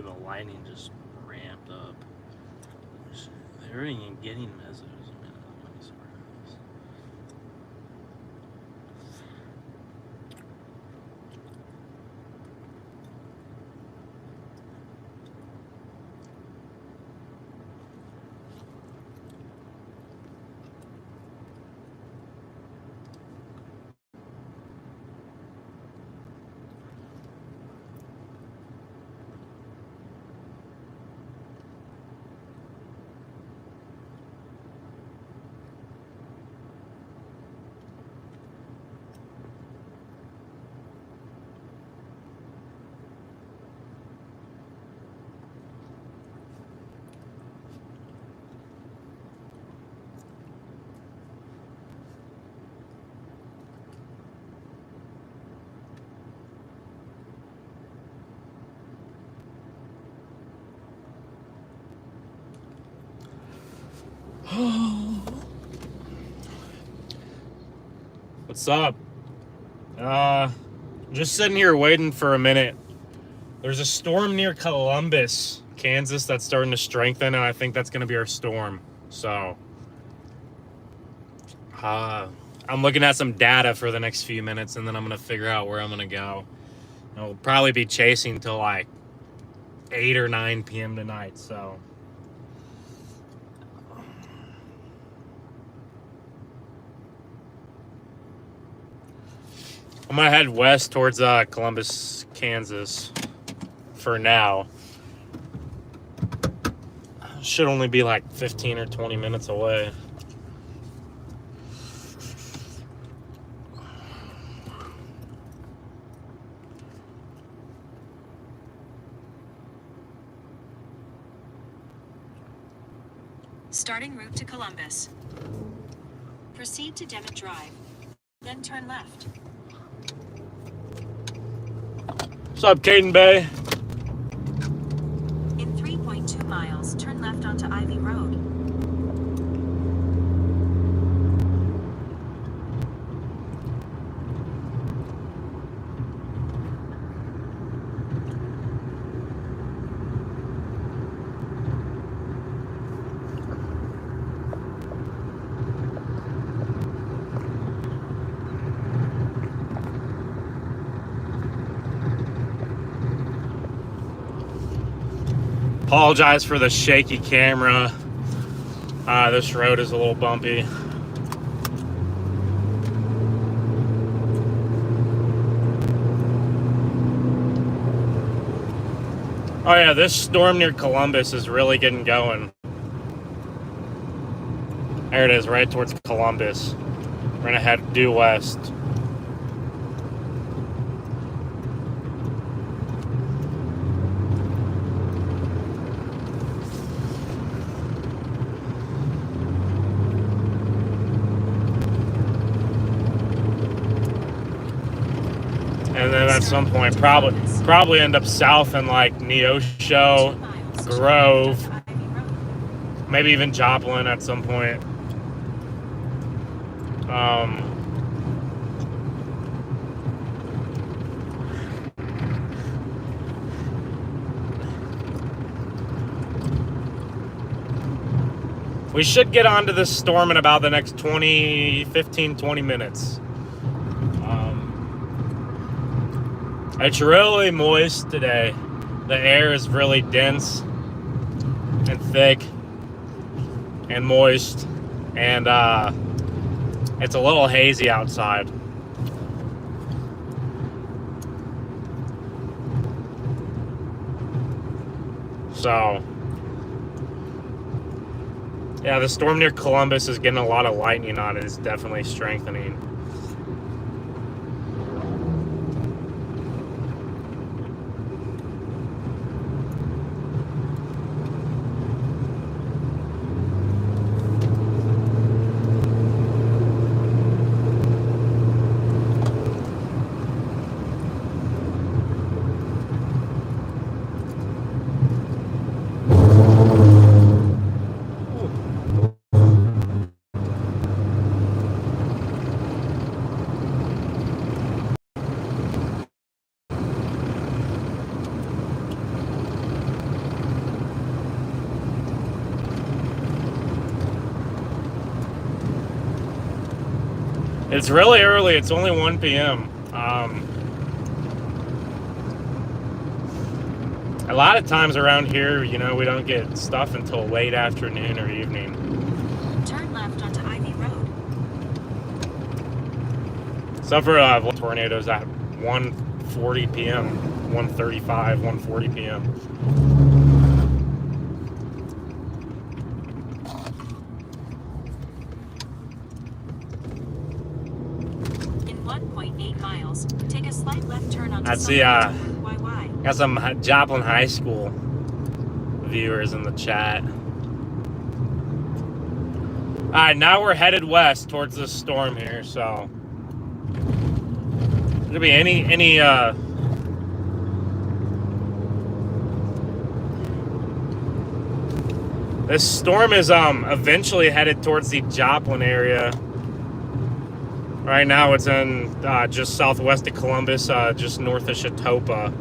maybe the lightning just ramped up. They're even getting messages. What's up? Just sitting here waiting for a minute. There's a storm near Columbus, Kansas that's starting to strengthen, and I think that's going to be our storm. So, I'm looking at some data for the next few minutes, and then I'm going to figure out where I'm going to go. And we'll probably be chasing till like 8 or 9 p.m. tonight, so... I'm gonna head west towards Columbus, Kansas for now. Should only be like 15 or 20 minutes away. Starting route to Columbus. Proceed to Demet Drive, then turn left. What's up, Caden Bay? In 3.2 miles, turn left onto Ivy Road. Apologize for the shaky camera. This road is a little bumpy. Oh yeah, this storm near Columbus is really getting going. There it is, right towards Columbus. We're gonna head due west. And then at some point, probably end up south in like Neosho, Grove, maybe even Joplin at some point. We should get onto this storm in about the next 15, 20 minutes. It's really moist today. The air is really dense and thick and moist, and it's a little hazy outside. So, yeah, the storm near Columbus is getting a lot of lightning on it. It's definitely strengthening. It's really early. It's only 1 p.m. A lot of times around here, you know, we don't get stuff until late afternoon or evening. Turn left onto Ivy Road. Except for tornadoes at 1:40 p.m., 1:35, 1:40 p.m. In 1.8 miles, take a slight left turn onto That's the YY. got some Joplin High School viewers in the chat. All right, now we're headed west towards this storm here, so there'll be any this storm is eventually headed towards the Joplin area. Right now it's in just southwest of Columbus, just north of Chautauqua.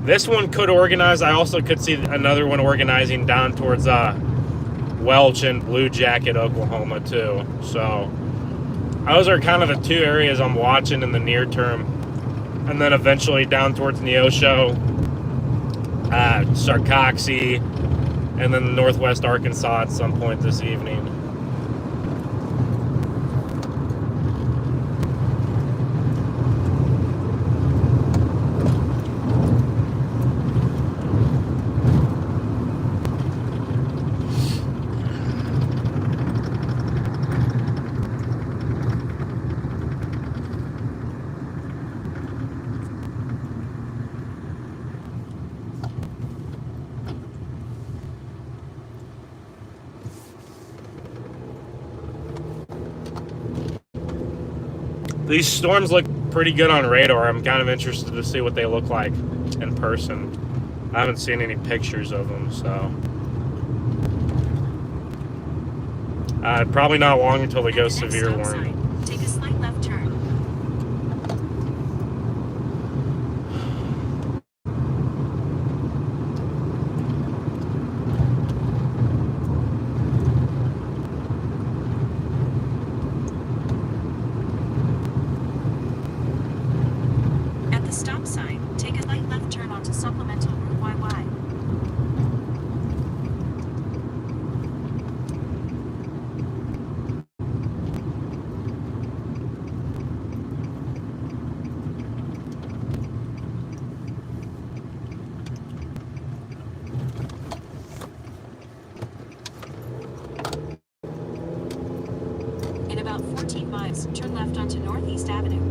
This one could organize. I also could see another one organizing down towards Welch and Blue Jacket, Oklahoma too. So those are kind of the two areas I'm watching in the near term. And then eventually down towards Neosho, Sarcoxy, and then northwest Arkansas at some point this evening. These storms look pretty good on radar. I'm kind of interested to see what they look like in person. I haven't seen any pictures of them, so probably not long until they go severe warning. Take a slight left turn. At the stop sign, take a slight left turn onto Supplemental Route YY. In about 14 miles, turn left onto Northeast Avenue.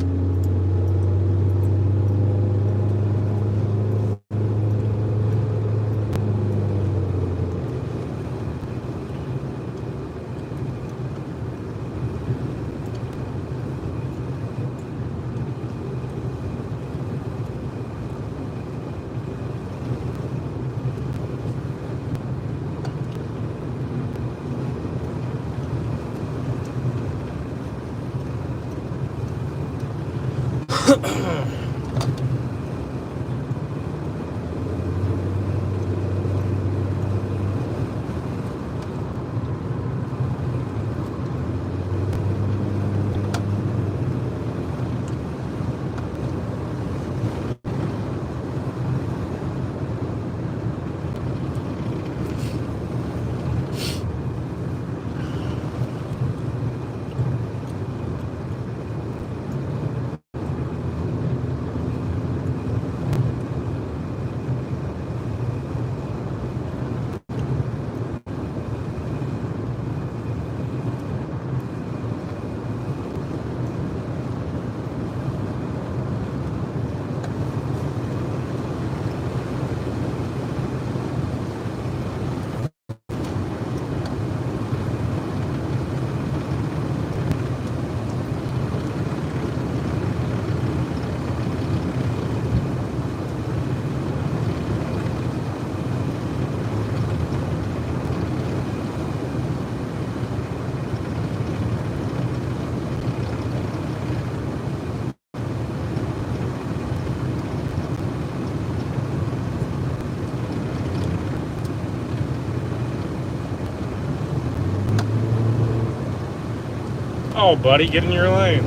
No, buddy, get in your lane.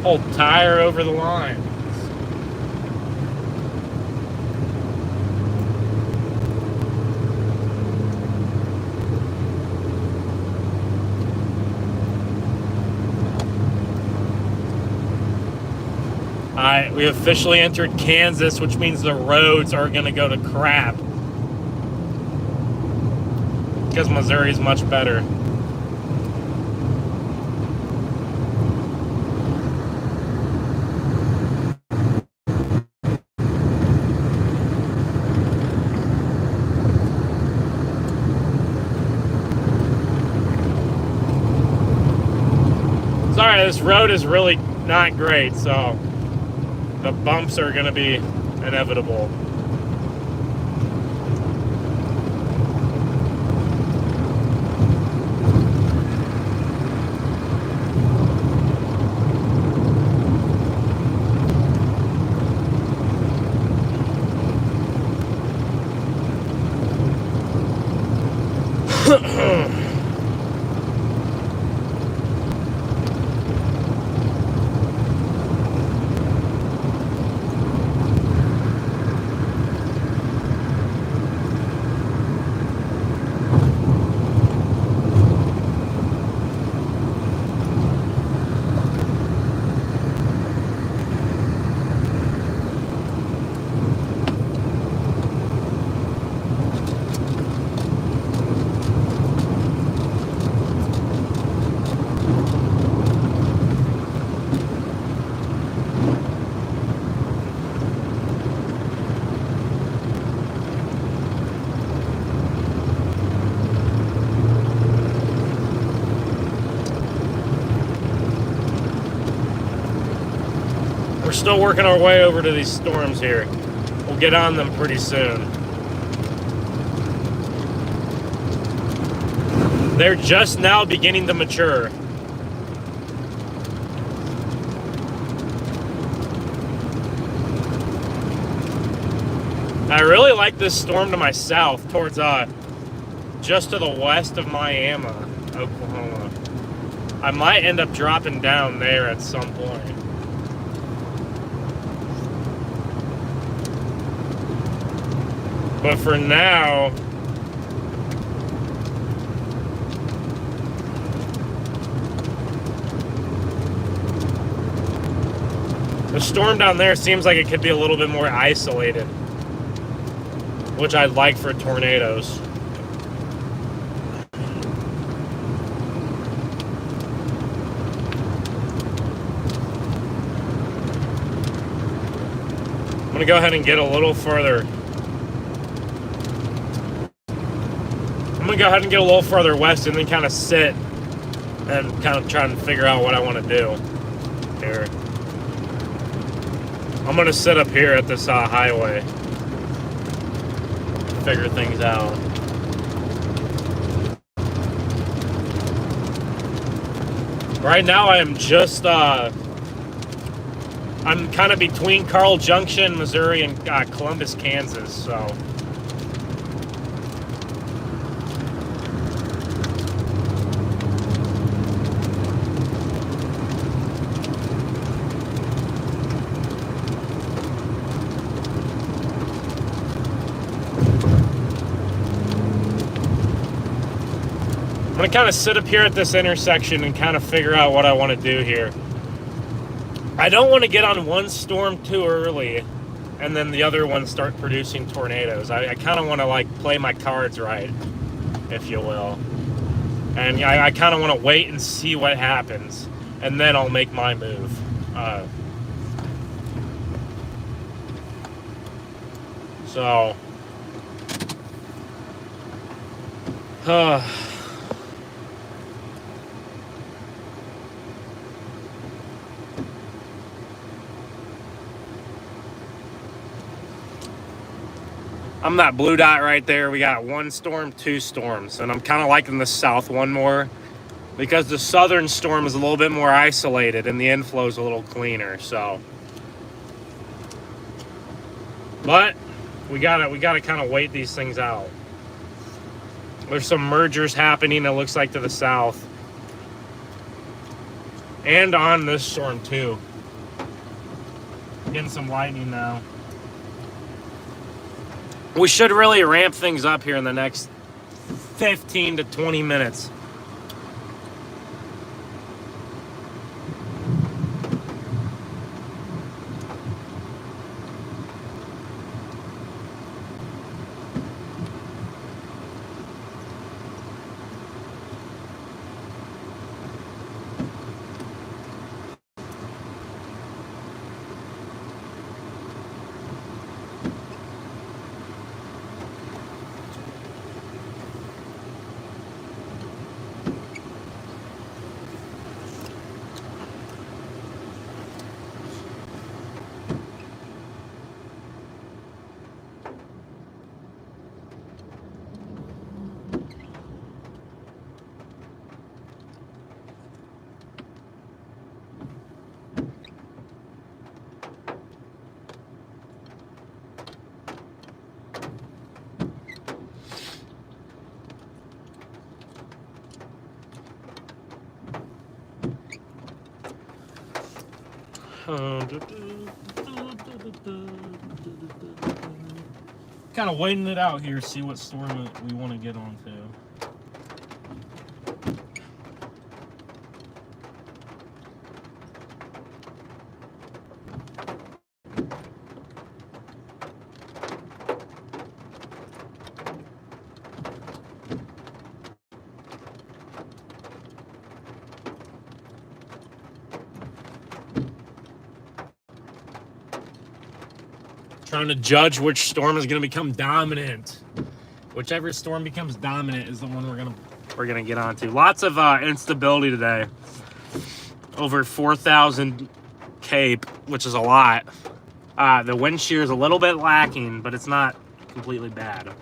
Whole tire over the line. Alright, we officially entered Kansas, which means the roads are going to go to crap. Because Missouri's much better. Sorry, this road is really not great, so the bumps are going to be inevitable. We're still working our way over to these storms here. We'll get on them pretty soon. They're just now beginning to mature. I really like this storm to my south, towards just to the west of Miami, Oklahoma. I might end up dropping down there at some point. But for now, the storm down there seems like it could be a little bit more isolated, which I'd like for tornadoes. I'm gonna go ahead and get a little further. I'm gonna go ahead and get a little further west and then kind of sit and kind of try and figure out what I want to do here. I'm gonna sit up here at this highway, figure things out. Right now I am just I'm kind of between Carl Junction, Missouri, and Columbus, Kansas, so I'm gonna kind of sit up here at this intersection and kind of figure out what I want to do here. I don't want to get on one storm too early and then the other one start producing tornadoes. I kind of want to like play my cards right, if you will. And I kind of want to wait and see what happens, and then I'll make my move. I'm that blue dot right there. We got one storm, two storms, and I'm kind of liking the south one more because the southern storm is a little bit more isolated and the inflow is a little cleaner. So, but we gotta kind of wait these things out. There's some mergers happening, it looks like, to the south. And on this storm too. Getting some lightning now. We should really ramp things up here in the next 15 to 20 minutes. Kind of waiting it out here, see what storm we want to get onto. Trying to judge which storm is going to become dominant. Whichever storm becomes dominant is the one we're gonna get onto. Lots of instability today. Over 4,000 Cape, which is a lot. The wind shear is a little bit lacking, but it's not completely bad.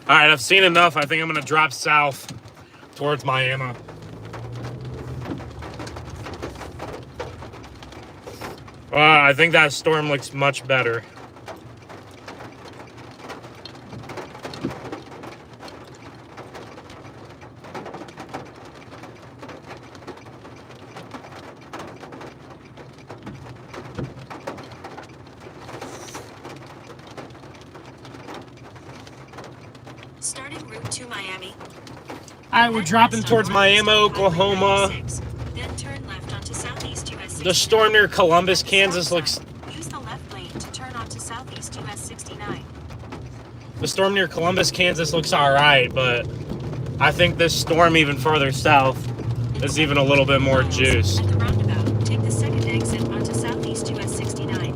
All right, I've seen enough. I think I'm going to drop south towards Miami. I think that storm looks much better. Starting route to Miami. All right, we're dropping towards Miami, Oklahoma. Then turn left onto Southeast US 69. The storm near Columbus, Kansas looks... Use the left lane to turn onto Southeast US 69. The storm near Columbus, Kansas looks all right, but I think this storm even farther south is even a little bit more juice. At the roundabout, take the second exit onto Southeast US 69.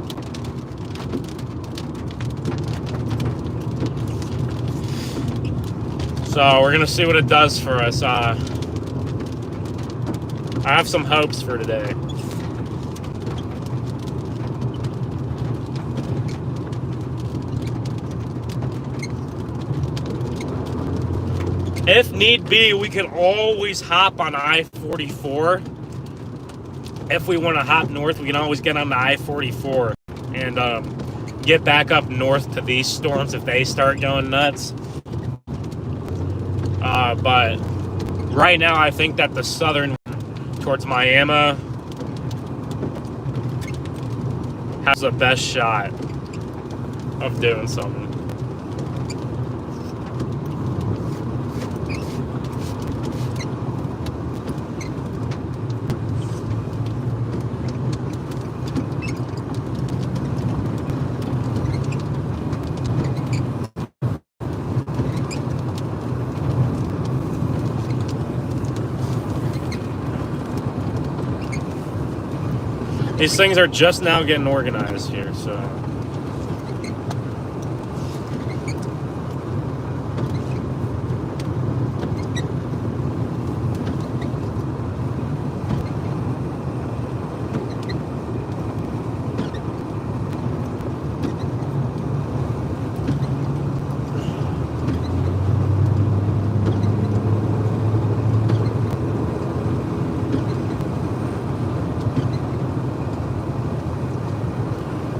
So we're gonna see what it does for us. I have some hopes for today. If need be, we can always hop on I-44. If we want to hop north, we can always get on the I-44 and get back up north to these storms if they start going nuts. But right now, I think that the southern towards Miami has the best shot of doing something. These things are just now getting organized here, so.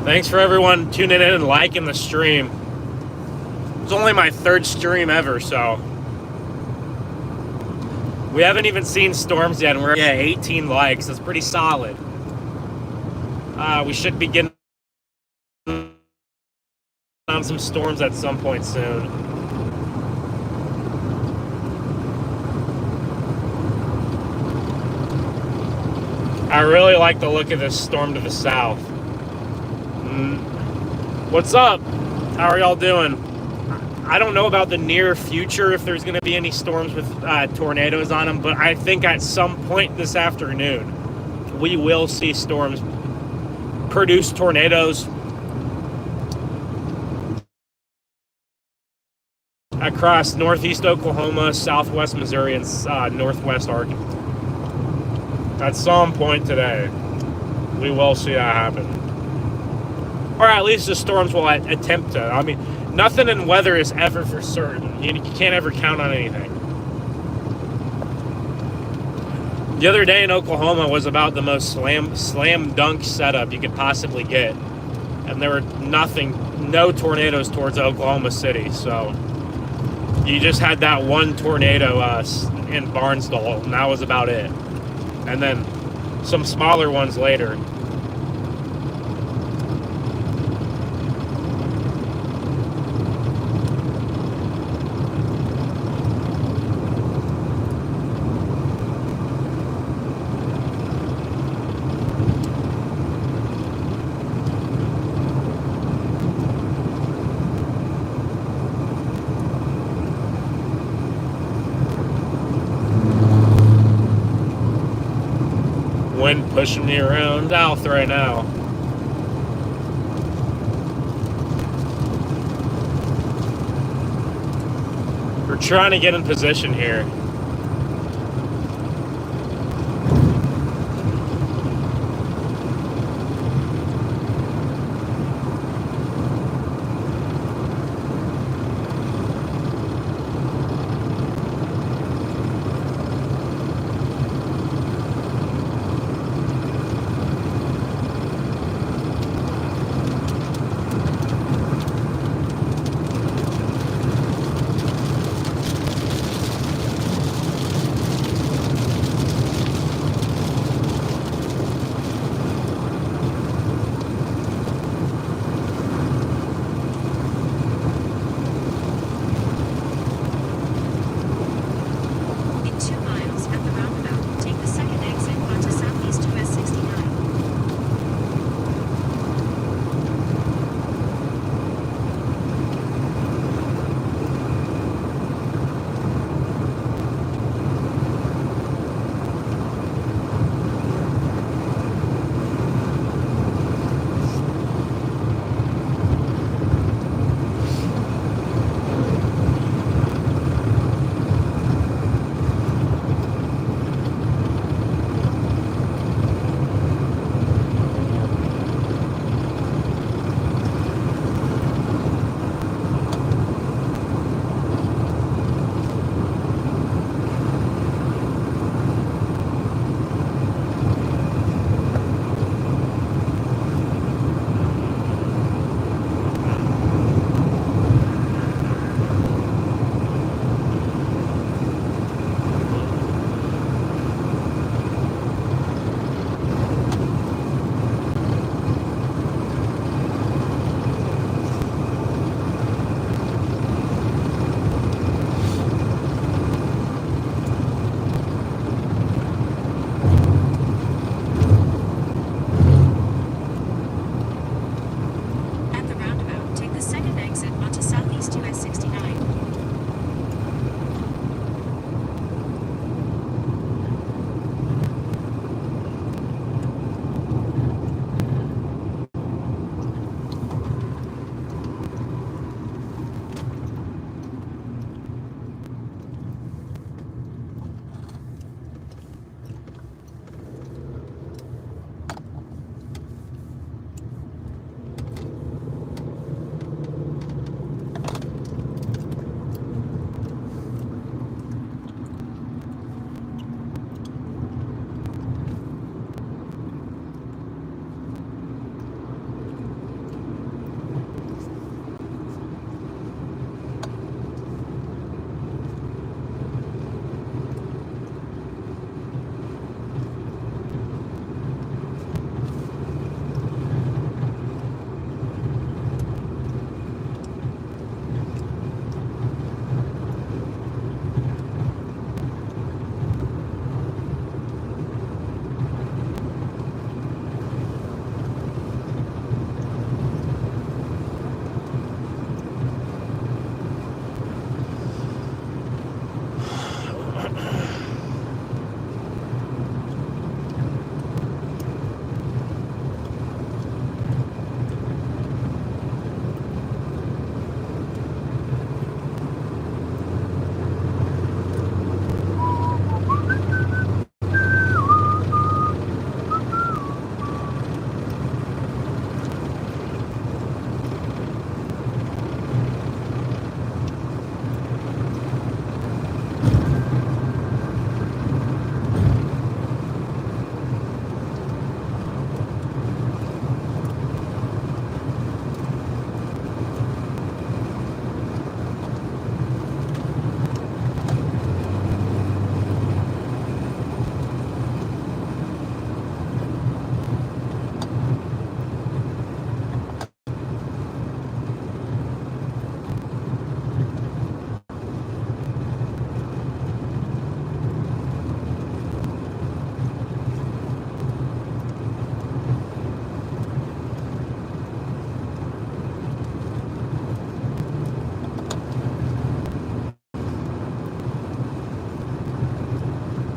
Thanks for everyone tuning in and liking the stream. It's only my third stream ever, so. We haven't even seen storms yet, and we're at 18 likes. That's pretty solid. We should be getting on some storms at some point soon. I really like the look of this storm to the south. What's up? How are y'all doing? I don't know about the near future if there's going to be any storms with tornadoes on them, but I think at some point this afternoon we will see storms produce tornadoes across northeast Oklahoma, southwest Missouri, and northwest Arkansas. At some point today, we will see that happen. Or at least the storms will attempt to. I mean, nothing in weather is ever for certain. You can't ever count on anything. The other day in Oklahoma was about the most slam dunk setup you could possibly get. And there were no tornadoes towards Oklahoma City. So you just had that one tornado in Barnsdall, and that was about it. And then some smaller ones later. Wind pushing me around south right now. We're trying to get in position here.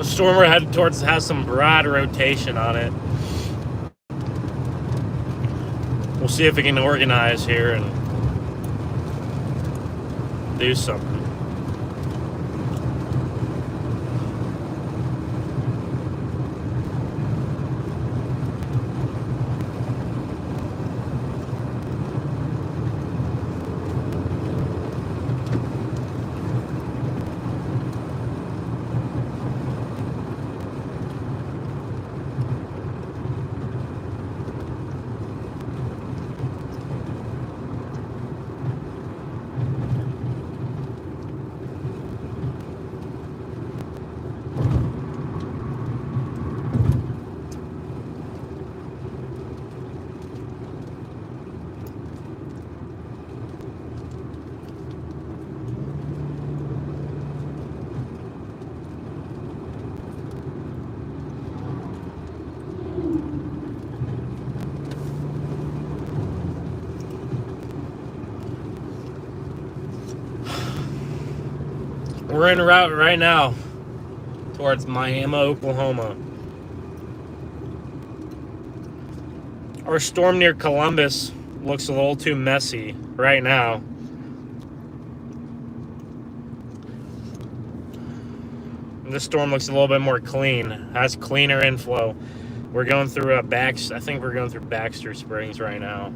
The storm we're headed towards has some broad rotation on it. We'll see if we can organize here and do something. We're en route right now towards Miami, Oklahoma. Our storm near Columbus looks a little too messy right now. This storm looks a little bit more clean, has cleaner inflow. We're going through I think we're going through Baxter Springs right now.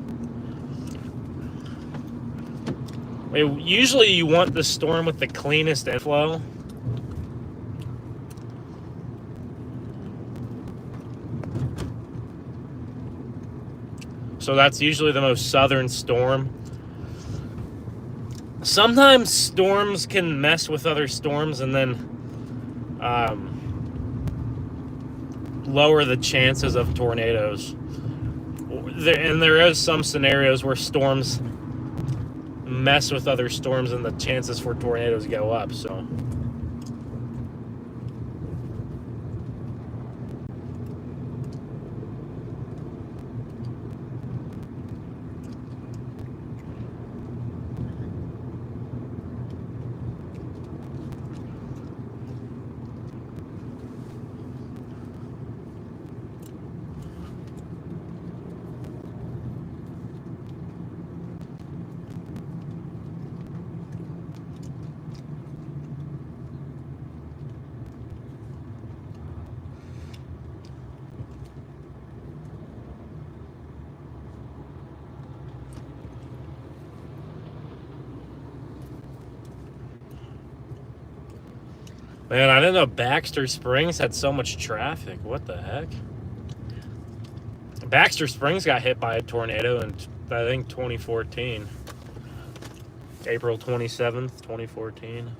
Usually you want the storm with the cleanest inflow. So that's usually the most southern storm. Sometimes storms can mess with other storms and then lower the chances of tornadoes. And there is some scenarios where storms mess with other storms and the chances for tornadoes go up. So man, I didn't know Baxter Springs had so much traffic. What the heck? Baxter Springs got hit by a tornado in, I think, 2014. April 27th, 2014.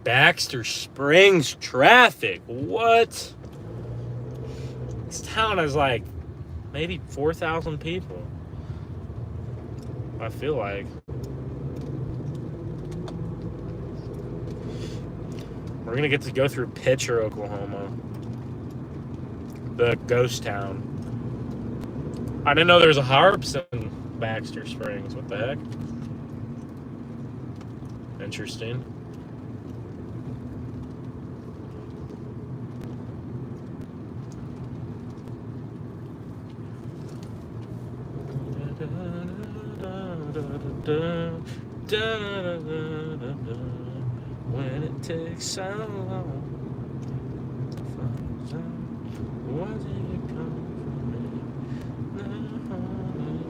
Baxter Springs traffic. What? This town has like maybe 4,000 people. I feel like. We're gonna get to go through Pitcher, Oklahoma. The ghost town. I didn't know there's a harps in Baxter Springs. What the heck? Interesting. When it takes so long to find out what did it come from me?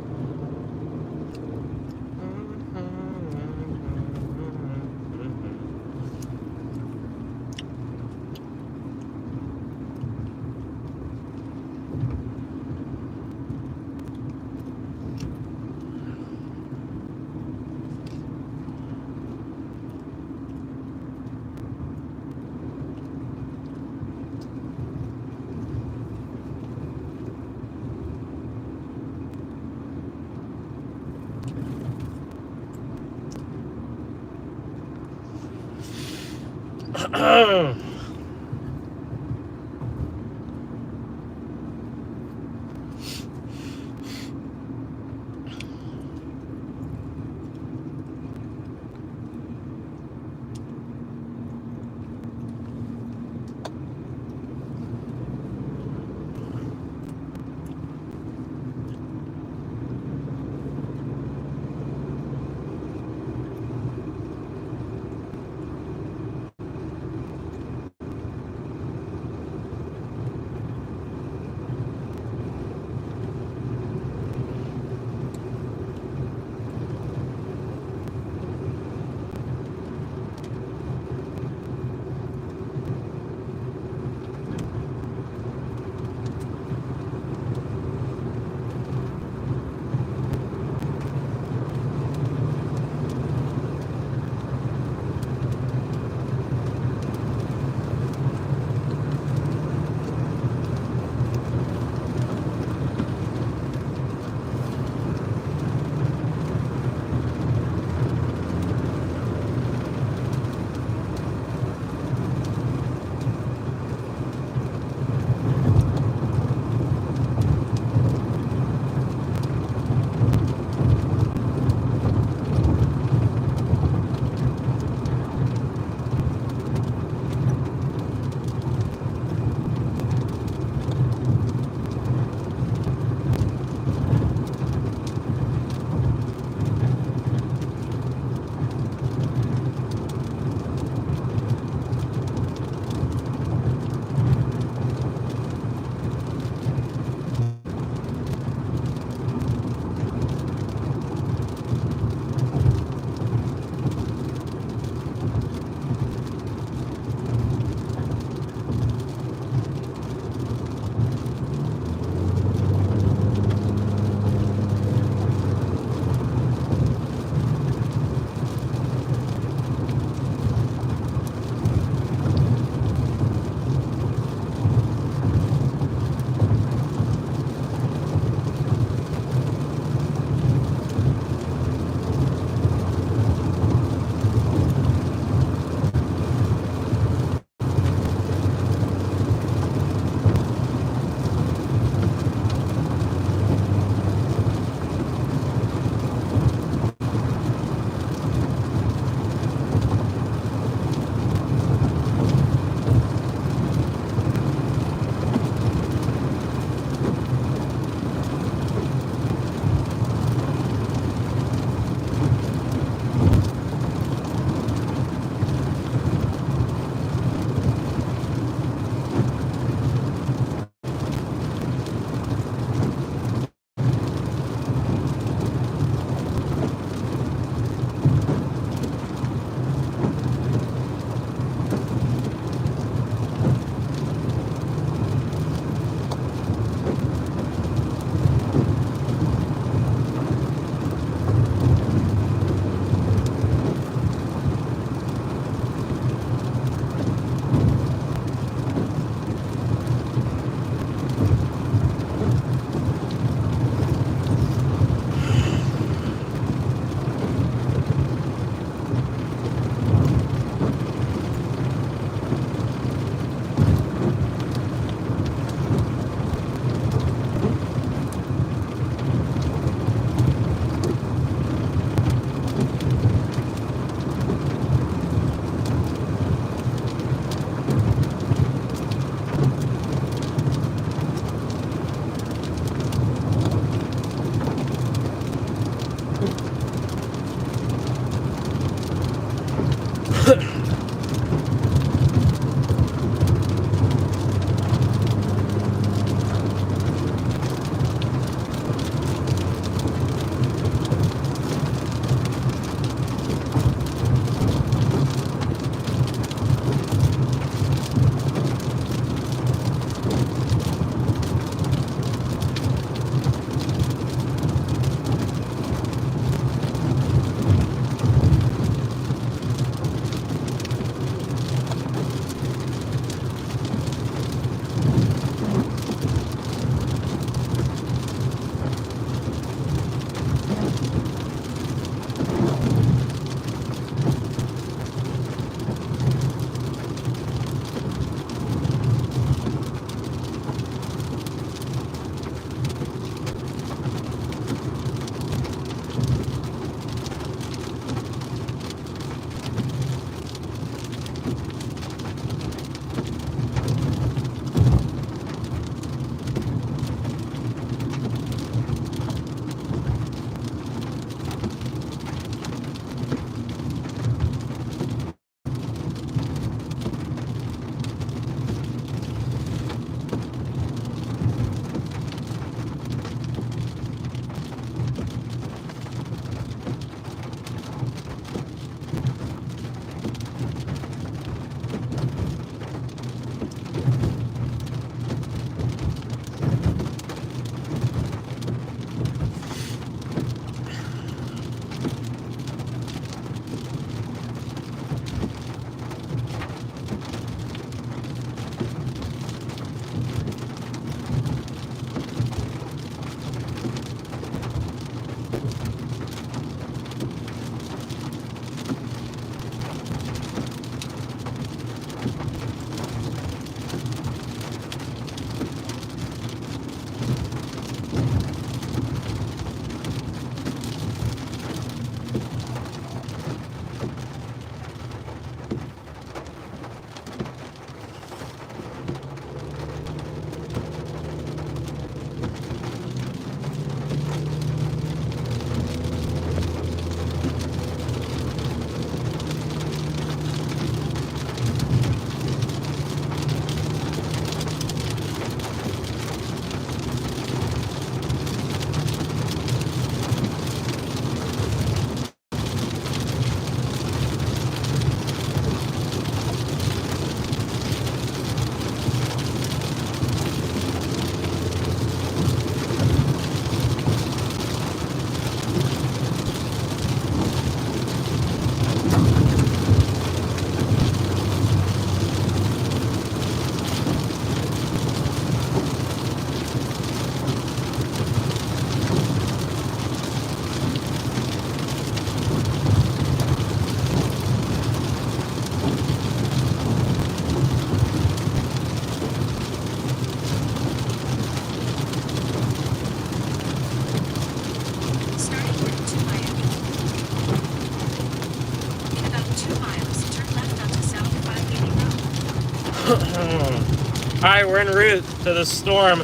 Alright, we're en route to the storm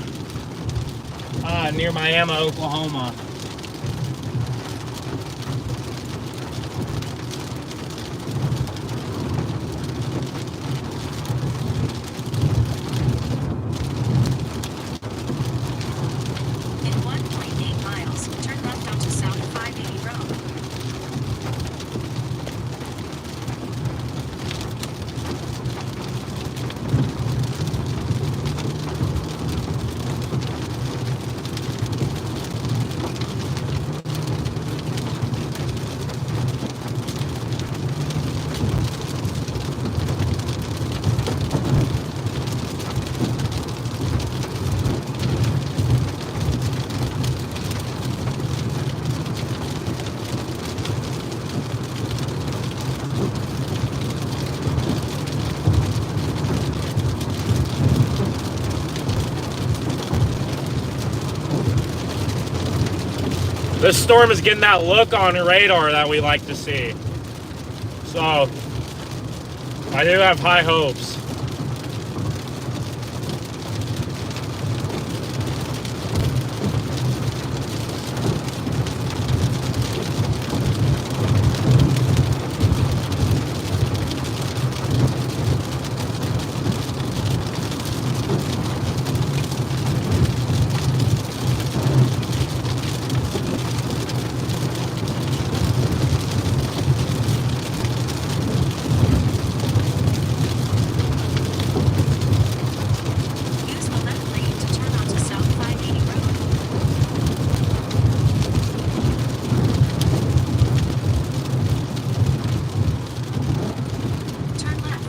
near Miami, Oklahoma. In 1.8 miles, turn left onto South 580 Road. This storm is getting that look on radar that we like to see. So, I do have high hopes. Use the left lane to turn onto South 580 Road. Turn left.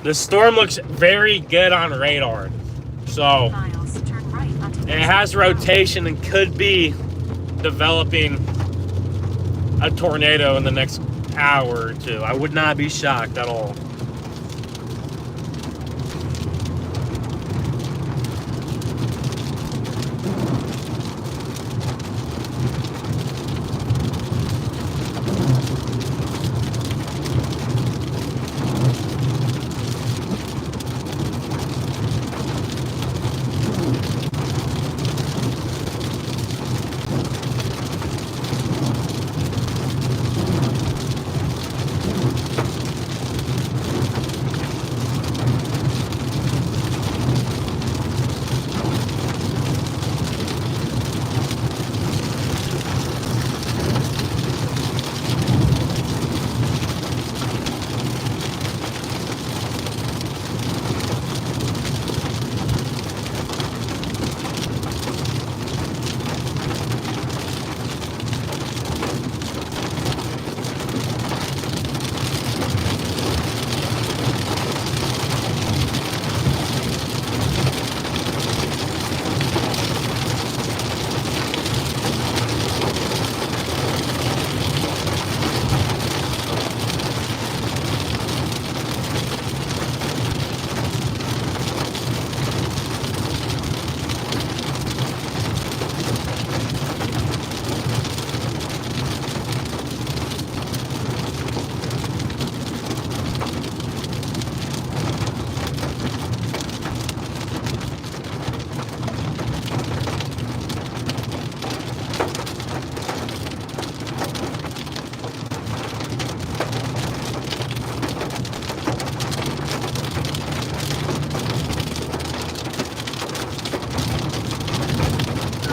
The storm looks very good on radar. So, Miles, turn right onto it has rotation and could be developing a tornado in the next hour or two. I would not be shocked at all.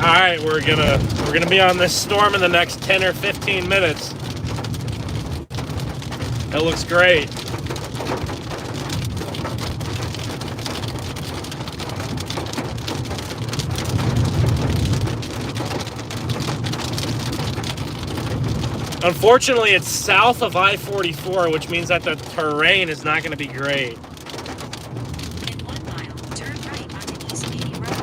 All right, we're gonna be on this storm in the next 10 or 15 minutes. That looks great. Unfortunately, it's south of I-44, which means that the terrain is not going to be great. In 1 mile, turn right onto East 80 Road.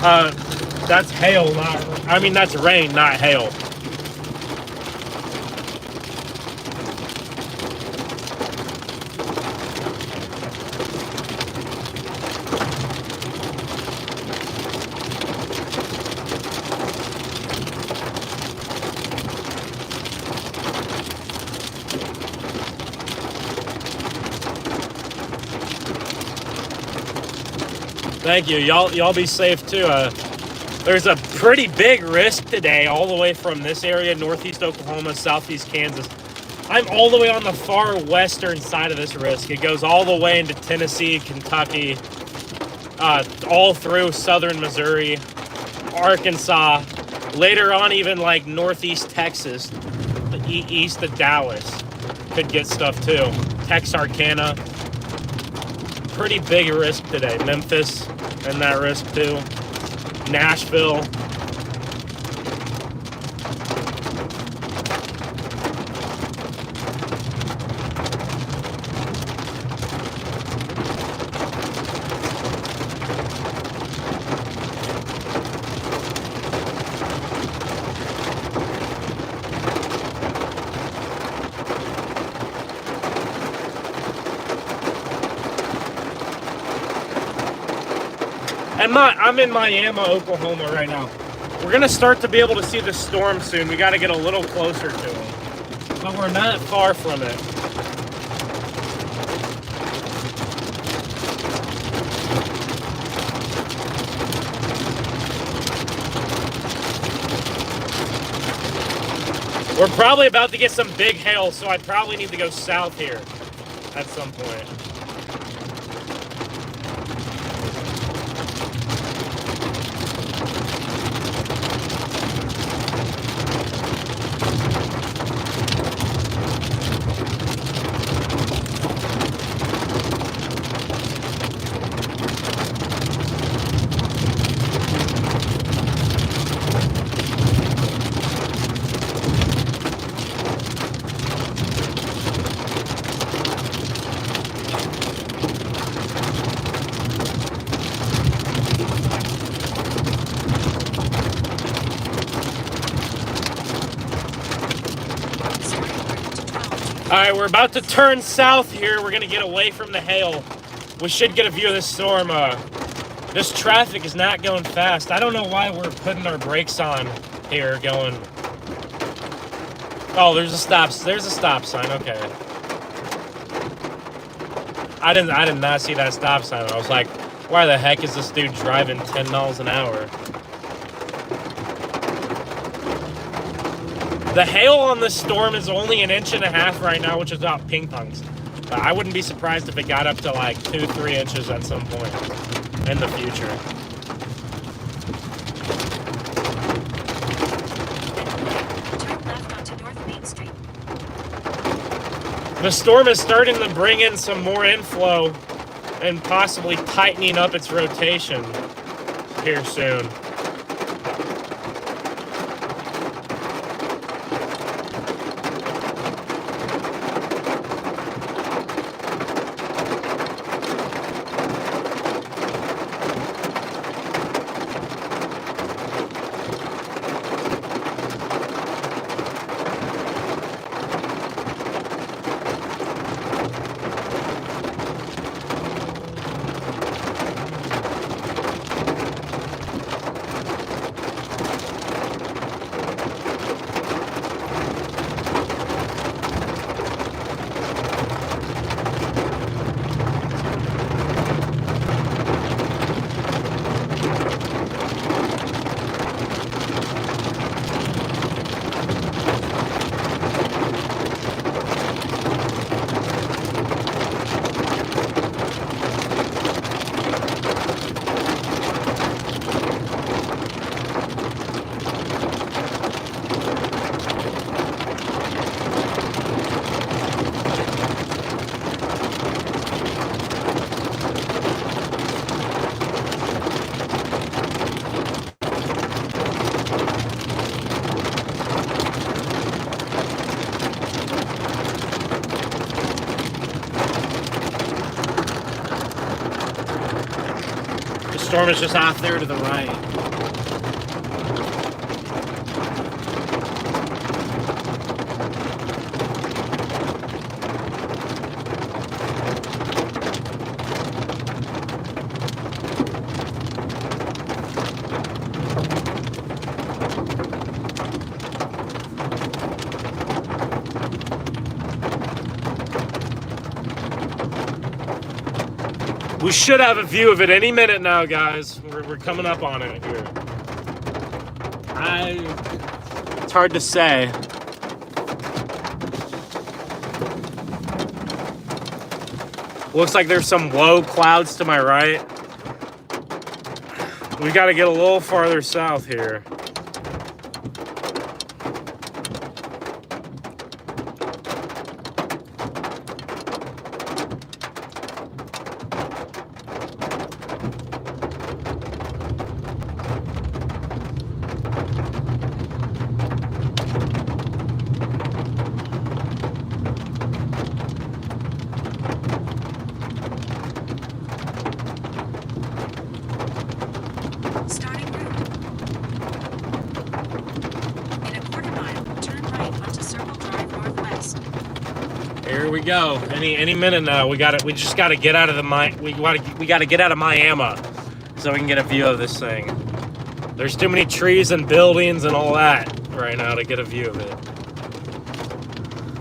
That's hail, that's rain, not hail. Thank you. Y'all be safe too. There's a pretty big risk today, all the way from this area, northeast Oklahoma, southeast Kansas. I'm all the way on the far western side of this risk. It goes all the way into Tennessee, Kentucky, all through southern Missouri, Arkansas, later on even like northeast Texas, east of Dallas could get stuff too. Texarkana. Pretty big risk today. Memphis and that risk too. Nashville. And I'm in Miami, Oklahoma right now. We're gonna start to be able to see the storm soon. We gotta get a little closer to it. But we're not far from it. We're probably about to get some big hail, so I probably need to go south here at some point. All right, we're about to turn south here. We're gonna get away from the hail. We should get a view of this storm. This traffic is not going fast. I don't know why we're putting our brakes on here going. Oh, there's a stop sign, okay. I did not see that stop sign. I was like, why the heck is this dude driving 10 miles an hour? The hail on this storm is only 1.5 inches right now, which is about ping pongs. I wouldn't be surprised if it got up to like 2-3 inches at some point in the future. Turn left onto North Main Street. The storm is starting to bring in some more inflow and possibly tightening up its rotation here soon. storm is just off there to the right. We should have a view of it any minute now, guys. We're coming up on it here. It's hard to say. Looks like there's some low clouds to my right. We got to get a little farther south here. Starting route. In a quarter mile, turn right onto Circle Drive Northwest. Here we go. Any minute now. We just got to get out of the we got to get out of Miami so we can get a view of this thing. There's too many trees and buildings and all that right now to get a view of it.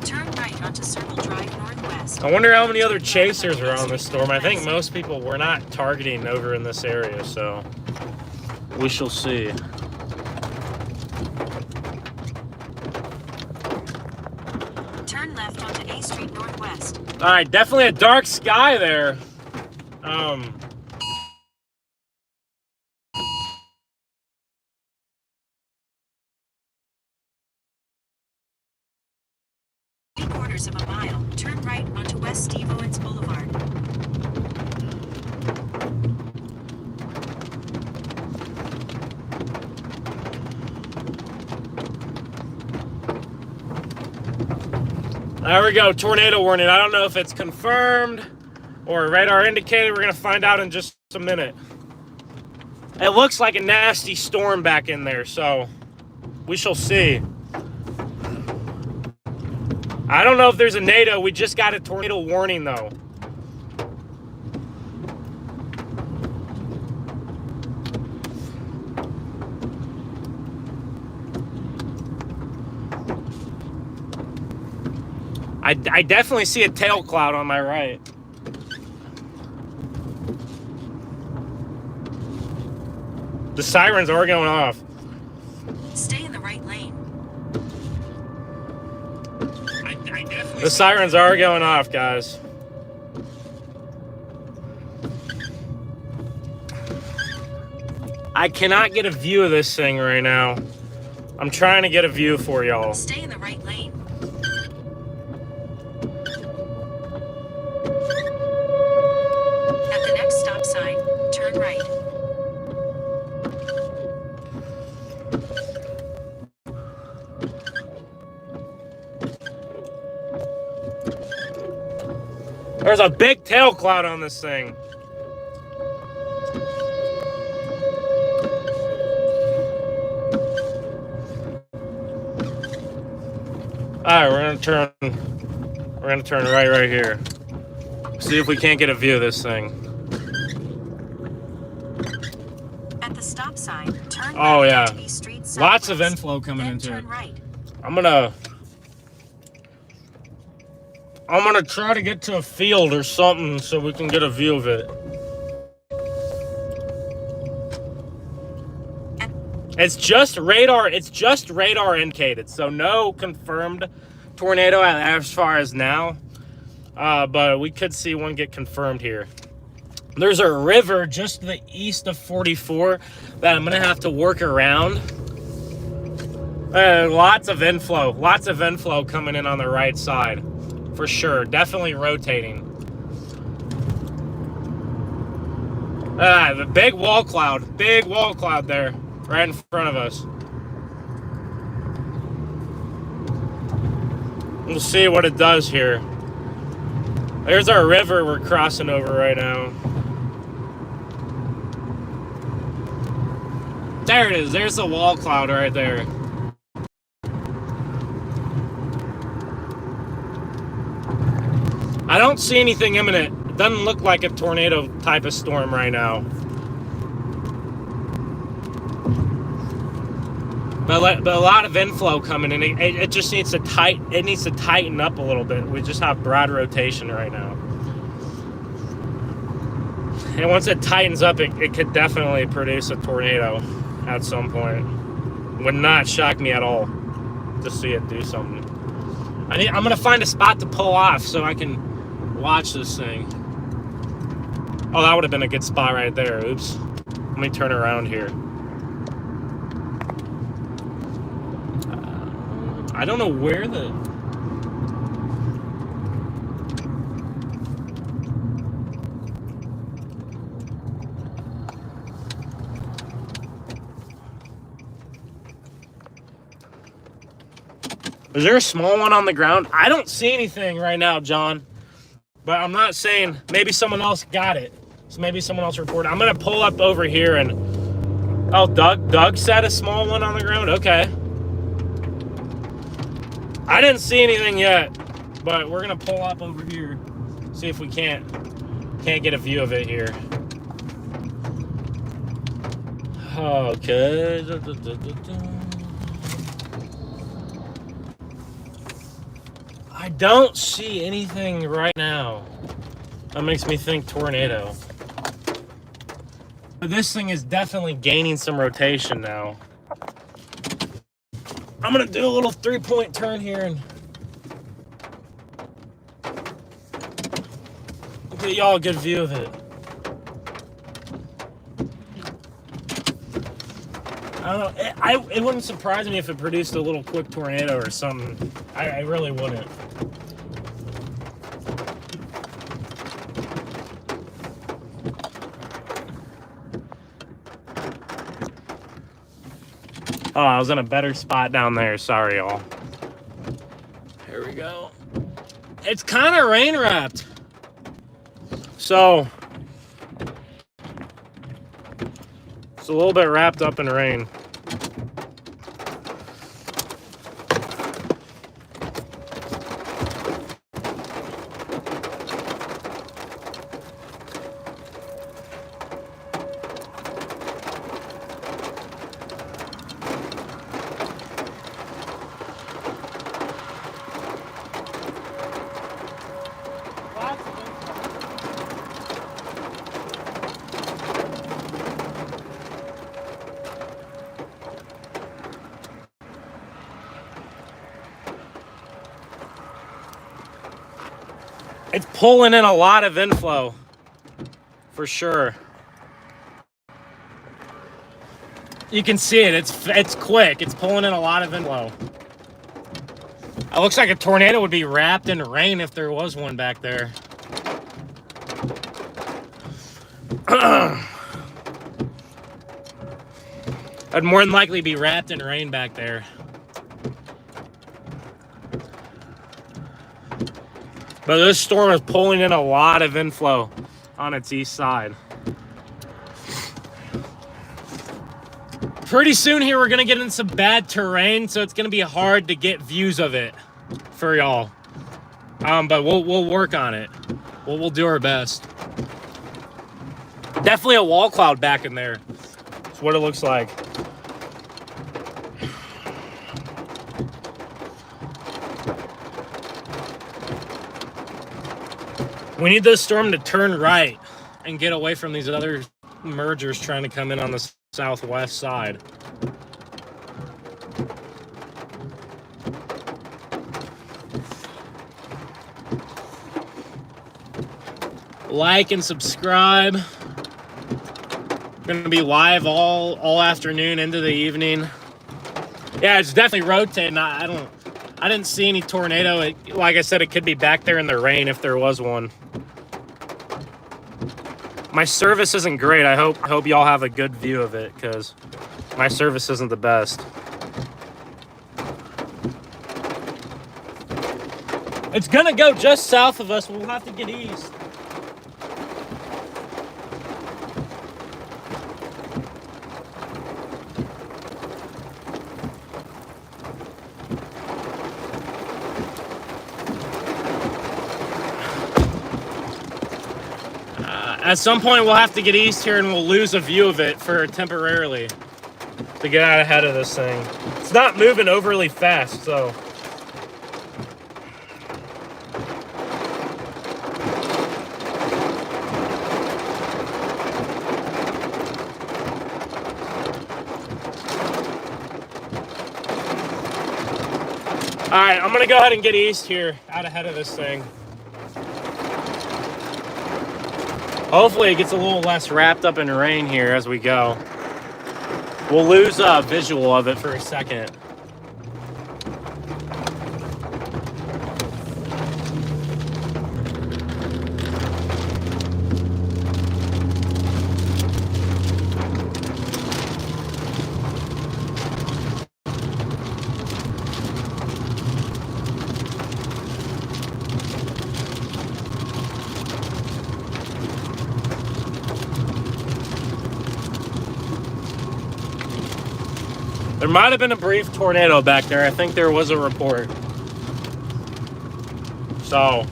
Turn right onto Circle Drive Northwest. I wonder how many other chasers are on this storm. I think most people were not targeting over in this area, so we shall see. Turn left onto A Street Northwest. All right, definitely a dark sky there. Three-quarters of a mile, turn right onto West Steve Owens Boulevard. There we go, tornado warning. I don't know if it's confirmed or radar indicated. We're gonna find out in just a minute. It looks like a nasty storm back in there, so we shall see. I don't know if there's a NATO. We just got a tornado warning though. I definitely see a tail cloud on my right. The sirens are going off. Stay in the right lane. The sirens are going off, guys. I cannot get a view of this thing right now. I'm trying to get a view for y'all. Stay in the right lane. At the next stop sign, turn right. There's a big tail cloud on this thing. All right, we're gonna turn right here. See if we can't get a view of this thing. At the stop sign, turn Oh right yeah, onto East Street lots of Southwest. inflow coming Then into turn it. right. I'm gonna try to get to a field or something so we can get a view of it. It's just radar indicated, so no confirmed tornado as far as now. But we could see one get confirmed here. There's a river just to the east of 44 that I'm gonna have to work around. Lots of inflow coming in on the right side, for sure. Definitely rotating. The big wall cloud there, right in front of us. We'll see what it does here. There's our river we're crossing over right now. There it is. There's the wall cloud right there. I don't see anything imminent. It doesn't look like a tornado type of storm right now. But a lot of inflow coming in. It just needs to tighten up a little bit. We just have broad rotation right now. And once it tightens up, it could definitely produce a tornado at some point. Would not shock me at all to see it do something. I'm gonna find a spot to pull off so I can watch this thing. Oh, that would have been a good spot right there. Oops. Let me turn around here. I don't know where the... Is there a small one on the ground? I don't see anything right now, John. But I'm not saying... Maybe someone else got it. So maybe someone else reported. I'm going to pull up over here and... Oh, Doug said a small one on the ground? Okay. I didn't see anything yet. But we're going to pull up over here. See if we can't get a view of it here. Okay. I don't see anything right now. That makes me think tornado. But this thing is definitely gaining some rotation now. I'm gonna do a little 3-point turn here and get y'all a good view of it. I don't know. It wouldn't surprise me if it produced a little quick tornado or something. I really wouldn't. Oh, I was in a better spot down there. Sorry, y'all. Here we go. It's kind of rain wrapped. So, it's a little bit wrapped up in rain. It's pulling in a lot of inflow, for sure. You can see it. It's quick. It's pulling in a lot of inflow. It looks like a tornado would be wrapped in rain if there was one back there. I'd more than likely be wrapped in rain back there. But this storm is pulling in a lot of inflow on its east side. Pretty soon here, we're going to get in some bad terrain, so it's going to be hard to get views of it for y'all. But we'll work on it. We'll do our best. Definitely a wall cloud back in there. That's what it looks like. We need this storm to turn right and get away from these other mergers trying to come in on the southwest side. Like and subscribe. Going to be live all afternoon into the evening. Yeah, it's definitely rotating. I didn't see any tornado. Like I said, it could be back there in the rain if there was one. My service isn't great. I hope y'all have a good view of it, because my service isn't the best. It's gonna go just south of us. We'll have to get east. At some point, we'll have to get east here and we'll lose a view of it for temporarily to get out ahead of this thing. It's not moving overly fast, so. All right, I'm gonna go ahead and get east here, out ahead of this thing. Hopefully it gets a little less wrapped up in rain here as we go. We'll lose a visual of it for a second. There might have been a brief tornado back there. I think there was a report. So,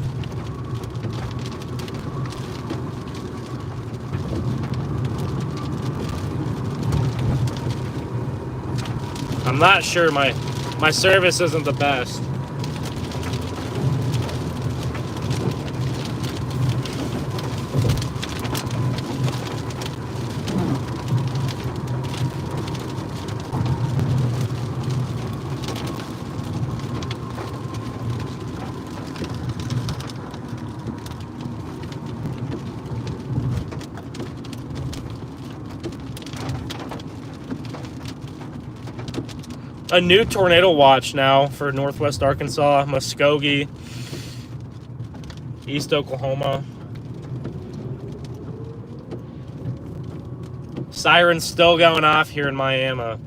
I'm not sure. My service isn't the best. A new tornado watch now for Northwest Arkansas, Muskogee, East Oklahoma. Sirens still going off here in Miami.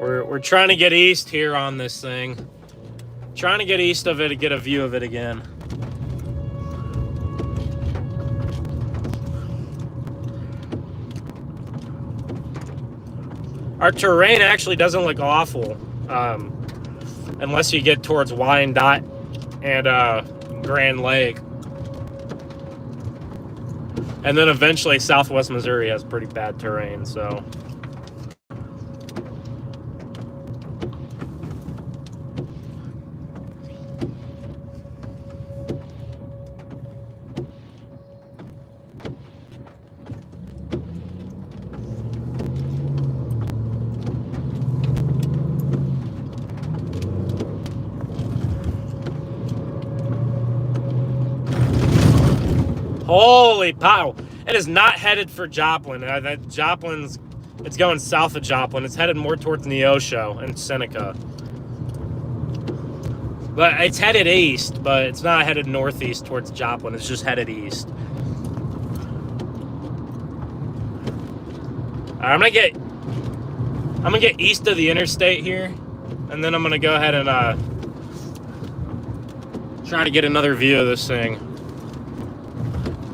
We're trying to get east here on this thing. Trying to get east of it to get a view of it again. Our terrain actually doesn't look awful, unless you get towards Wyandotte and Grand Lake. And then eventually Southwest Missouri has pretty bad terrain, so. Holy pow! It is not headed for Joplin. It's going south of Joplin. It's headed more towards Neosho and Seneca. But it's headed east, but it's not headed northeast towards Joplin. It's just headed east. All right, I'm gonna get east of the interstate here, and then I'm gonna go ahead and try to get another view of this thing.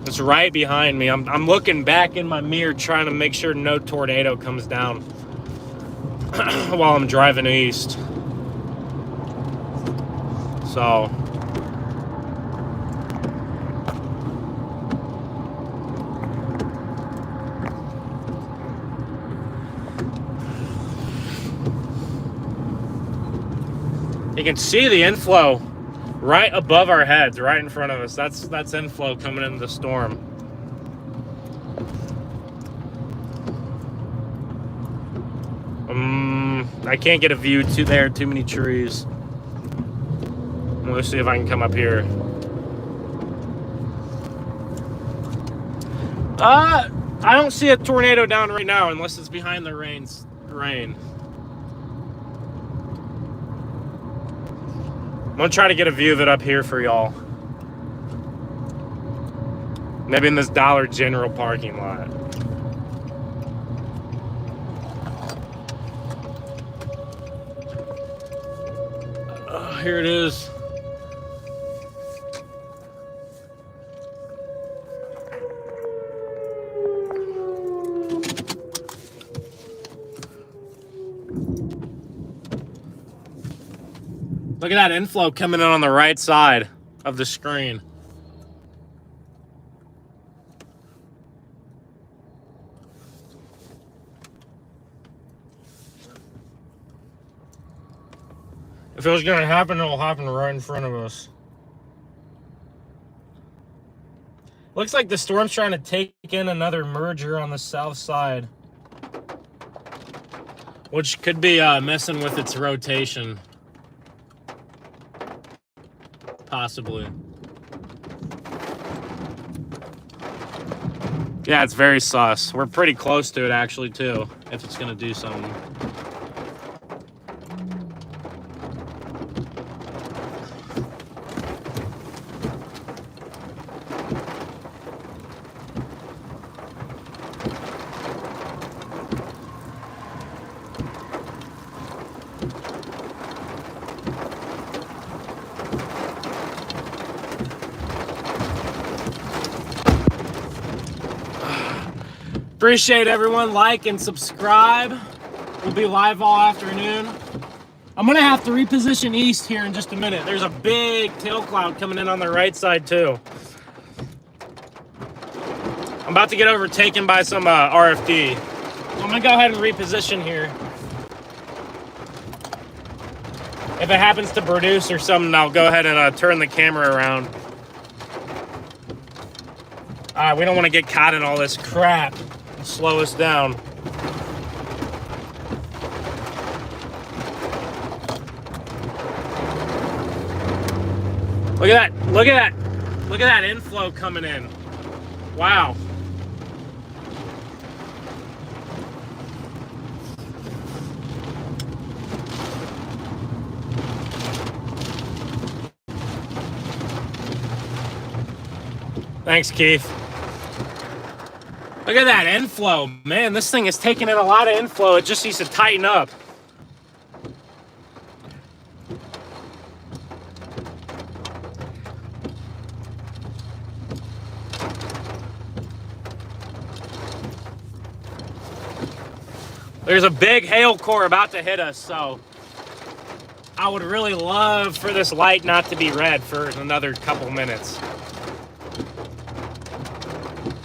It's right behind me. I'm looking back in my mirror trying to make sure no tornado comes down while I'm driving east. So. You can see the inflow right above our heads, right in front of us. That's inflow coming into the storm. I can't get a view there. Too many trees. Let's see if I can come up here. I don't see a tornado down right now unless it's behind the rain. I'm gonna try to get a view of it up here for y'all. Maybe in this Dollar General parking lot. Here it is. Look at that inflow coming in on the right side of the screen. If it was going to happen, it'll happen right in front of us. Looks like the storm's trying to take in another merger on the south side, which could be messing with its rotation. Possibly. Yeah, it's very sus. We're pretty close to it, actually, too, if it's going to do something. Appreciate everyone. Like and subscribe. We'll be live all afternoon. I'm gonna have to reposition east here in just a minute. There's a big tail cloud coming in on the right side too. I'm about to get overtaken by some RFD. So I'm gonna go ahead and reposition here. If it happens to produce or something, I'll go ahead and turn the camera around. We don't want to get caught in all this crap. Slow us down. Look at that. Look at that. Look at that inflow coming in. Wow. Thanks, Keith. Look at that inflow. Man, this thing is taking in a lot of inflow. It just needs to tighten up. There's a big hail core about to hit us, so I would really love for this light not to be red for another couple minutes.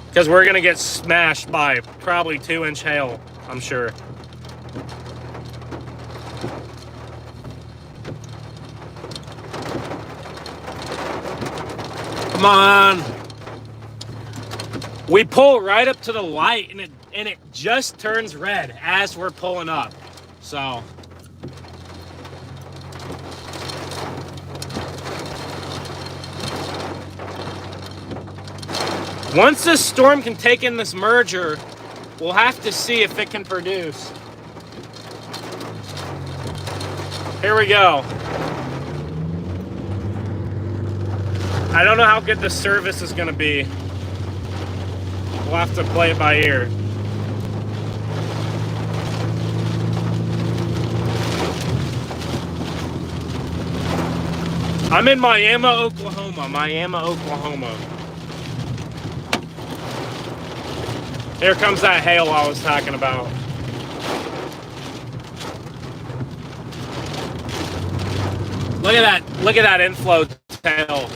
Because we're going to get smashed by probably 2-inch hail, I'm sure. Come on. We pull right up to the light and it just turns red as we're pulling up. So once this storm can take in this merger, we'll have to see if it can produce. Here we go. I don't know how good the service is going to be. We'll have to play it by ear. I'm in Miami, Oklahoma. Miami, Oklahoma. Here comes that hail I was talking about. Look at that. Look at that inflow tail.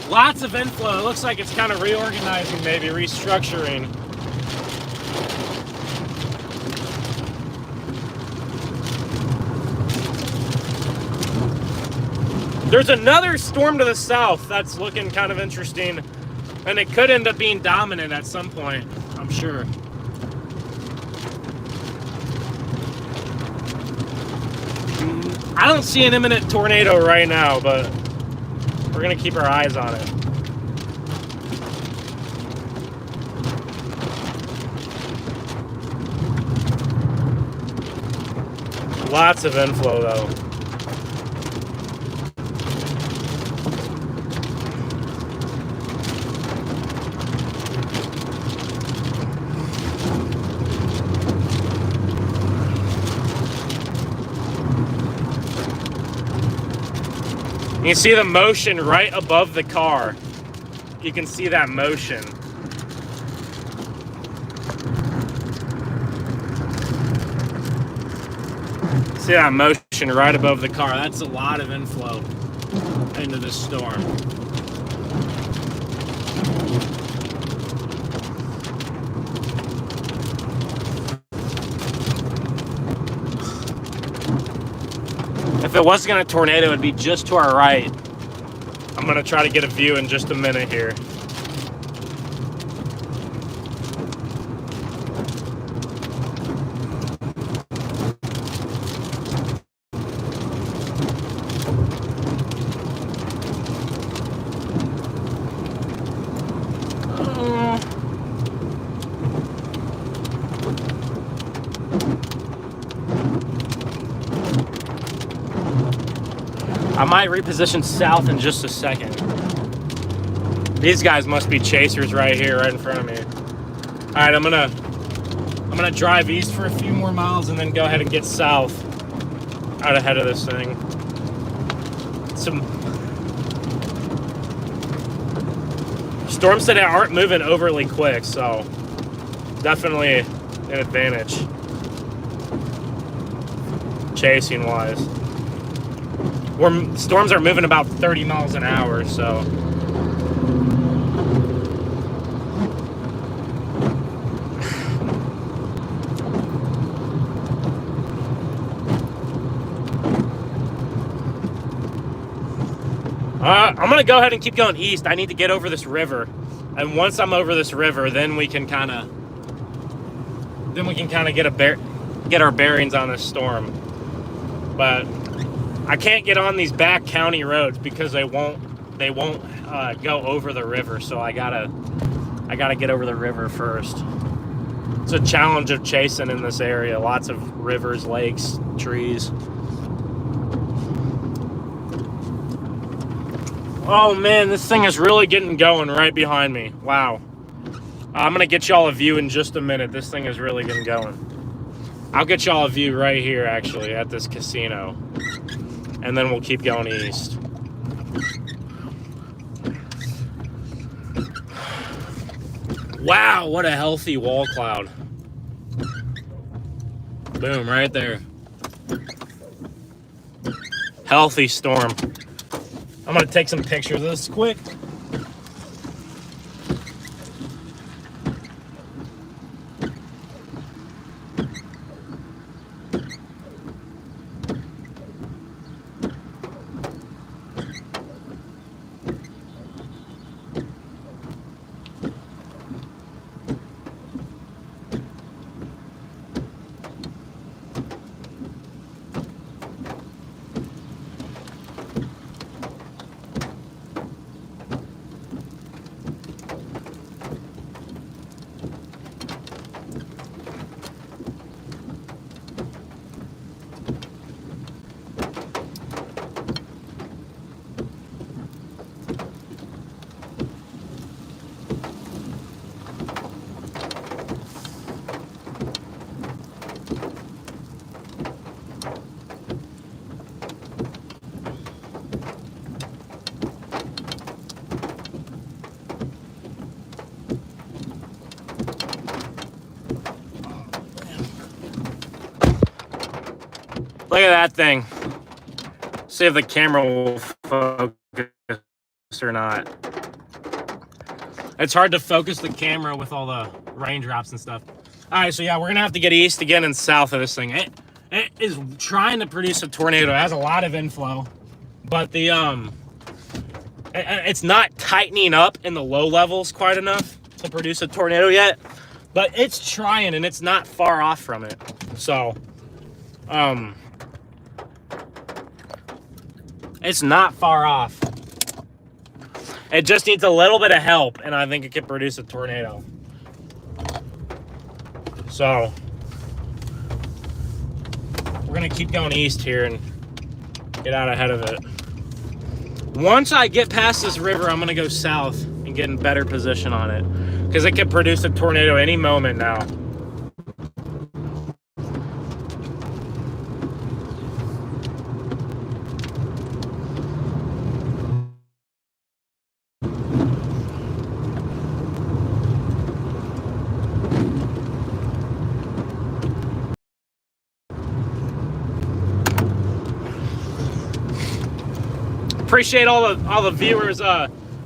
Lots of inflow. It looks like it's kind of reorganizing, maybe restructuring. There's another storm to the south that's looking kind of interesting. And it could end up being dominant at some point, I'm sure. I don't see an imminent tornado right now, but we're going to keep our eyes on it. Lots of inflow, though. You can see the motion right above the car. You can see that motion. See that motion right above the car? That's a lot of inflow into this storm. If it wasn't going to tornado, it'd be just to our right. I'm going to try to get a view in just a minute here. I might reposition south in just a second. These guys must be chasers right here, right in front of me. All right, I'm gonna drive east for a few more miles and then go ahead and get south out ahead of this thing. Some storms today aren't moving overly quick, so definitely an advantage chasing wise. Storms are moving about 30 miles an hour, so I'm gonna go ahead and keep going east. I need to get over this river, and once I'm over this river, then we can kind of get our bearings on this storm. But I can't get on these back county roads because they won't go over the river. So I gotta get over the river first. It's a challenge of chasing in this area. Lots of rivers, lakes, trees. Oh man, this thing is really getting going right behind me. Wow. I'm gonna get y'all a view in just a minute. This thing is really getting going. I'll get y'all a view right here actually at this casino. And then we'll keep going east. Wow, what a healthy wall cloud. Boom, right there. Healthy storm. I'm gonna take some pictures of this quick. Look at that thing. See if the camera will focus or not. It's hard to focus the camera with all the raindrops and stuff. All right, so yeah, we're gonna have to get east again and south of this thing. It is trying to produce a tornado. It has a lot of inflow, but it's not tightening up in the low levels quite enough to produce a tornado yet. But it's trying, and it's not far off from it. So, it's not far off. It just needs a little bit of help, and I think it can produce a tornado. So, we're gonna keep going east here and get out ahead of it. Once I get past this river, I'm gonna go south and get in better position on it, because it could produce a tornado any moment now. appreciate all the viewers.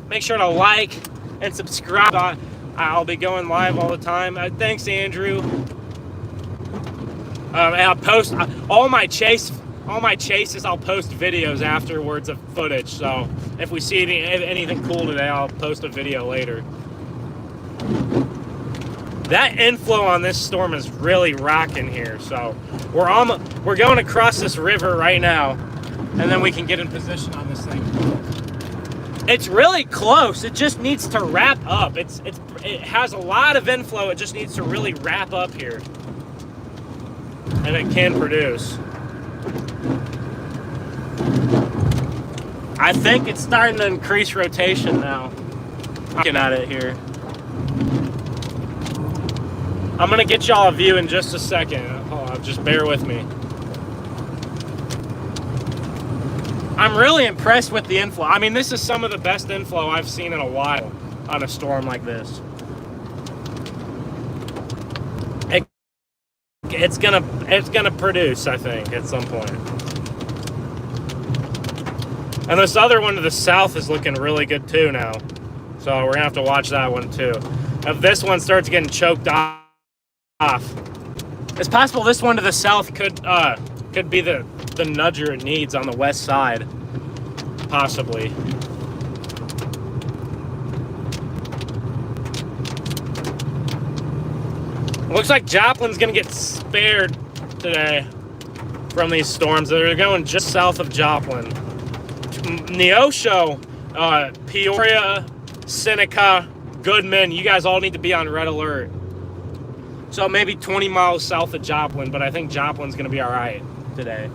Make sure to like and subscribe. I'll be going live all the time. Thanks, Andrew. And I'll post all my chases. I'll post videos afterwards of footage. So if we see anything cool today, I'll post a video later. That inflow on this storm is really rocking here. So we're going across this river right now, and then we can get in position on this thing. It's really close. It just needs to wrap up. It has a lot of inflow. It just needs to really wrap up here, and it can produce. I think it's starting to increase rotation now. I'm looking at it here. I'm gonna get y'all a view in just a second. Hold on, just bear with me. I'm really impressed with the inflow. I mean, this is some of the best inflow I've seen in a while on a storm like this. It's gonna produce, I think, at some point. And this other one to the south is looking really good too now. So we're gonna have to watch that one too. If this one starts getting choked off, it's possible this one to the south could be the nudger it needs on the west side. Possibly. Looks like Joplin's gonna get spared today from these storms. They're going just south of Joplin. Neosho, Peoria, Seneca, Goodman, you guys all need to be on red alert. So maybe 20 miles south of Joplin, but I think Joplin's going to be all right today.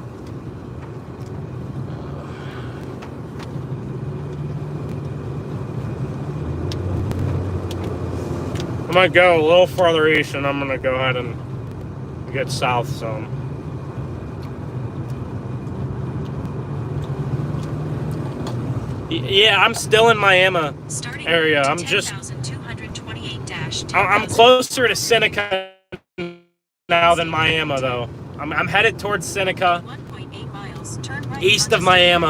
I'm going to go a little farther east, and I'm going to go ahead and get south some. Yeah, I'm still in Miami area. I'm just... I'm closer to Seneca now than Miami, though. I'm headed towards Seneca, 1.8 miles, turn right east of Miami.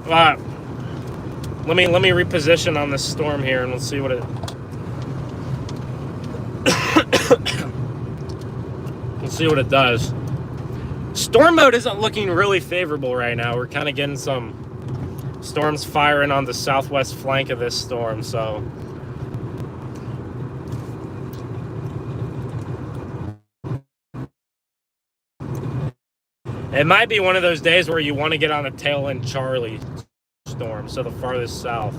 Let me reposition on this storm here, and we'll see what it. We'll see what it does. Storm mode isn't looking really favorable right now. We're kind of getting some storms firing on the southwest flank of this storm, so. It might be one of those days where you want to get on a tail end Charlie storm, so the farthest south.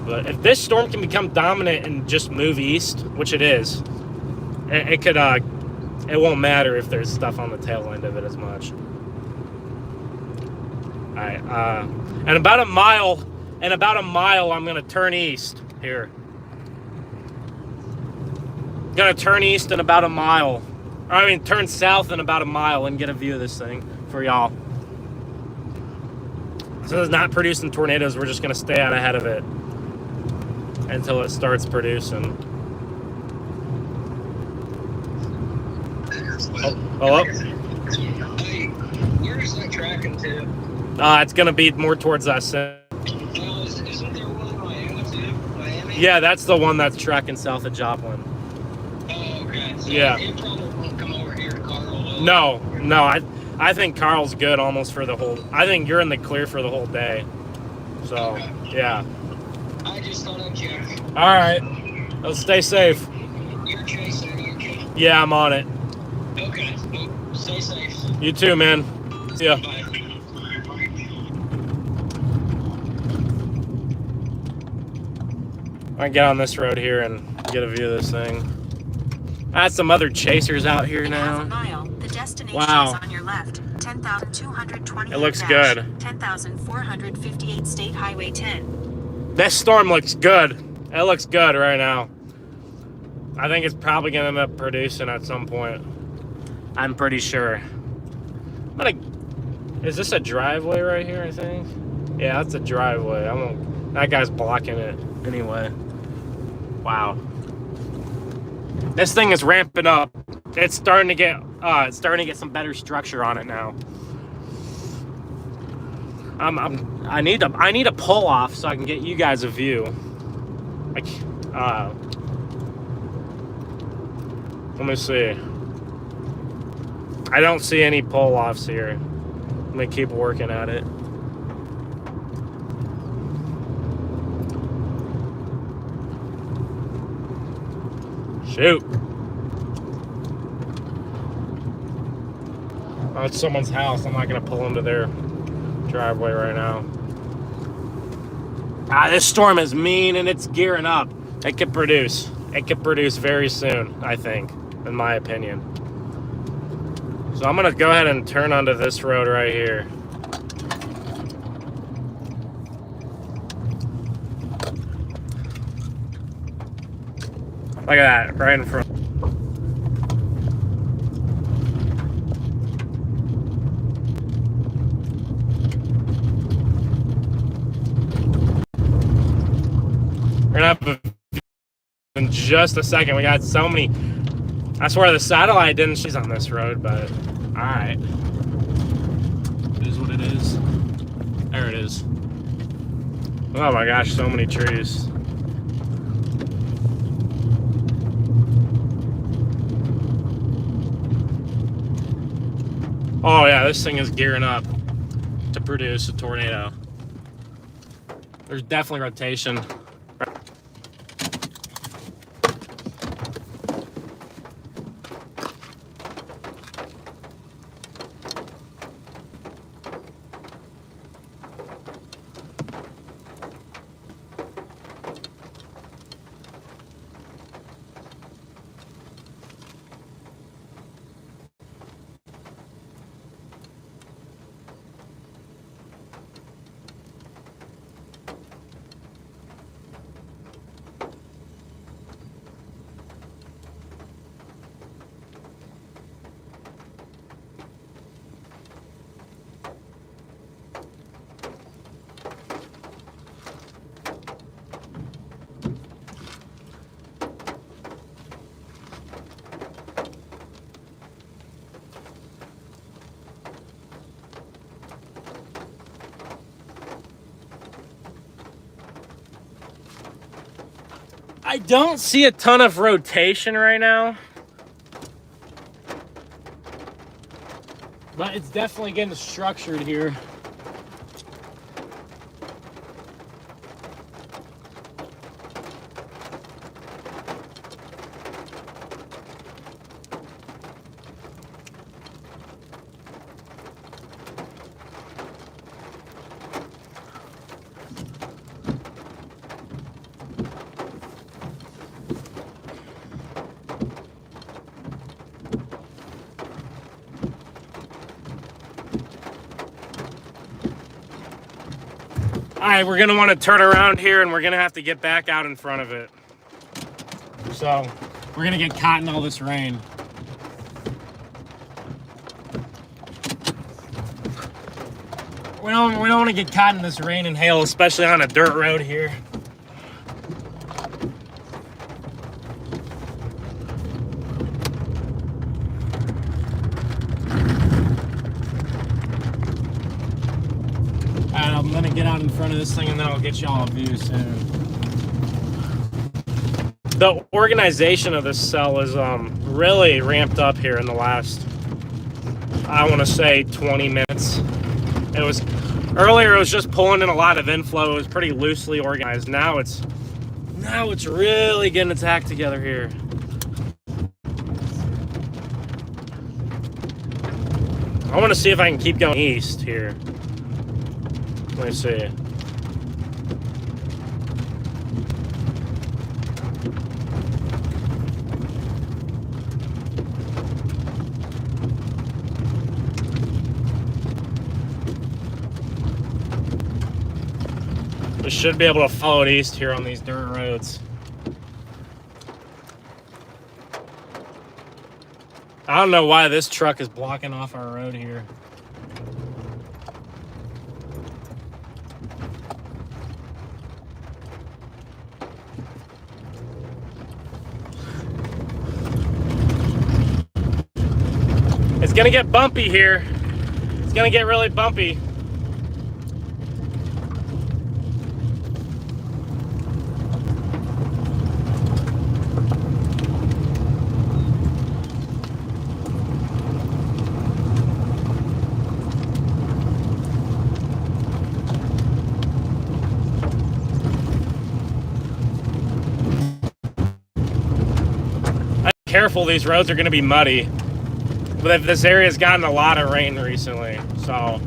But if this storm can become dominant and just move east, which it is, it could, it won't matter if there's stuff on the tail end of it as much. Alright, and about a mile, I'm gonna turn east here. Gonna turn east in about a mile. I mean, turn south in about a mile and get a view of this thing for y'all. So it's not producing tornadoes, we're just gonna stay out ahead of it until it starts producing. Oh, hello? Hey, where is that tracking to? It's gonna be more towards us. Isn't there one in Miami too? Miami? Yeah, that's the one that's tracking south of Joplin. Oh, okay. So Yeah. it probably won't come over here to Carl. No, I think Carl's good almost for the whole. I think you're in the clear for the whole day. So Okay. yeah. I just thought I'd check. All right. Well, stay safe. You're chasing, okay? Yeah, I'm on it. Okay. Well, stay safe. You too, man. See ya. Bye. I get on this road here and get a view of this thing. I had some other chasers out here In half a now. mile, the destination Wow. is on your left. 10,220. It looks good. 10,458 State Highway 10. This storm looks good. It looks good right now. I think it's probably gonna end up producing at some point. I'm pretty sure. Is this a driveway right here, I think? Yeah, that's a driveway. That guy's blocking it anyway. Wow. This thing is ramping up. it's starting to get some better structure on it now. I need a pull off so I can get you guys a view. Like, let me see. I don't see any pull offs here. Let me keep working at it. Shoot. Oh, it's someone's house. I'm not gonna pull into their driveway right now. This storm is mean and it's gearing up. It could produce. It could produce very soon, I think, in my opinion. So I'm gonna go ahead and turn onto this road right here. Look at that, right in front. We're gonna have in just a second. We got so many. I swear the satellite didn't. She's on this road, but all right. It is what it is. There it is. Oh my gosh, so many trees. Oh yeah, this thing is gearing up to produce a tornado. There's definitely rotation. I don't see a ton of rotation right now, but it's definitely getting structured here. All right, we're gonna want to turn around here and we're gonna have to get back out in front of it. So we're gonna get caught in all this rain. We don't want to get caught in this rain and hail, especially on a dirt road here. I'm gonna get out in front of this thing and then I'll get y'all a view soon. The organization of this cell is really ramped up here in the last, I want to say 20 minutes. It was earlier, it was just pulling in a lot of inflow. It was pretty loosely organized. Now it's really getting its act together here. I want to see if I can keep going east here. Let me see. We should be able to follow it east here on these dirt roads. I don't know why this truck is blocking off our road here. It's gonna get bumpy here. It's gonna get really bumpy. Careful, these roads are going to be muddy. But this area's gotten a lot of rain recently, so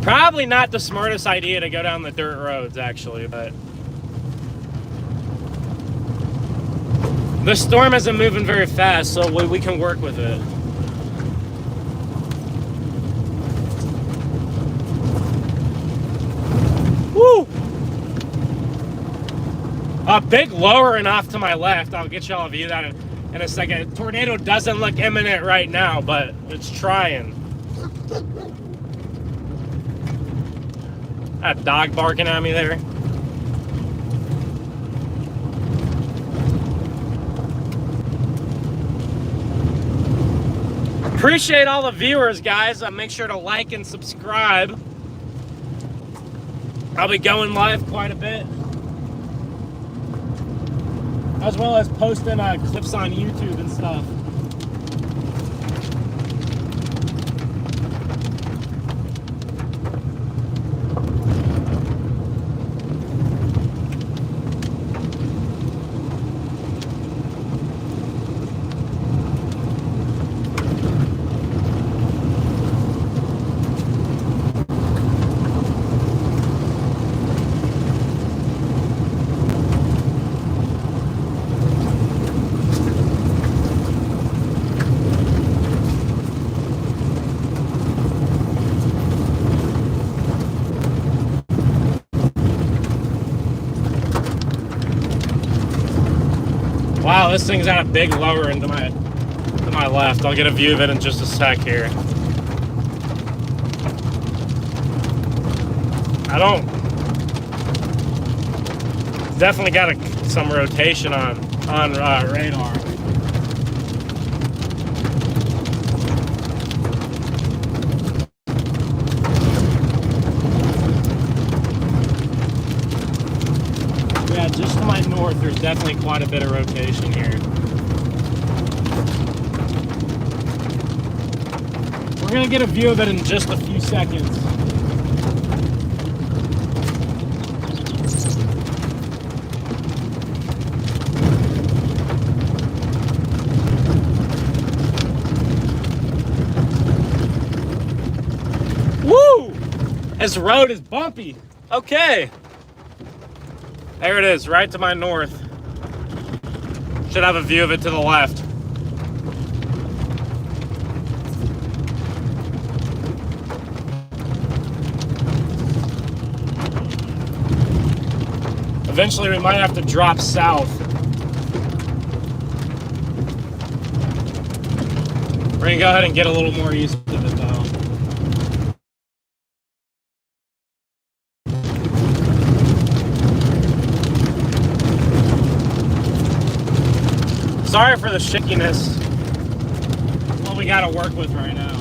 probably not the smartest idea to go down the dirt roads, actually. But the storm isn't moving very fast, so we can work with it. Woo! A big lowering off to my left. I'll get y'all a view of that in a second. Tornado doesn't look imminent right now, but it's trying. That dog barking at me there. Appreciate all the viewers, guys. Make sure to like and subscribe. I'll be going live quite a bit, as well as posting clips on YouTube and stuff. Wow, this thing's at a big lower into my left. I'll get a view of it in just a sec here. Definitely got some rotation on radar. Yeah, just to my north, there's definitely quite a bit of rotation here. We're gonna get a view of it in just a few seconds. Woo! This road is bumpy. Okay. There it is, right to my north. Should have a view of it to the left. Eventually we might have to drop south. We're gonna go ahead and get a little more east of it though. Sorry for the shakiness. That's what we gotta work with right now.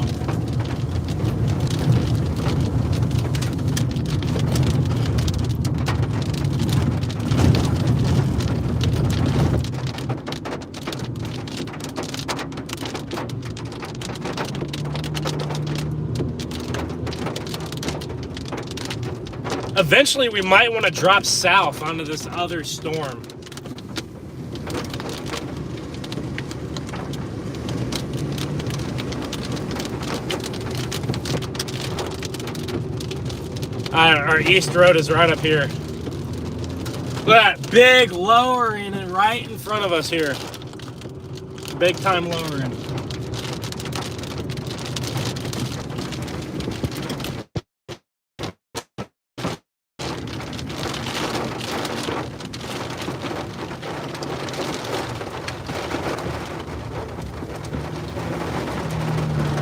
Eventually, we might want to drop south onto this other storm. Our east road is right up here. Look at that big lowering and right in front of us here. Big time lowering.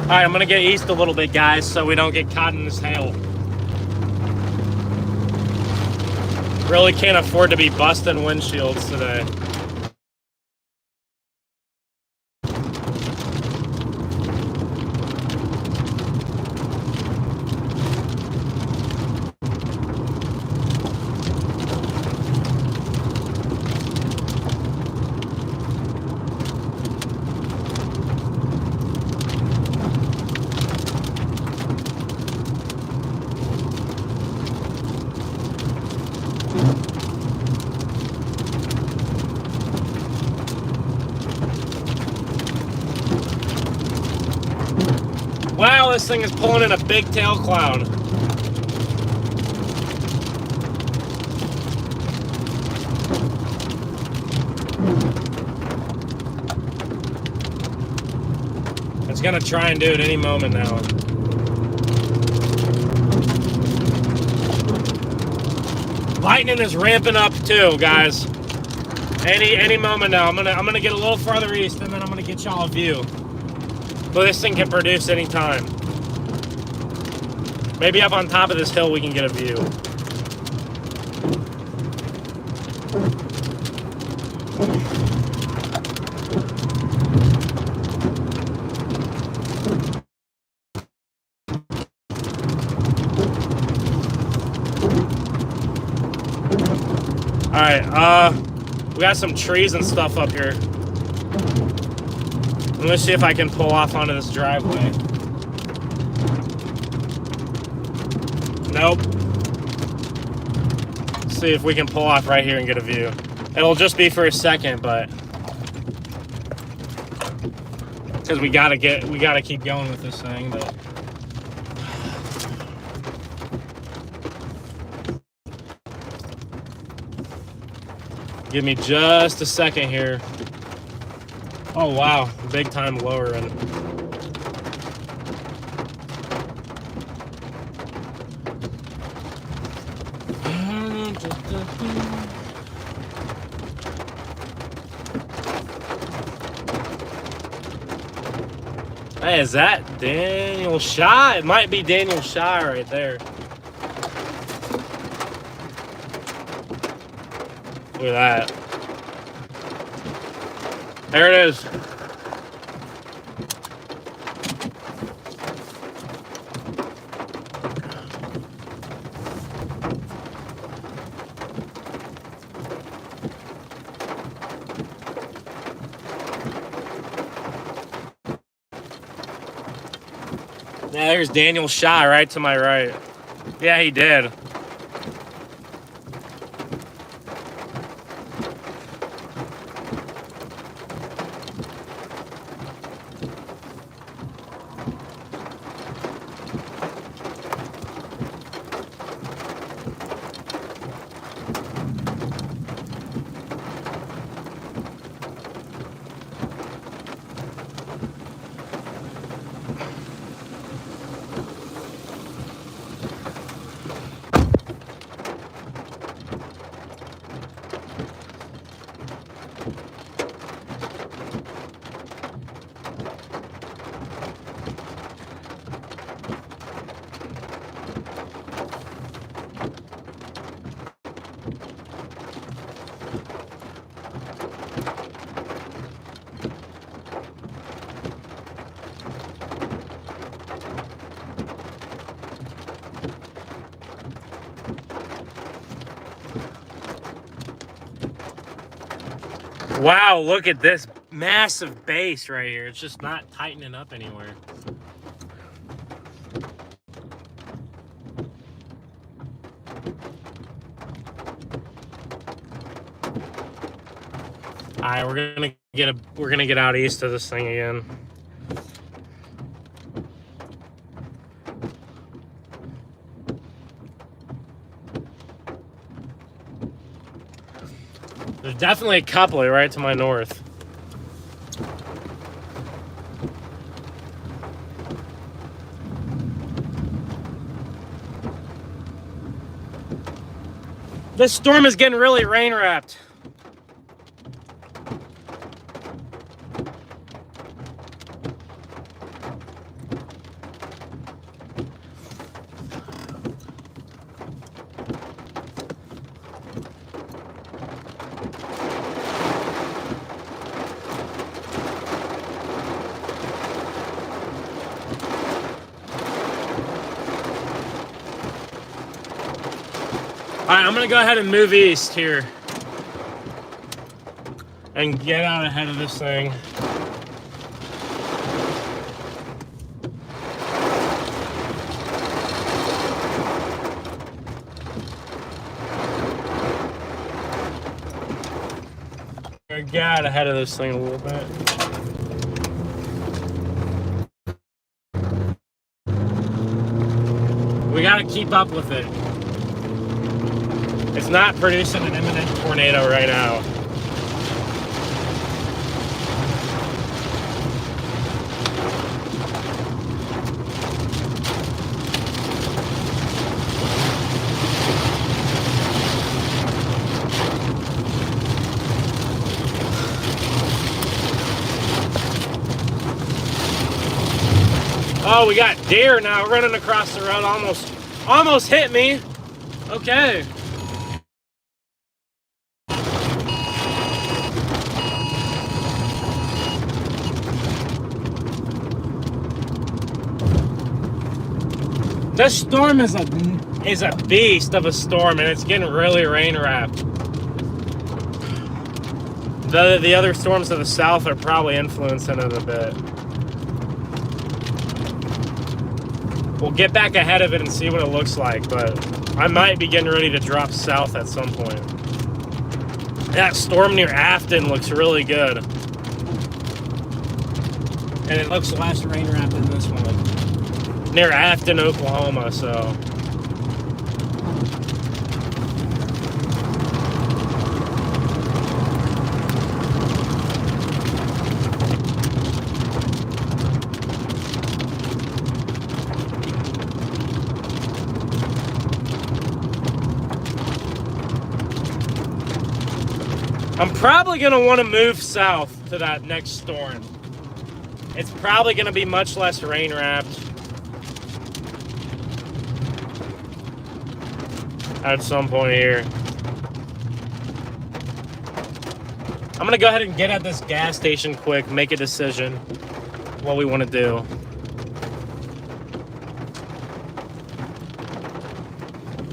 All right, I'm gonna get east a little bit, guys, so we don't get caught in this hail. Really can't afford to be busting windshields today. Wow, this thing is pulling in a big tail cloud. It's gonna try and do it any moment now. Lightning is ramping up too, guys. Any moment now. I'm gonna get a little farther east, and then I'm gonna get y'all a view. But this thing can produce any time. Maybe up on top of this hill we can get a view. All right, we got some trees and stuff up here. Let's see if I can pull off onto this driveway. Nope. Let's see if we can pull off right here and get a view. It'll just be for a second, but because we gotta keep going with this thing, but. Give me just a second here. Oh wow, big time lowering. Hey, is that Daniel Shy? It might be Daniel Shy right there. Look at that. There it is. Yeah, there's Daniel Shy right to my right. Yeah, he did. Wow, look at this massive base right here. It's just not tightening up anywhere. All right, we're gonna get out east of this thing again. There's definitely a couplet right to my north. This storm is getting really rain wrapped. All right, I'm gonna go ahead and move east here and get out ahead of this thing. Get out ahead of this thing a little bit. We gotta keep up with it. It's not producing an imminent tornado right now. Oh, we got deer now running across the road. Almost hit me. Okay. This storm is a beast of a storm, and it's getting really rain wrapped. The other storms to the south are probably influencing it a bit. We'll get back ahead of it and see what it looks like, but I might be getting ready to drop south at some point. That storm near Afton looks really good. And it looks less rain wrapped than this one. Near Afton, Oklahoma, so. I'm probably going to want to move south to that next storm. It's probably going to be much less rain wrapped at some point here. I'm going to go ahead and get at this gas station quick, make a decision what we want to do.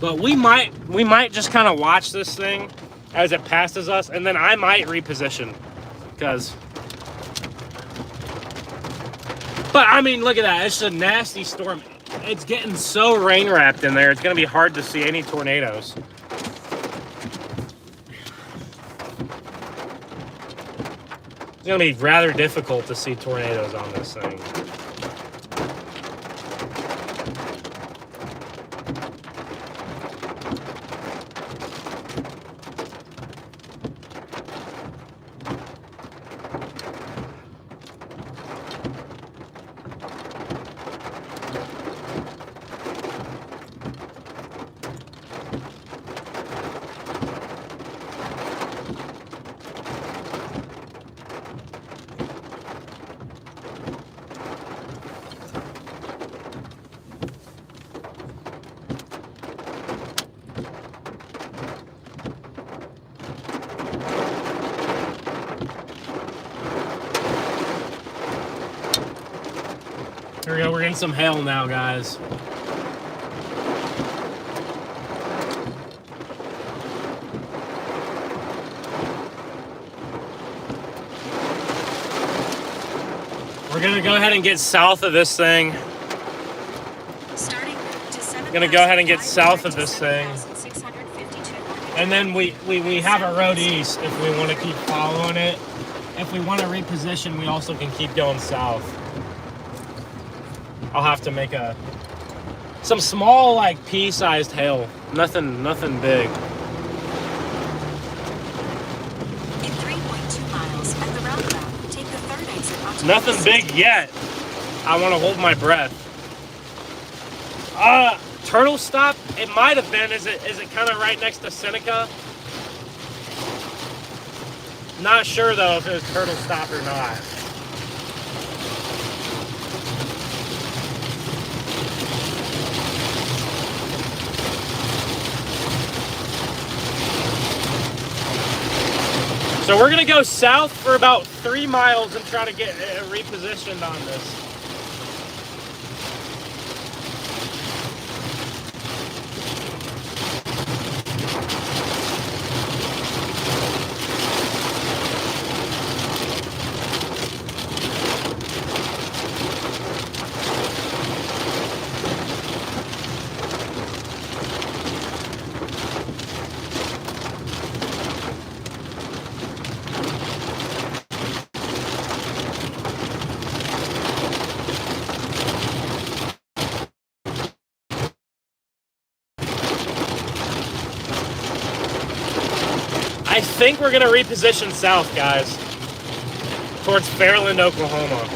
But we might just kind of watch this thing as it passes us, and then I might reposition, because. But I mean, look at that! It's a nasty storm. It's getting so rain wrapped in there. It's gonna be hard to see any tornadoes. It's gonna be rather difficult to see tornadoes on this thing. Here we go, we're in some hail now, guys. We're gonna go ahead and get south of this thing. Gonna go ahead and get south of this thing. And then we have a road east if we want to keep following it. If we want to reposition, we also can keep going south. I'll have to make some small, like, pea-sized hail. Nothing big. In 3.2 miles at the roundabout, take the third exit onto Nothing big yet. I want to hold my breath. Turtle Stop? It might have been. Is it kind of right next to Seneca? Not sure, though, if it was Turtle Stop or not. So we're gonna go south for about 3 miles and try to get repositioned on this. I think we're going to reposition south, guys, towards Fairland, Oklahoma.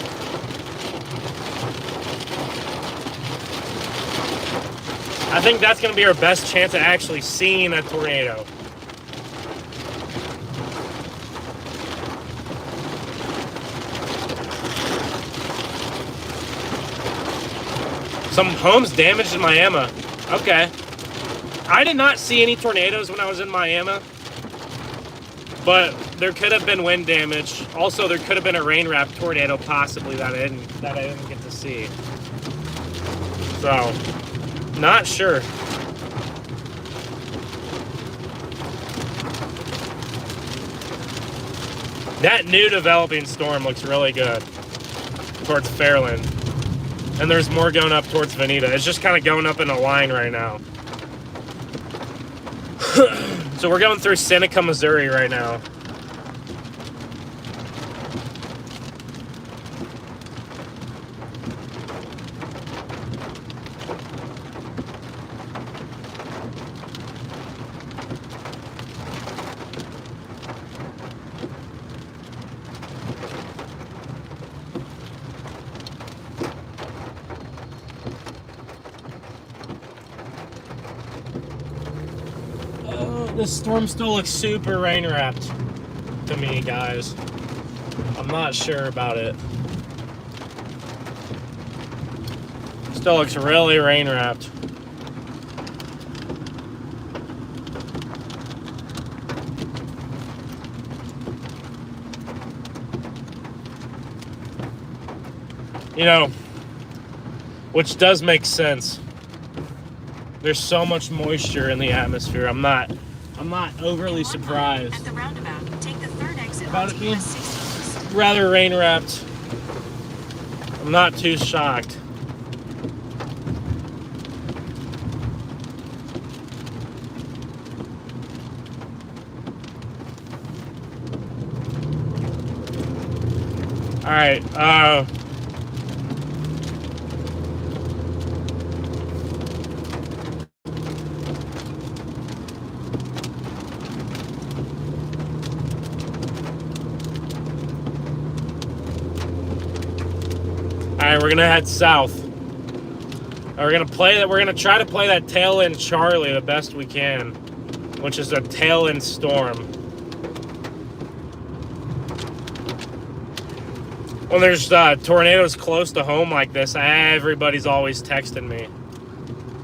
I think that's going to be our best chance at actually seeing a tornado. Some homes damaged in Miami. Okay. I did not see any tornadoes when I was in Miami, but there could have been wind damage. Also, there could have been a rain-wrapped tornado possibly that I didn't get to see. So, not sure. That new developing storm looks really good towards Fairland. And there's more going up towards Veneta. It's just kind of going up in a line right now. So we're going through Seneca, Missouri right now. This storm still looks super rain wrapped to me, guys. I'm not sure about it. Still looks really rain wrapped. You know, which does make sense. There's so much moisture in the atmosphere. I'm not overly surprised At the roundabout, take the third exit about it onto being US 60 East. rather rain wrapped. I'm not too shocked. All right. Alright, we're gonna head south. We're gonna try to play that tail end Charlie the best we can, which is a tail end storm. When there's tornadoes close to home like this, everybody's always texting me,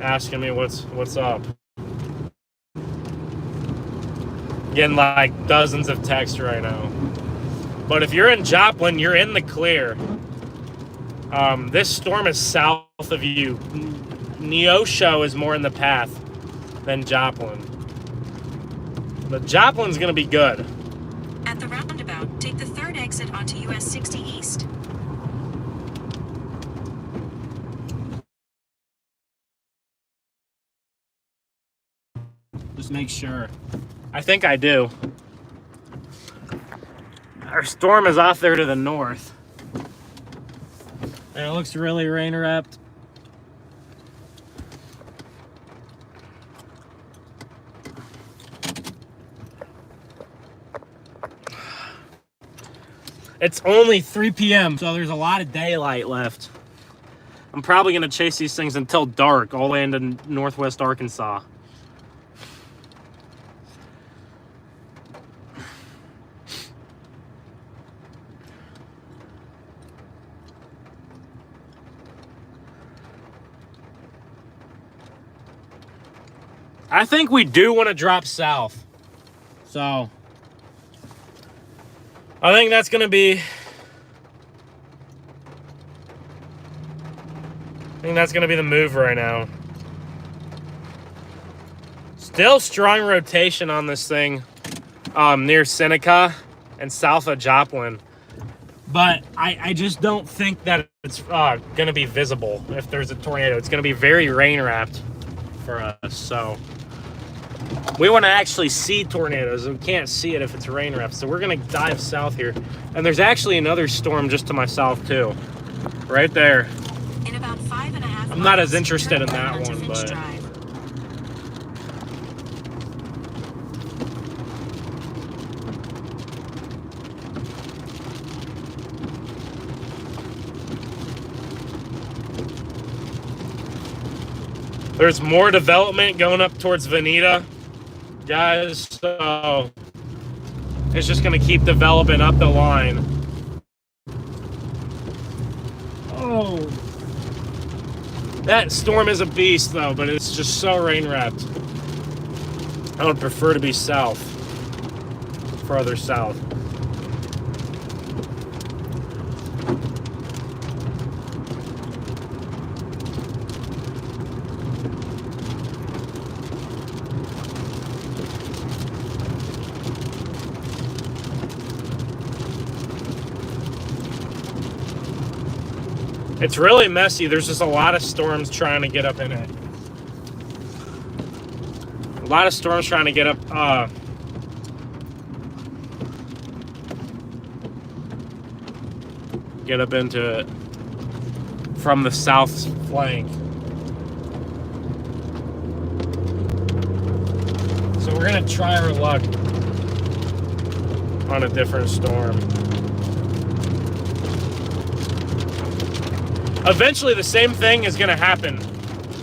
asking me what's up. Getting like dozens of texts right now. But if you're in Joplin, you're in the clear. This storm is south of you. Neosho is more in the path than Joplin. But Joplin's going to be good. At the roundabout, take the third exit onto US 60 East. Just make sure. I think I do. Our storm is off there to the north. And it looks really rain wrapped. It's only 3 p.m., so there's a lot of daylight left. I'm probably going to chase these things until dark, all the way into northwest Arkansas. I think we do want to drop south. So, I think that's going to be... the move right now. Still strong rotation on this thing near Seneca and south of Joplin. But I just don't think that it's going to be visible if there's a tornado. It's going to be very rain-wrapped for us, so... We want to actually see tornadoes. We can't see it if it's rain wrapped. So we're going to dive south here. And there's actually another storm just to my south too. Right there. In about 5.5 miles, I'm not as interested in turn that onto one, Finch but... Drive. There's more development going up towards Veneta, guys, so it's just going to keep developing up the line. Oh. That storm is a beast, though, but it's just so rain-wrapped. I would prefer to be south, farther south. It's really messy. There's just a lot of storms trying to get up in it. A lot of storms trying to get up. Get up into it from the south flank. So we're gonna try our luck on a different storm. Eventually, the same thing is going to happen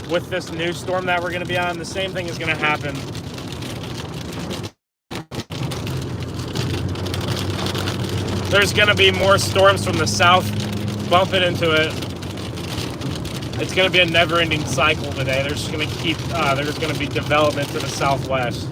with this new storm that we're going to be on. The same thing is going to happen. There's going to be more storms from the south bumping into it. It's going to be a never-ending cycle today. There's going to keep. There's going to be development to the southwest.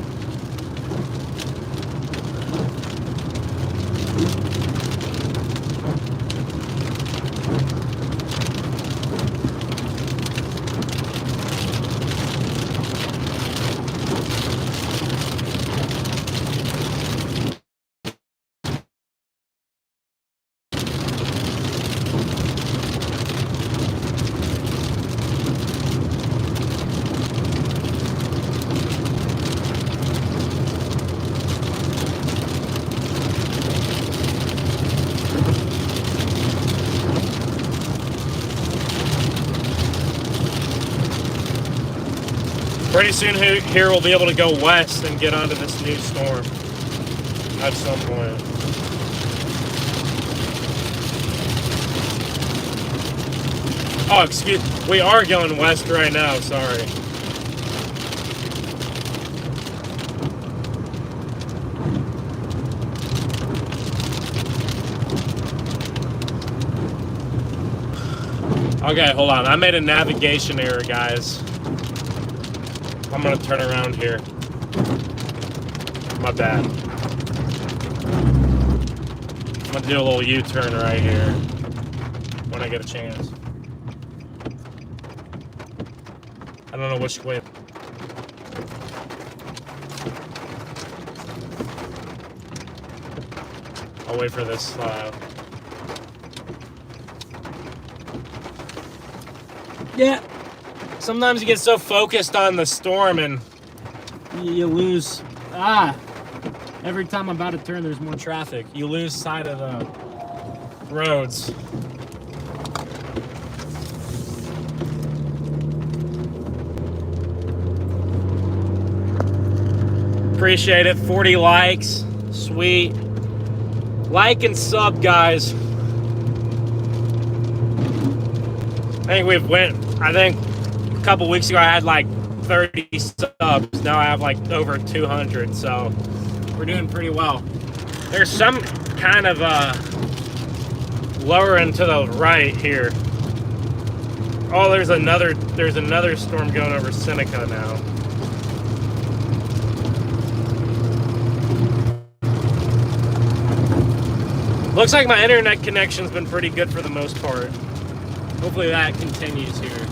Pretty soon here we'll be able to go west and get onto this new storm at some point. Oh, excuse me. We are going west right now, sorry. Okay, hold on. I made a navigation error, guys. I'm gonna turn around here. My bad. I'm gonna do a little U-turn right here when I get a chance. I don't know which way. I'll wait for this. Yeah. Sometimes you get so focused on the storm and you lose. Every time I'm about to turn, there's more traffic. You lose sight of the roads. Appreciate it. 40 likes. Sweet. Like and sub, guys. I think a couple weeks ago I had like 30 subs. Now I have like over 200, so we're doing pretty well. There's some kind of lowering to the right here. Oh, there's another storm going over Seneca now. Looks like my internet connection's been pretty good for the most part. Hopefully that continues here.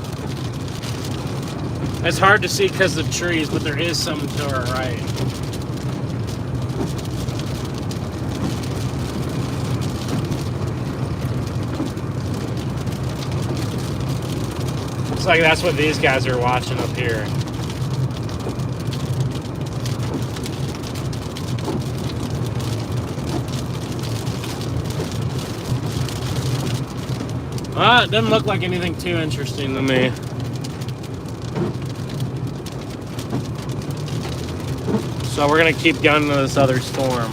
It's hard to see because of trees, but there is some to our right. Looks like that's what these guys are watching up here. It doesn't look like anything too interesting to me. So we're gonna keep going to this other storm.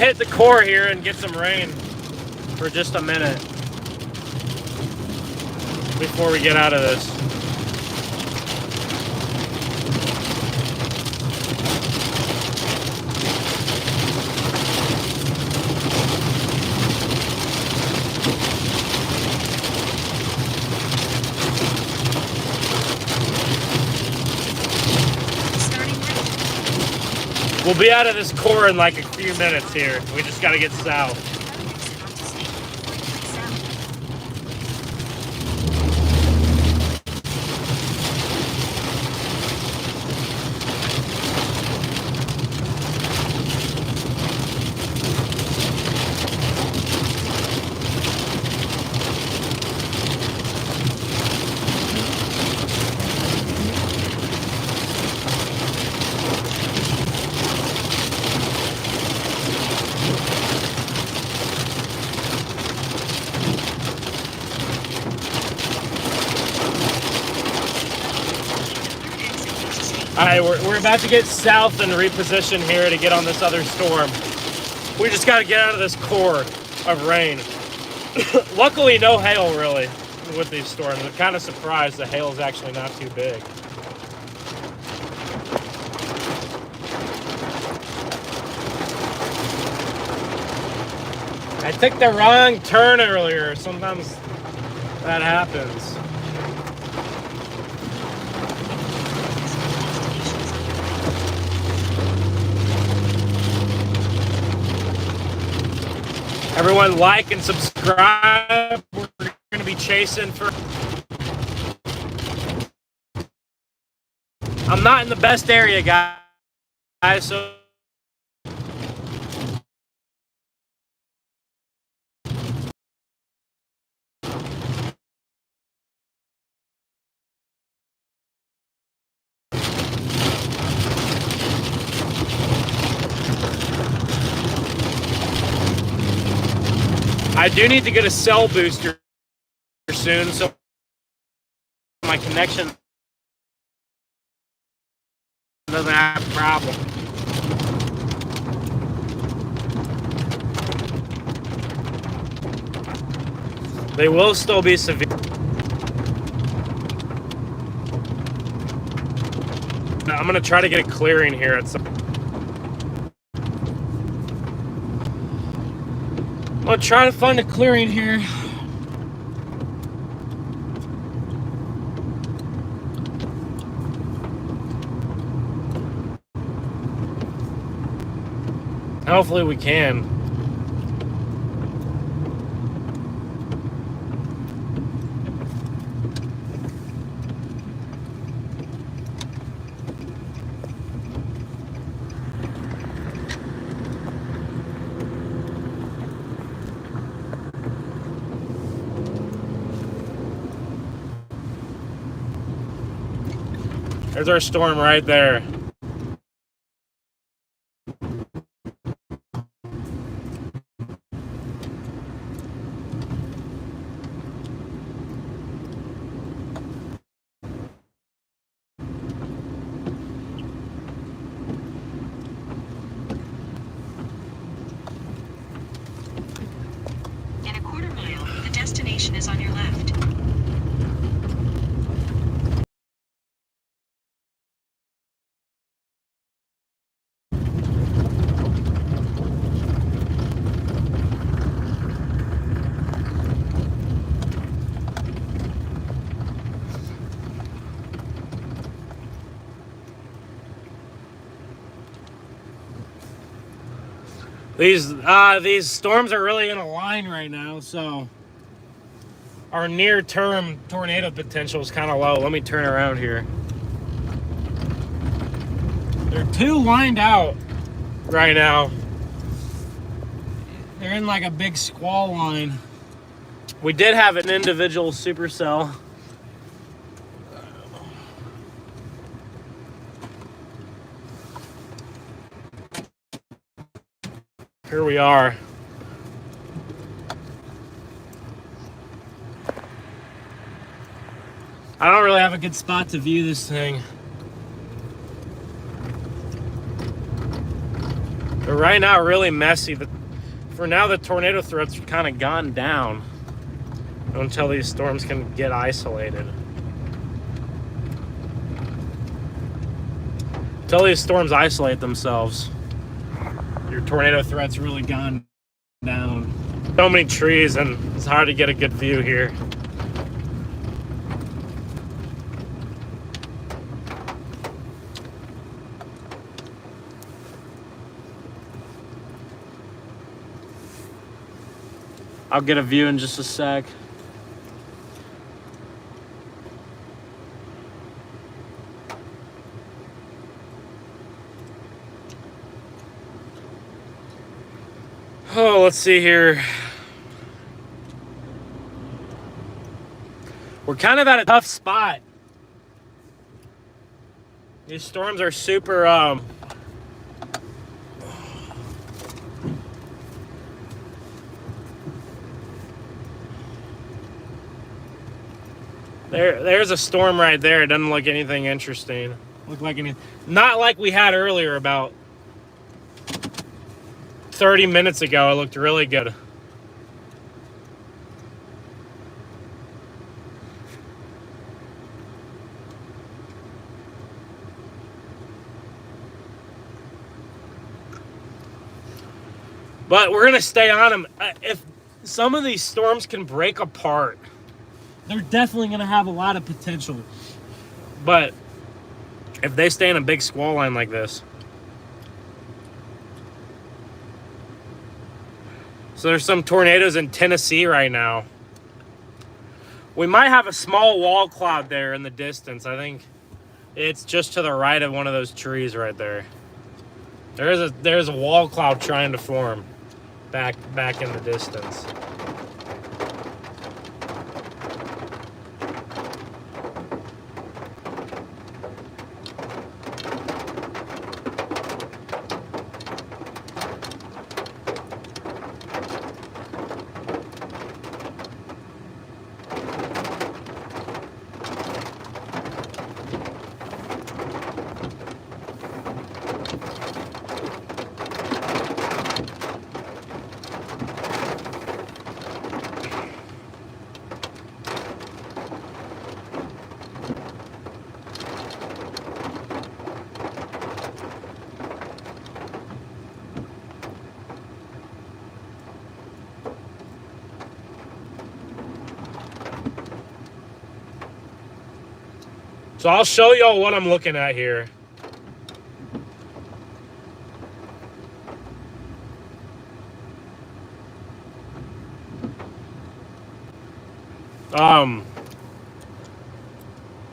hit the core here and get some rain for just a minute before we get out of this. We'll be out of this core in like a few minutes here. We just got to get south. All right, we're about to get south and reposition here to get on this other storm. We just got to get out of this core of rain. Luckily, no hail really with these storms. I'm kind of surprised the hail is actually not too big. I took the wrong turn earlier. Sometimes that happens. Everyone like and subscribe. We're going to be chasing for... I'm not in the best area, guys, so... I do need to get a cell booster soon, so my connection doesn't have a problem. They will still be severe. Now, I'm gonna try to get a clearing here at some. I'm gonna try to find a clearing here. Hopefully we can. There's our storm right there. In a quarter mile, the destination is on your left. These storms are really in a line right now, so our near-term tornado potential is kind of low. Let me turn around here. They're two lined out right now. They're in like a big squall line. We did have an individual supercell. Here we are. I don't really have a good spot to view this thing. The right now, really messy. For now, the tornado threats are kind of gone down until these storms can get isolated. Until these storms isolate themselves, your tornado threat's really gone down. So many trees, and it's hard to get a good view here. I'll get a view in just a sec. Oh, let's see here. We're kind of at a tough spot. These storms are super there's a storm right there. It doesn't look anything interesting. Look like not like we had earlier about 30 minutes ago. It looked really good. But we're gonna stay on them. If some of these storms can break apart, they're definitely gonna have a lot of potential. But if they stay in a big squall line like this, so there's some tornadoes in Tennessee right now. We might have a small wall cloud there in the distance. I think it's just to the right of one of those trees right there. There's a wall cloud trying to form back in the distance. So I'll show y'all what I'm looking at here.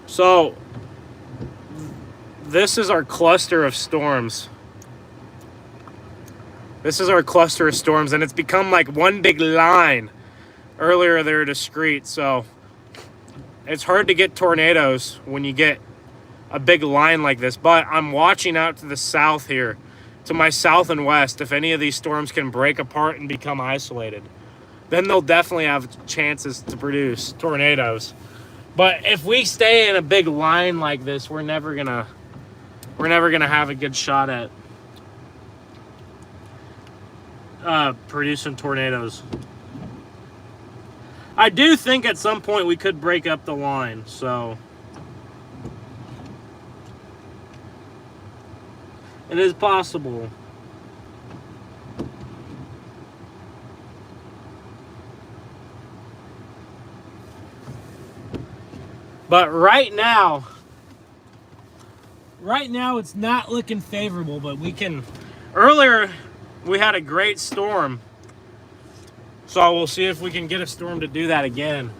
So this is our cluster of storms. This is our cluster of storms, and it's become like one big line. Earlier they were discrete, so it's hard to get tornadoes when you get a big line like this. But I'm watching out to the south here, to my south and west. If any of these storms can break apart and become isolated, then they'll definitely have chances to produce tornadoes. But if we stay in a big line like this, we're never gonna have a good shot at producing tornadoes. I do think at some point we could break up the line, so it is possible. But right now it's not looking favorable, but we can. Earlier we had a great storm, so we'll see if we can get a storm to do that again.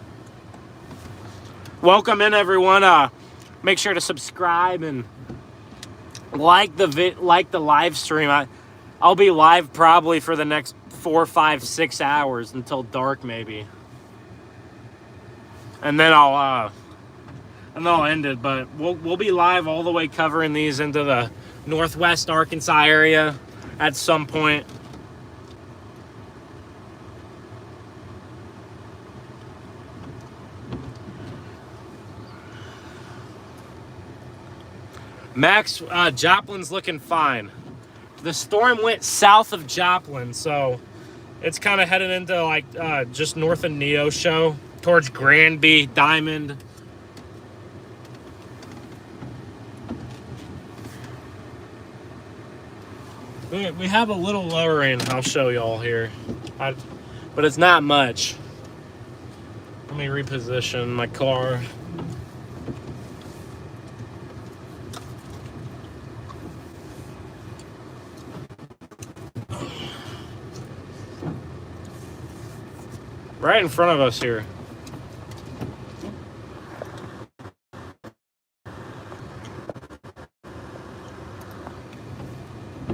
Welcome in, everyone. Make sure to subscribe and like the live stream. I'll be live probably for the next 4, 5, 6 hours until dark maybe, and then I'll end it. But we'll be live all the way covering these into the northwest Arkansas area at some point. Max Joplin's looking fine. the storm went south of Joplin, so it's kind of headed into like just north of Neosho towards Granby, Diamond. We have a little lowering. I'll show y'all here, but it's not much. Let me reposition my car. Right in front of us here.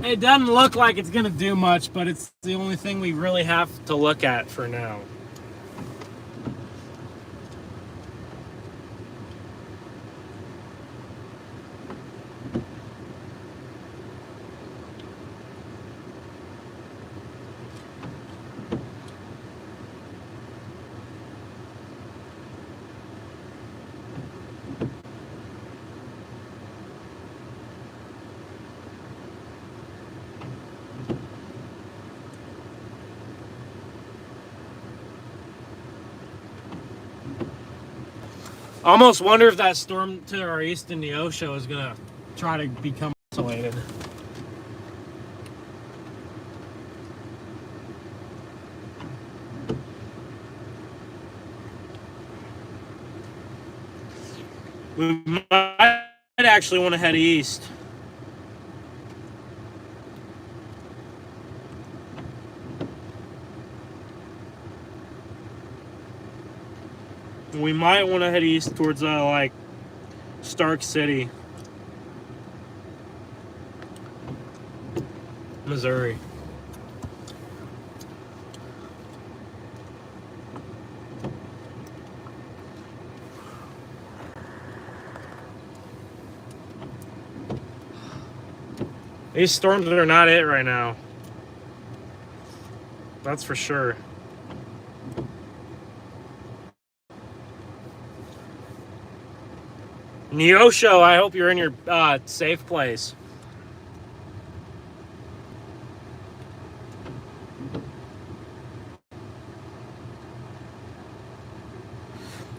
It doesn't look like it's going to do much, but it's the only thing we really have to look at for now. I almost wonder if that storm to our east in Neosho is going to try to become isolated. We might actually want to head east. We might want to head east towards like Stark City, Missouri. These storms are not it right now. That's for sure. Neosho, I hope you're in your safe place.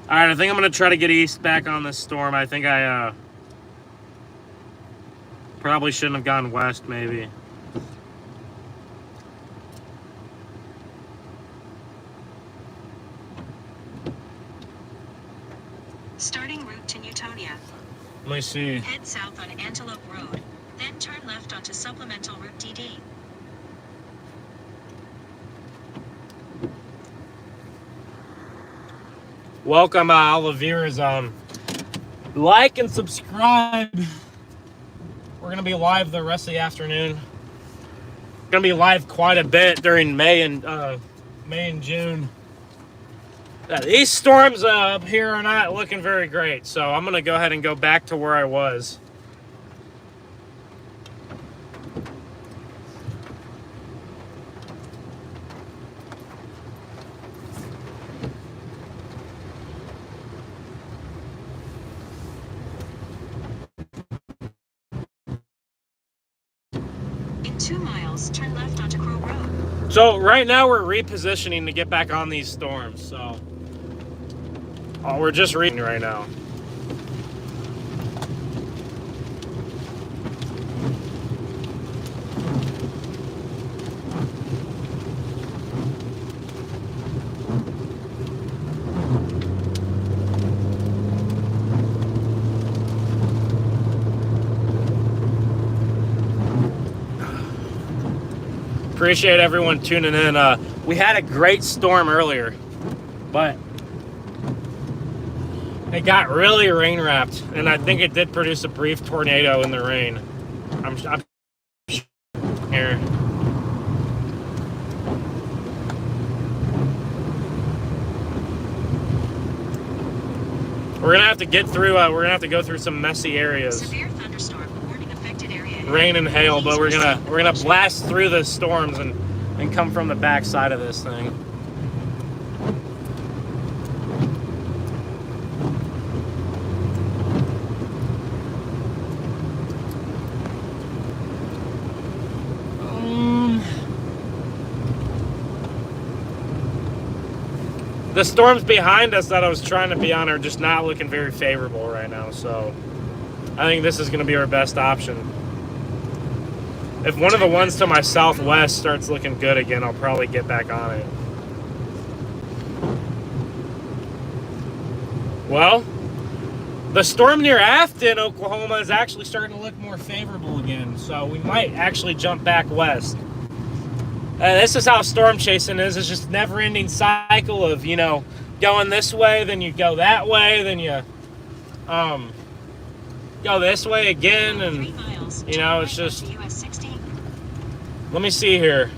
All right, I think I'm going to try to get east back on this storm. I think I probably shouldn't have gone west, maybe. Starting route to Newtonia. Let me see. Head south on Antelope Road, then turn left onto supplemental route DD. Welcome, all the viewers. Like and subscribe. We're gonna be live the rest of the afternoon. Gonna be live quite a bit during May and June. These storms up here are not looking very great, so I'm gonna go ahead and go back to where I was. In 2 miles, turn left onto Crow Road. So right now we're repositioning to get back on these storms, so we're just reading right now. Appreciate everyone tuning in. We had a great storm earlier, but it got really rain wrapped, and I think it did produce a brief tornado in the rain. I'm here. We're gonna have to get through. We're gonna have to go through some messy areas. Severe thunderstorm warning affected area. Rain and hail, but we're gonna blast through the storms and come from the back side of this thing. The storms behind us that I was trying to be on are just not looking very favorable right now, so I think this is going to be our best option. If one of the ones to my southwest starts looking good again, I'll probably get back on it. Well, the storm near Afton, Oklahoma is actually starting to look more favorable again, so we might actually jump back west. This is how storm chasing is. It's just never-ending cycle of, you know, going this way, then you go that way, then you go this way again, and, you know, it's just... Let me see here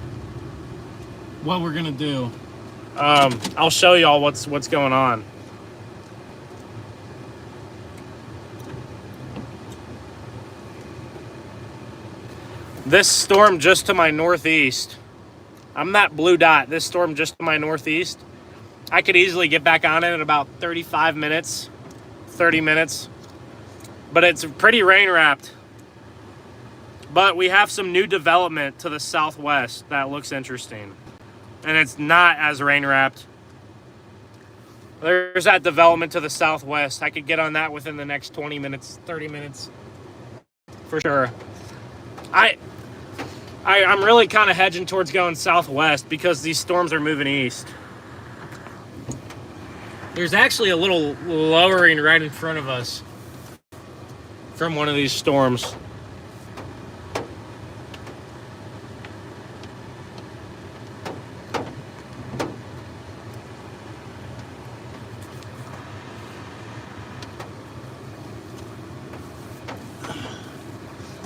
what we're going to do. I'll show y'all what's going on. This storm just to my northeast... I'm that blue dot. This storm just to my northeast. I could easily get back on it in about 35 minutes, 30 minutes. But it's pretty rain wrapped. But we have some new development to the southwest that looks interesting. And it's not as rain wrapped. There's that development to the southwest. I could get on that within the next 20 minutes, 30 minutes. For sure. I'm really kind of hedging towards going southwest because these storms are moving east. There's actually a little lowering right in front of us from one of these storms.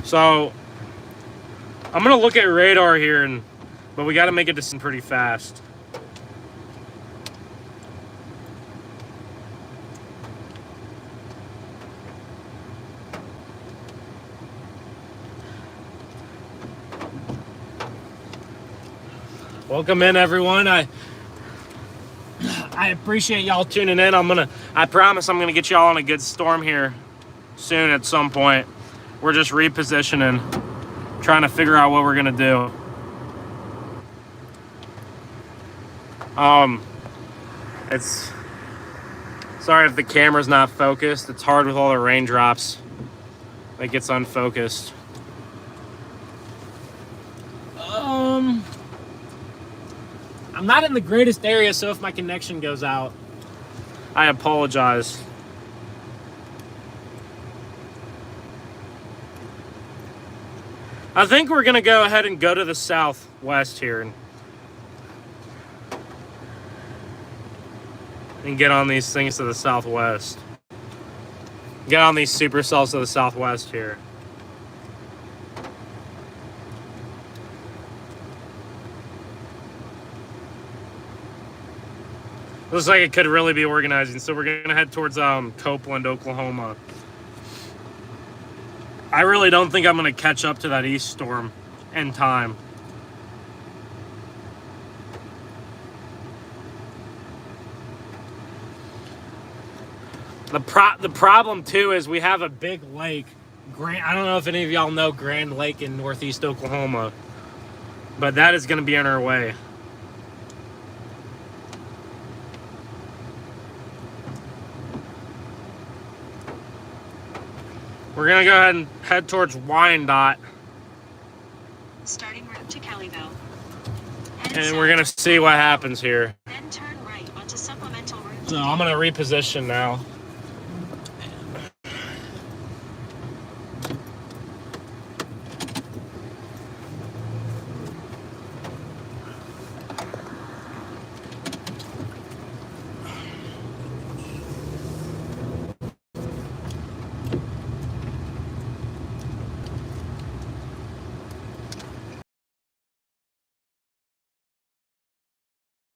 So I'm gonna look at radar here, but we got to make a decision pretty fast. Welcome in, everyone. I appreciate y'all tuning in. I promise I'm gonna get y'all on a good storm here soon at some point. We're just repositioning, trying to figure out what we're gonna do. It's sorry if the camera's not focused. It's hard with all the raindrops. It gets unfocused. I'm not in the greatest area, so if my connection goes out, I apologize. I think we're gonna go ahead and go to the southwest here and get on these things to the southwest. Get on these supercells to the southwest here. Looks like it could really be organizing, so we're gonna head towards Copeland, Oklahoma. I really don't think I'm gonna catch up to that east storm in time. The problem too is we have a big lake. I don't know if any of y'all know Grand Lake in northeast Oklahoma, but that is gonna be on our way. We're gonna go ahead and head towards Wyandotte. Starting route to Calleyville. And we're gonna see what happens here. Then turn right onto supplemental route. So I'm gonna reposition now.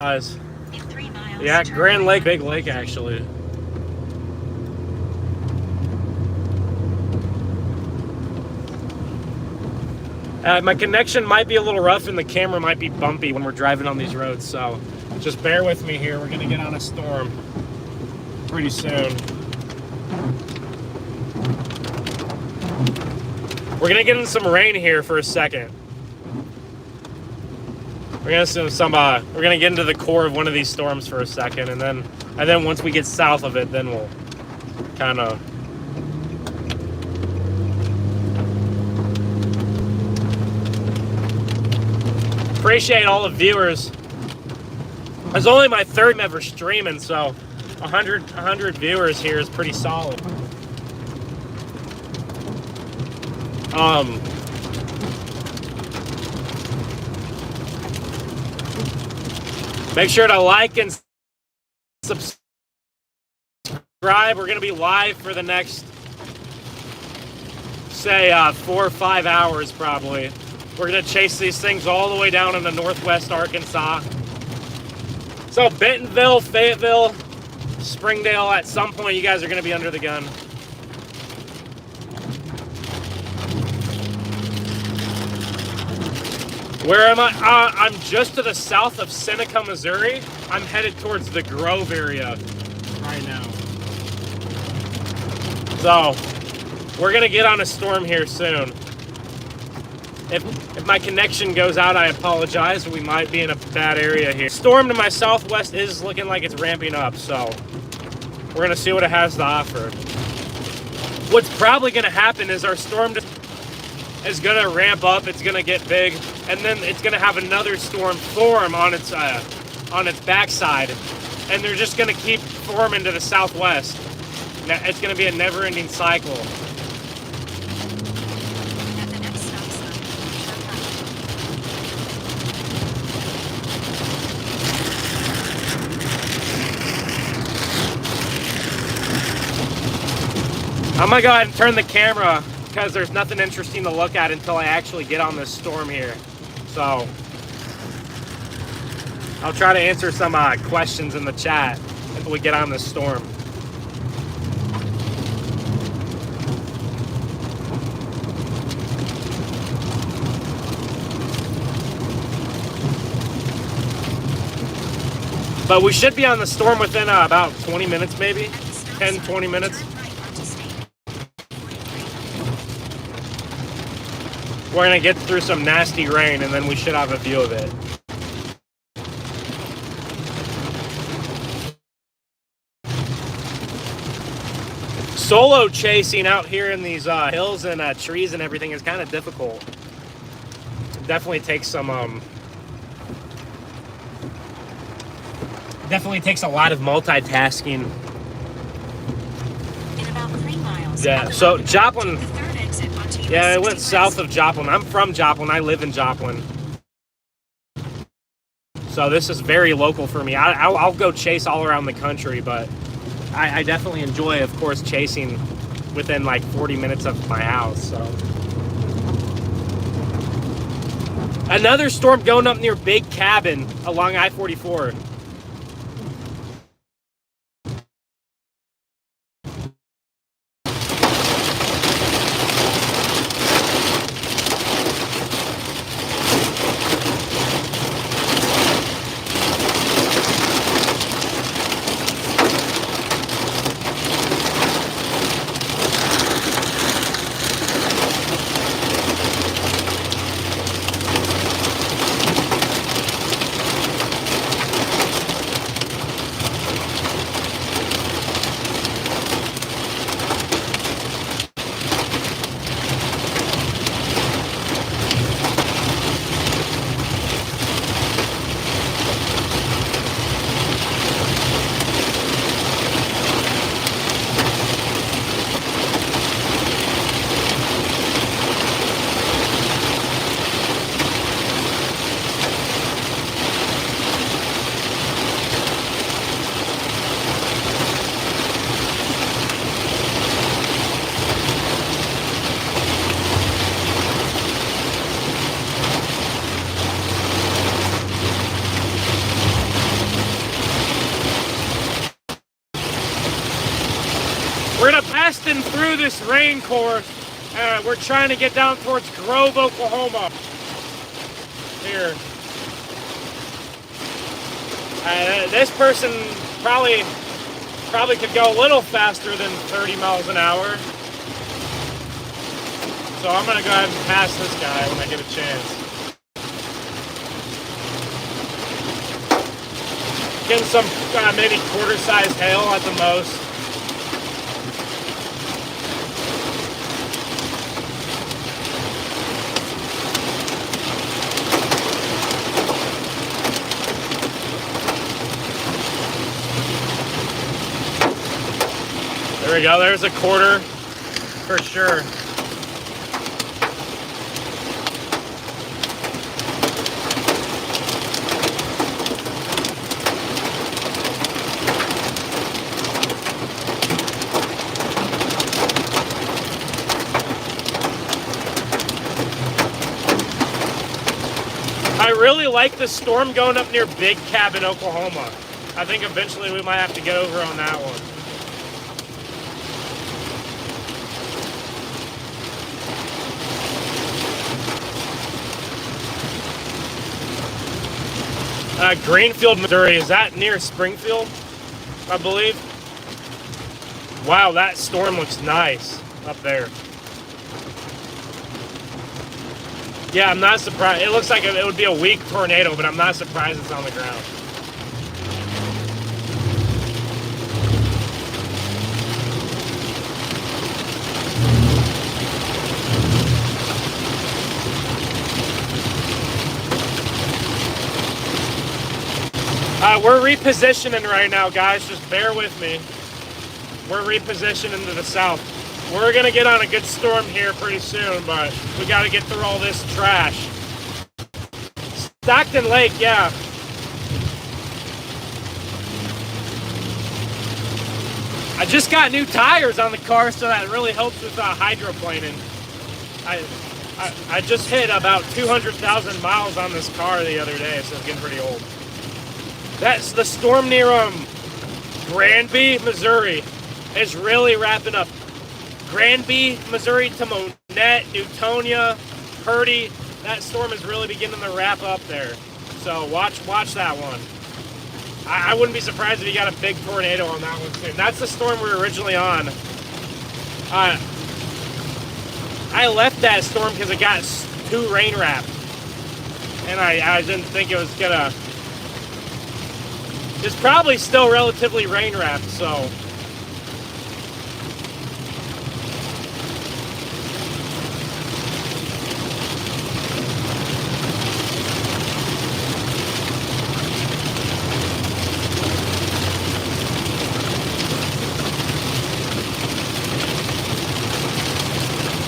Guys. In 3 miles, Yeah, turn Grand Lake, right big lake actually. My connection might be a little rough and the camera might be bumpy when we're driving on these roads, so just bear with me here. We're gonna get on a storm pretty soon. We're gonna get in some rain here for a second. We're gonna get into the core of one of these storms for a second, and then once we get south of it, then we'll kind of. Appreciate all the viewers. It's only my third ever streaming, so 100 viewers here is pretty solid. Make sure to like and subscribe. We're going to be live for the next, say, 4 or 5 hours probably. We're going to chase these things all the way down into northwest Arkansas. So Bentonville, Fayetteville, Springdale, at some point you guys are going to be under the gun. Where am I? I'm just to the south of Seneca, Missouri. I'm headed towards the Grove area right now. So, we're going to get on a storm here soon. If my connection goes out, I apologize. We might be in a bad area here. Storm to my southwest is looking like it's ramping up, so we're going to see what it has to offer. What's probably going to happen is our storm is going to ramp up, it's going to get big, and then it's going to have another storm form on its backside, and they're just going to keep forming to the southwest. It's going to be a never-ending cycle. At the next stop sign, turn left. I'm going to go ahead and turn the camera because there's nothing interesting to look at until I actually get on this storm here. So I'll try to answer some questions in the chat until we get on this storm. But we should be on the storm within about 20 minutes maybe, 10, 20 minutes. We're going to get through some nasty rain, and then we should have a view of it. Solo chasing out here in these hills and trees and everything is kind of difficult. It definitely takes some... definitely takes a lot of multitasking. In about 3 miles. Yeah, so Joplin... Yeah, I went south of Joplin. I'm from Joplin. I live in Joplin. So this is very local for me. I'll go chase all around the country, but I definitely enjoy, of course, chasing within like 40 minutes of my house. So another storm going up near Big Cabin along I-44. Blasting through this rain course. We're trying to get down towards Grove, Oklahoma. Here. This person probably could go a little faster than 30 miles an hour. So I'm gonna go ahead and pass this guy when I get a chance. Getting some maybe quarter-sized hail at the most. There we go. There's a quarter for sure. I really like the storm going up near Big Cabin, Oklahoma. I think eventually we might have to get over on that one. Greenfield, Missouri, is that near Springfield, I believe? Wow, that storm looks nice up there. Yeah, I'm not surprised. It looks like it would be a weak tornado, but I'm not surprised it's on the ground. We're repositioning right now, guys. Just bear with me. We're repositioning to the south. We're going to get on a good storm here pretty soon, but we got to get through all this trash. Stockton Lake, yeah. I just got new tires on the car, so that really helps with hydroplaning. I just hit about 200,000 miles on this car the other day, so it's getting pretty old. That's the storm near Granby, Missouri, is really wrapping up. Granby, Missouri to Monette, Newtonia, Purdy. That storm is really beginning to wrap up there. So watch that one. I wouldn't be surprised if you got a big tornado on that one soon. That's the storm we were originally on. I left that storm because it got too rain wrapped, and I didn't think it was gonna. It's probably still relatively rain wrapped, so.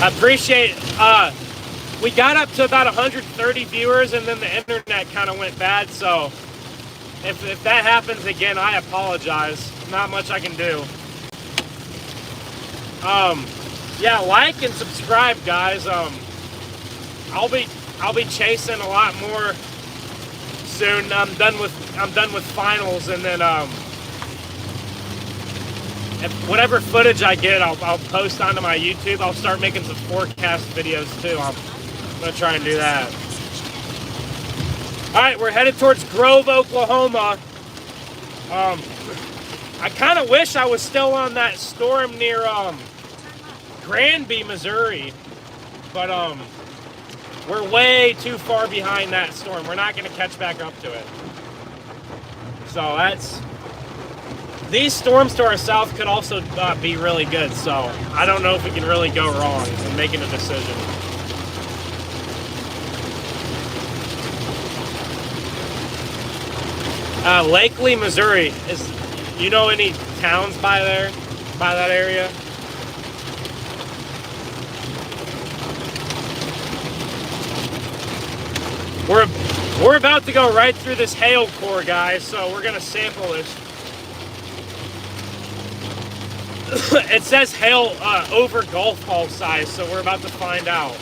I appreciate, we got up to about 130 viewers and then the internet kind of went bad, so if that happens again, I apologize. Not much I can do. Yeah, like and subscribe, guys. I'll be chasing a lot more soon. I'm done with finals, and then whatever footage I get, I'll post onto my YouTube. I'll start making some forecast videos too. I'm gonna try and do that. All right, we're headed towards Grove, Oklahoma. I kind of wish I was still on that storm near Granby, Missouri, but we're way too far behind that storm. We're not gonna catch back up to it. So these storms to our south could also be really good, so I don't know if we can really go wrong in making a decision. Lakely, Missouri. You know any towns by there, by that area? We're about to go right through this hail core, guys, so we're gonna sample this. It says hail over golf ball size, so we're about to find out.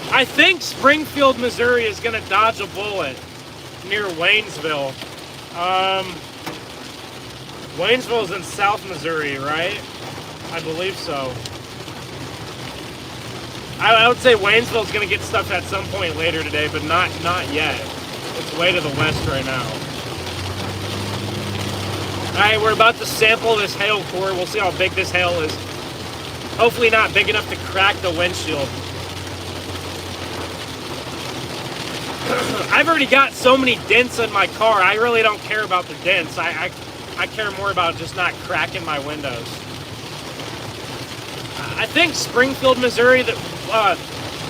I think Springfield, Missouri is going to dodge a bullet near Waynesville. Waynesville is in South Missouri, right? I believe so. I would say Waynesville is going to get stuff at some point later today, but not yet. It's way to the west right now. Alright, we're about to sample this hail core. We'll see how big this hail is. Hopefully not big enough to crack the windshield. I've already got so many dents in my car. I really don't care about the dents. I care more about just not cracking my windows. I think Springfield, Missouri, that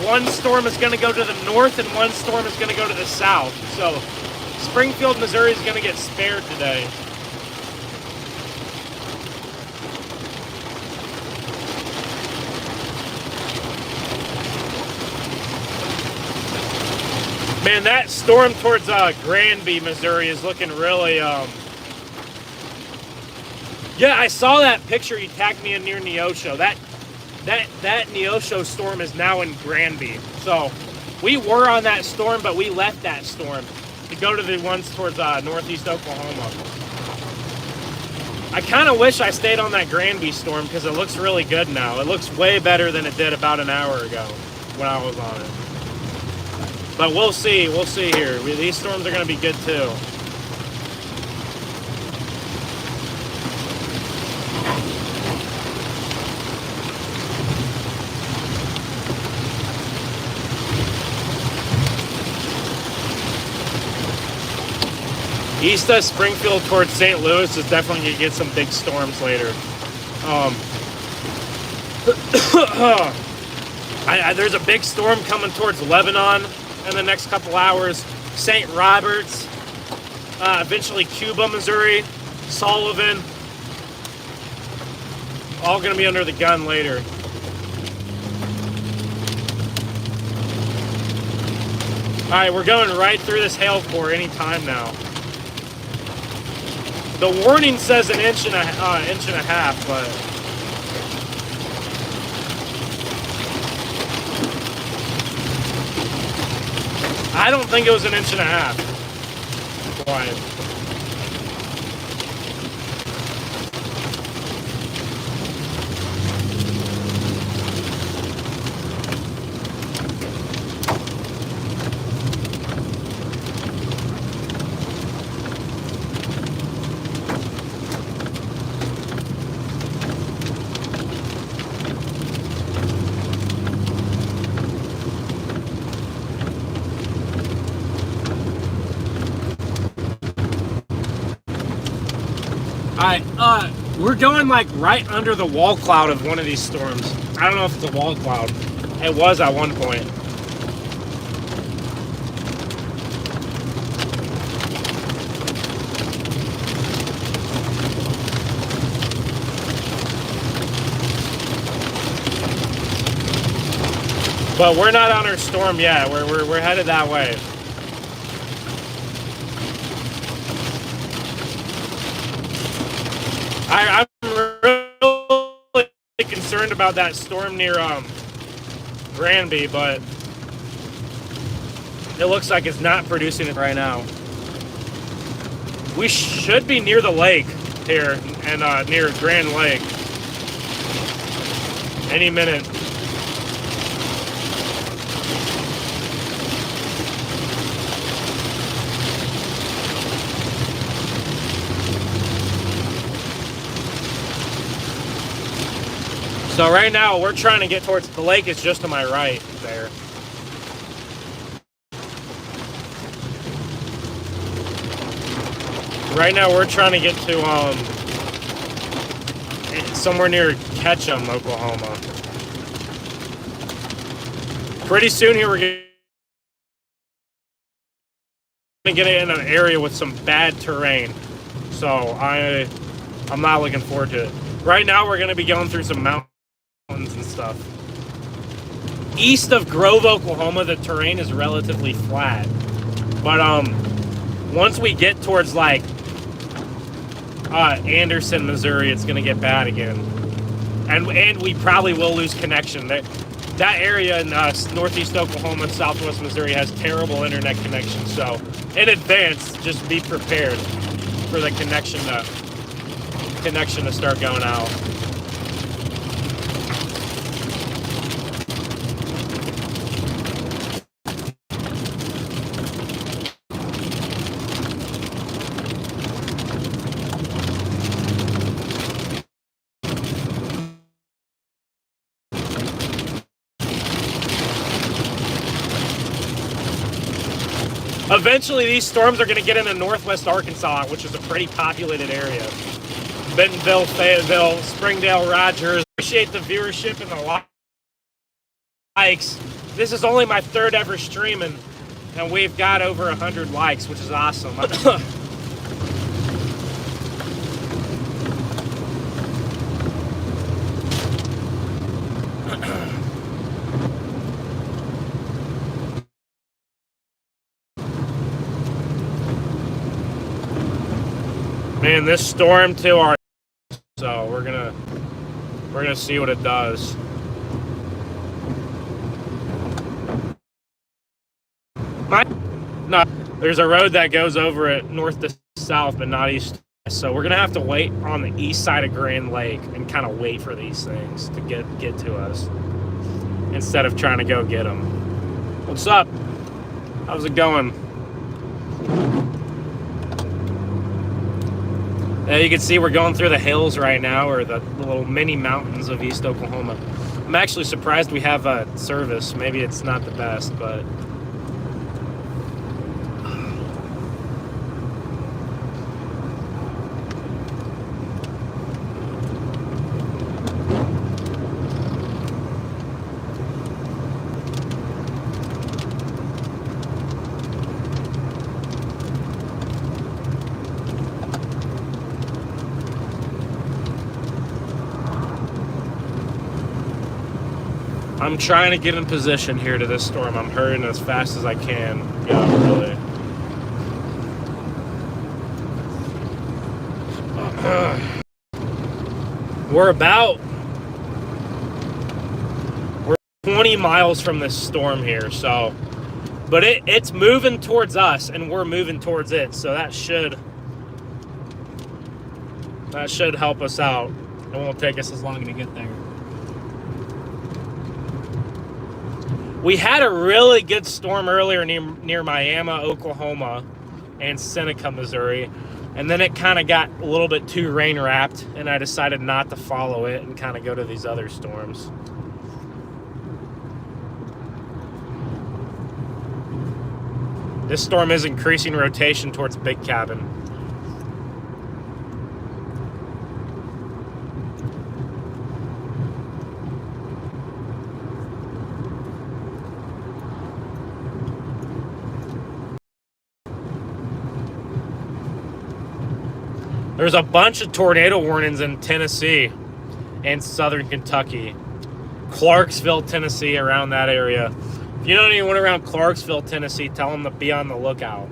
one storm is going to go to the north and one storm is going to go to the south. So Springfield, Missouri is going to get spared today. Man, that storm towards Granby, Missouri is looking really... Yeah, I saw that picture you tagged me in near Neosho. That Neosho storm is now in Granby. So we were on that storm, but we left that storm to go to the ones towards northeast Oklahoma. I kind of wish I stayed on that Granby storm because it looks really good now. It looks way better than it did about an hour ago when I was on it. But we'll see here. These storms are going to be good too. East of Springfield towards St. Louis is definitely going to get some big storms later. There's a big storm coming towards Lebanon in the next couple hours. St. Roberts, eventually Cuba, Missouri, Sullivan, all going to be under the gun later. All right, we're going right through this hail core anytime now. The warning says an inch and a half, but I don't think it was an inch and a half. Why? We're going like right under the wall cloud of one of these storms. I don't know if it's a wall cloud. It was at one point. But we're not on our storm yet. We're headed that way. I'm really concerned about that storm near Granby, but it looks like it's not producing it right now. We should be near the lake here and near Grand Lake any minute. So right now we're trying to get towards the lake. Is just to my right there. Right now we're trying to get to somewhere near Ketchum, Oklahoma. Pretty soon here we're going to get in an area with some bad terrain. So I'm not looking forward to it. Right now we're going to be going through some mountains and stuff. East of Grove, Oklahoma, the terrain is relatively flat. But once we get towards like Anderson, Missouri, it's gonna get bad again. And we probably will lose connection. That area in northeast Oklahoma and southwest Missouri has terrible internet connection. So in advance, just be prepared for the connection to start going out. Eventually, these storms are going to get into northwest Arkansas, which is a pretty populated area. Bentonville, Fayetteville, Springdale, Rogers. Appreciate the viewership and the likes. This is only my third ever stream, and we've got over 100 likes, which is awesome. Man, this storm to our, so we're gonna see what it does. No, there's a road that goes over it north to south, but not east. So we're gonna have to wait on the east side of Grand Lake and kind of wait for these things to get to us instead of trying to go get them. What's up? How's it going? You can see we're going through the hills right now, or the little mini mountains of East Oklahoma. I'm actually surprised we have a service. Maybe it's not the best, but I'm trying to get in position here to this storm. I'm hurrying as fast as I can. Yeah, really. We're 20 miles from this storm here, so, but it's moving towards us and we're moving towards it, so that should help us out. It won't take us as long to get there. We had a really good storm earlier near Miami, Oklahoma, and Seneca, Missouri, and then it kind of got a little bit too rain-wrapped, and I decided not to follow it and kind of go to these other storms. This storm is increasing rotation towards Big Cabin. There's a bunch of tornado warnings in Tennessee and southern Kentucky. Clarksville, Tennessee, around that area. If you know anyone around Clarksville, Tennessee, tell them to be on the lookout.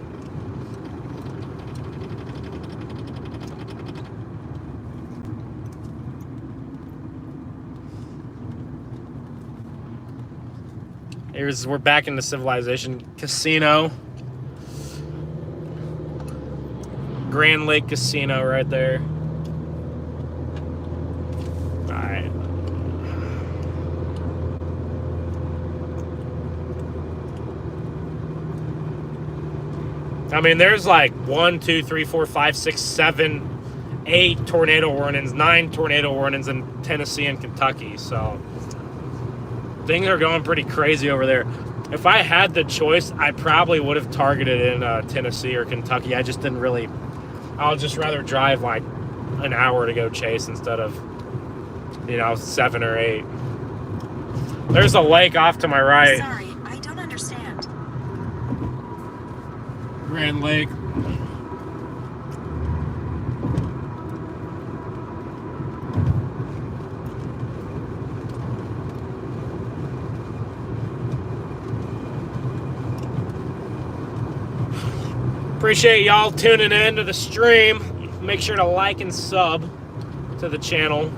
We're back into civilization. Casino. Grand Lake Casino right there. Alright. I mean, there's like 1, 2, 3, 4, 5, 6, 7, 8 tornado warnings, 9 tornado warnings in Tennessee and Kentucky. So things are going pretty crazy over there. If I had the choice, I probably would have targeted in Tennessee or Kentucky. I just didn't really. I'll just rather drive like an hour to go chase instead of, 7 or 8. There's a lake off to my right. Sorry, I don't understand. Grand Lake. Appreciate y'all tuning in to the stream. Make sure to like and sub to the channel.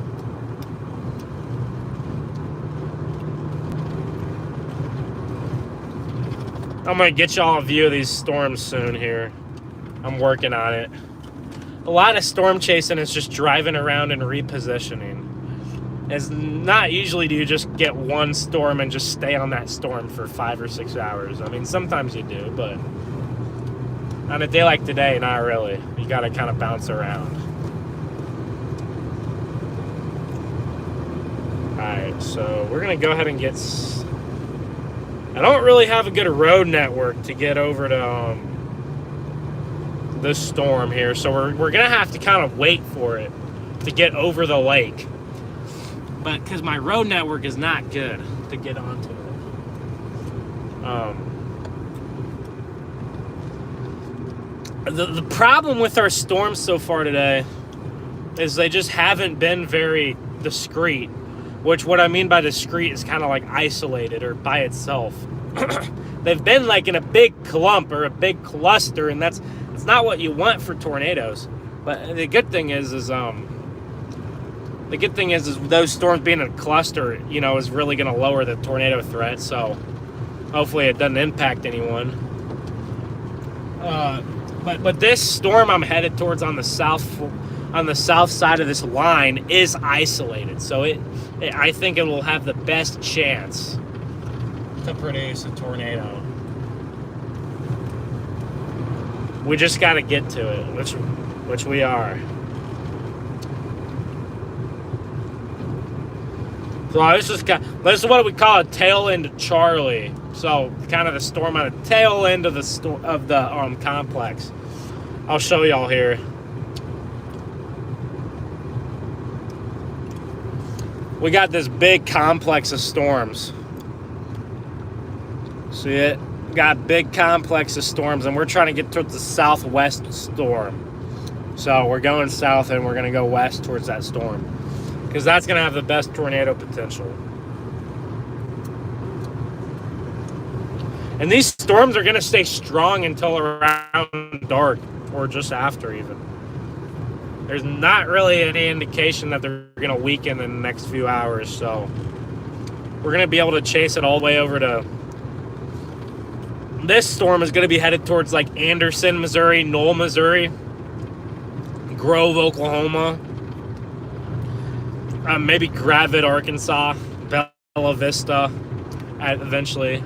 I'm gonna get y'all a view of these storms soon here. I'm working on it. A lot of storm chasing is just driving around and repositioning. It's not usually do you just get one storm and just stay on that storm for 5 or 6 hours. I mean, sometimes you do, but on a day like today, not really. You gotta kind of bounce around. Alright, so we're gonna go ahead and I don't really have a good road network to get over to this storm here. So we're going to have to kind of wait for it to get over the lake. But because my road network is not good to get onto it. The problem with our storms so far today is they just haven't been very discreet, which what I mean by discreet is kind of like isolated or by itself. They've been like in a big clump or a big cluster, and it's not what you want for tornadoes. But the good thing is those storms being in a cluster, you know, is really going to lower the tornado threat. So hopefully it doesn't impact anyone. But this storm I'm headed towards on the south side of this line is isolated. So I think it will have the best chance to produce a tornado. We just got to get to it, which we are. So this is what we call a tail end of Charlie. So kind of the storm on the tail end of the complex. I'll show y'all here. We got this big complex of storms. See it? Got a big complex of storms, and we're trying to get towards the southwest storm. So we're going south, and we're going to go west towards that storm, because that's going to have the best tornado potential. And these storms are going to stay strong until around dark, or just after even. There's not really any indication that they're going to weaken in the next few hours, so we're going to be able to chase it all the way over to... This storm is going to be headed towards like Anderson, Missouri, Knoll, Missouri, Grove, Oklahoma, maybe Gravette, Arkansas, Bella Vista, eventually.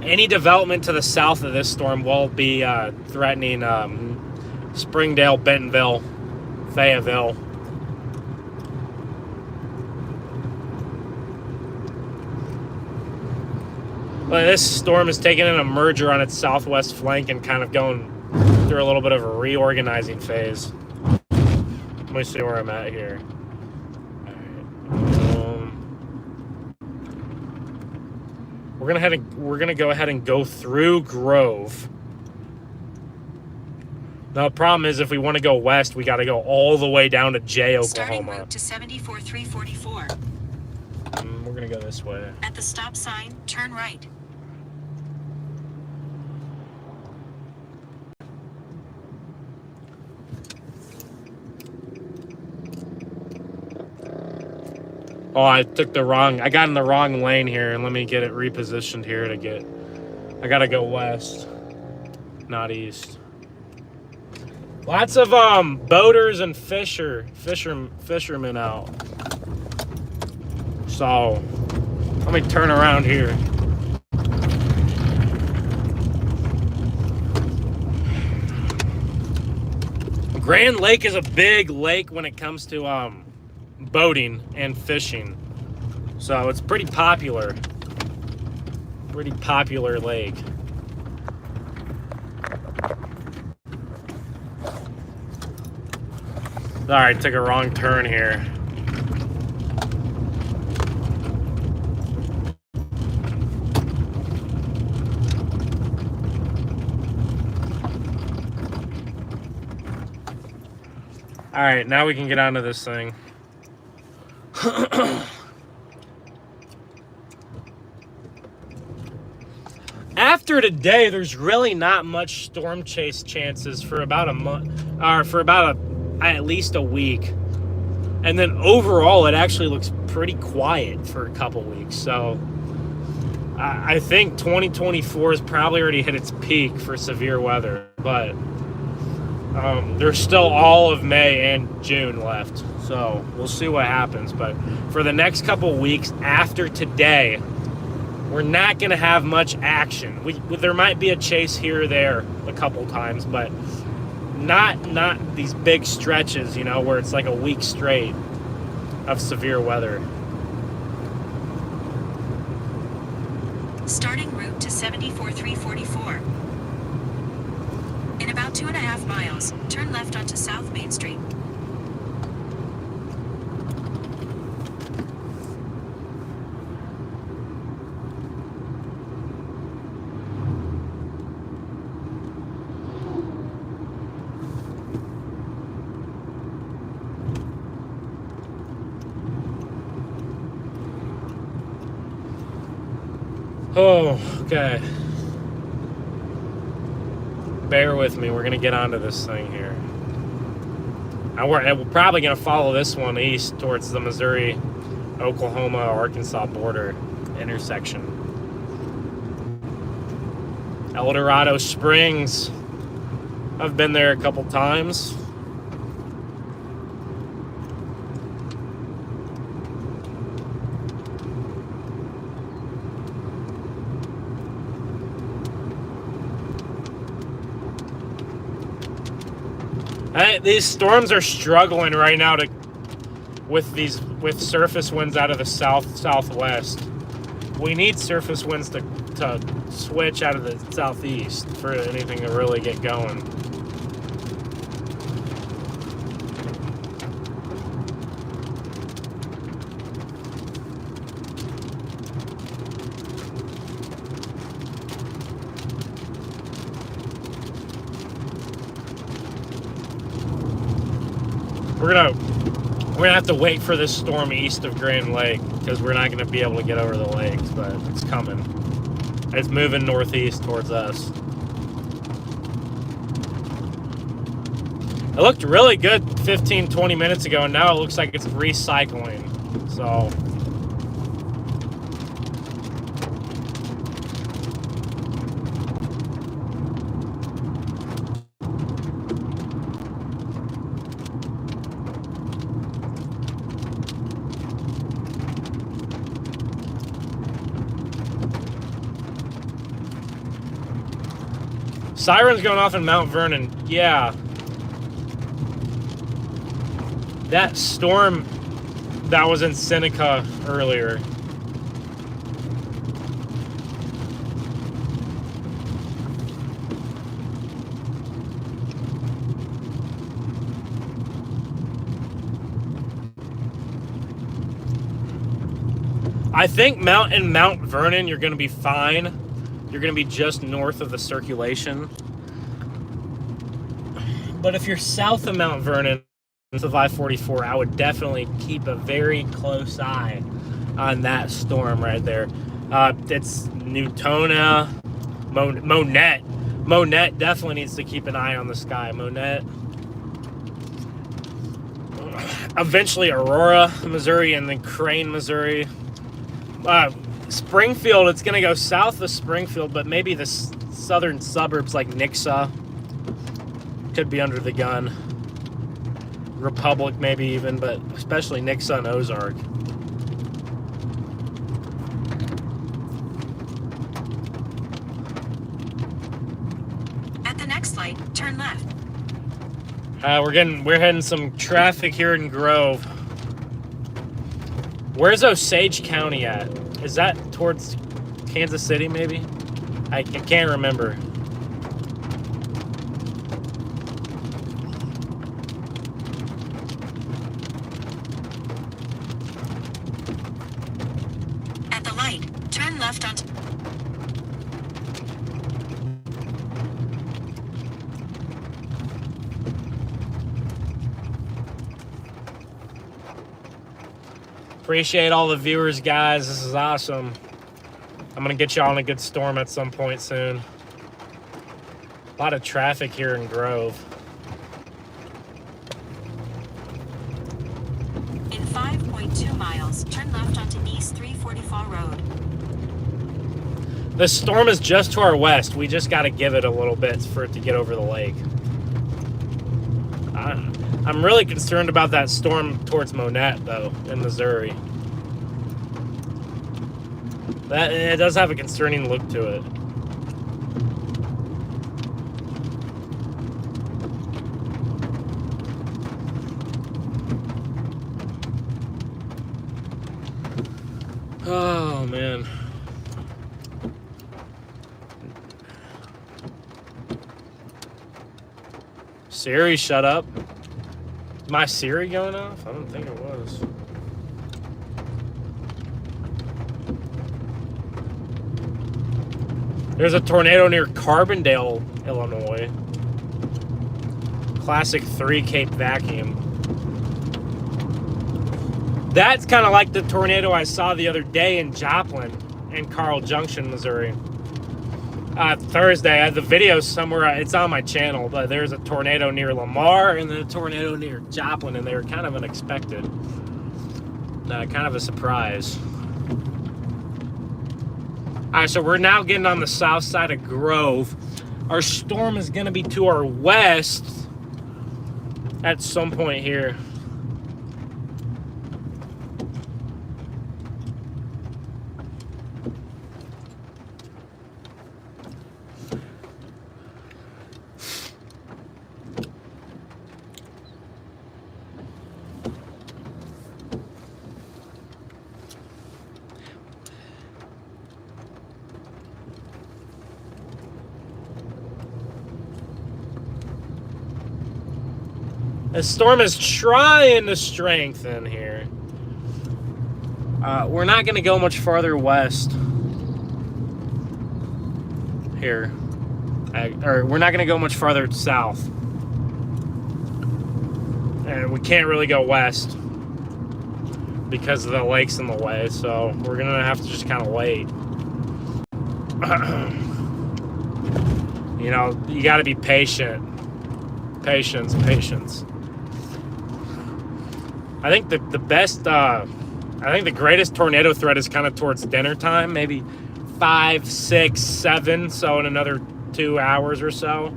Any development to the south of this storm will be threatening Springdale, Bentonville, Fayetteville. Well, this storm is taking in a merger on its southwest flank and kind of going through a little bit of a reorganizing phase. Let me see where I'm at here. We're gonna go ahead and go through Grove. Now, the problem is if we want to go west, we got to go all the way down to J, Oklahoma. Starting route to 74344. We're gonna go this way. At the stop sign, turn right. Oh, I got in the wrong lane here, and let me get it repositioned here I gotta go west, not east. Lots of boaters and fishermen out. So let me turn around here. Grand Lake is a big lake when it comes to boating and fishing. So it's pretty popular. Pretty popular lake. Alright, took a wrong turn here. Alright, now we can get onto this thing. After today, there's really not much storm chase chances for about a month, or for about at least a week. And then overall, it actually looks pretty quiet for a couple weeks. So I think 2024 has probably already hit its peak for severe weather, but there's still all of May and June left. So we'll see what happens. But for the next couple weeks after today, we're not going to have much action. There might be a chase here or there a couple times, but not these big stretches, you know, where it's like a week straight of severe weather. Starting route to 74344. In In about 2.5 miles, turn left onto South Main Street. Oh, okay. Bear with me. We're going to get onto this thing here. Now we're probably going to follow this one east towards the Missouri, Oklahoma, Arkansas border intersection. El Dorado Springs. I've been there a couple times. These storms are struggling right now with surface winds out of the southwest. We need surface winds to switch out of the southeast for anything to really get going. We're gonna have to wait for this storm east of Grand Lake because we're not gonna be able to get over the lakes, but it's coming. It's moving northeast towards us. It looked really good 15-20 minutes ago, and now it looks like it's recycling. So sirens going off in Mount Vernon. Yeah. That storm that was in Seneca earlier. I think Mount Vernon, you're going to be fine. You're going to be just north of the circulation. But if you're south of Mount Vernon, of I-44, I would definitely keep a very close eye on that storm right there. It's Newtona, Monette. Monette definitely needs to keep an eye on the sky. Monette. Eventually Aurora, Missouri, and then Crane, Missouri. Springfield, it's going to go south of Springfield, but maybe the southern suburbs like Nixa could be under the gun. Republic maybe even, but especially Nixa and Ozark. At the next light, turn left. We're heading some traffic here in Grove. Where's Osage County at? Is that towards Kansas City maybe? I can't remember. At the light, turn left onto... Appreciate all the viewers, guys. This is awesome. I'm gonna get y'all in a good storm at some point soon. A lot of traffic here in Grove. In 5.2 miles, turn left onto East 344 Road. The storm is just to our west. We just got to give it a little bit for it to get over the lake. I'm really concerned about that storm towards Monette, though, in Missouri. It does have a concerning look to it. Oh, man. Siri, shut up. Is my Siri going off? I don't think it was. There's a tornado near Carbondale, Illinois. Classic 3 Cape vacuum. That's kind of like the tornado I saw the other day in Joplin and Carl Junction, Missouri. Thursday, I had the video somewhere. It's on my channel, but there's a tornado near Lamar and then a tornado near Joplin, and they were kind of unexpected. Kind of a surprise. All right, so we're now getting on the south side of Grove. Our storm is going to be to our west at some point here. The storm is trying to strengthen here. We're not going to go much farther west here. Or we're not going to go much farther south. And we can't really go west because of the lakes in the way. So we're going to have to just kind of wait. You know, you got to be patient. Patience. I think the best, I think the greatest tornado threat is kind of towards dinner time, maybe 5, 6, 7, so in another 2 hours or so.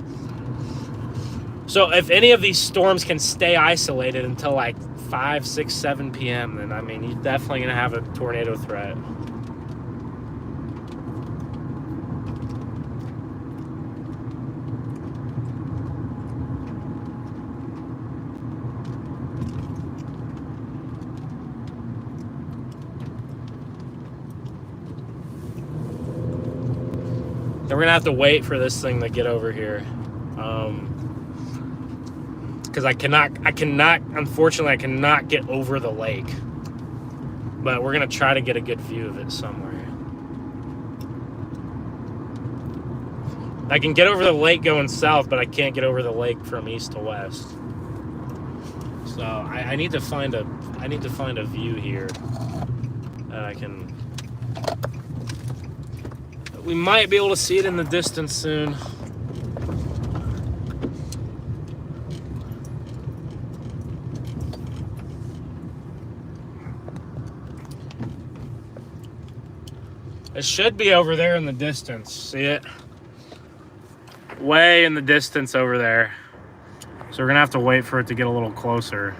So if any of these storms can stay isolated until like 5, 6, 7 p.m., then I mean, you're definitely going to have a tornado threat. We're gonna have to wait for this thing to get over here, because I cannot, unfortunately, I cannot get over the lake. But we're gonna try to get a good view of it somewhere. I can get over the lake going south, but I can't get over the lake from east to west. So I need to find a view here that I can. We might be able to see it in the distance soon. It should be over there in the distance. See it? Way in the distance over there. So we're gonna have to wait for it to get a little closer.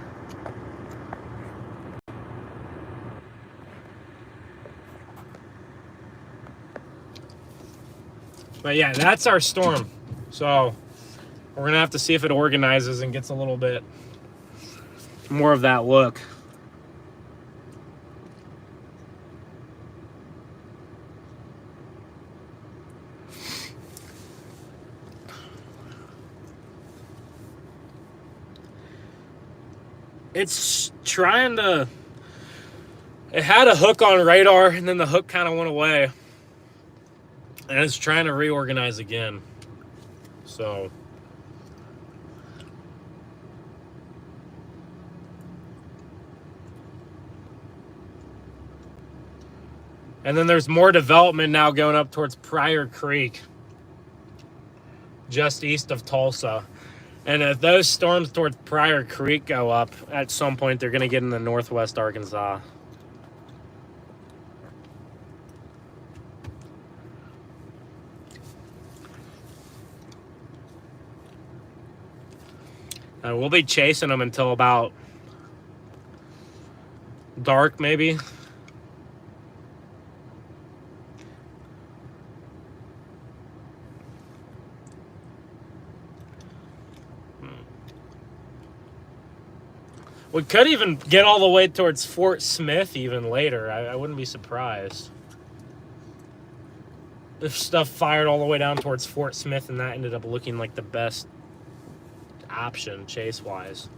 But yeah, that's our storm. So we're gonna have to see if it organizes and gets a little bit more of that look. It's trying to, it had a hook on radar and then the hook kind of went away. And it's trying to reorganize again. So and then there's more development now going up towards Pryor Creek, just east of Tulsa. And if those storms towards Pryor Creek go up, at some point they're going to get into northwest Arkansas. We'll be chasing them until about dark, maybe. We could even get all the way towards Fort Smith even later. I wouldn't be surprised if stuff fired all the way down towards Fort Smith and that ended up looking like the best option chase-wise.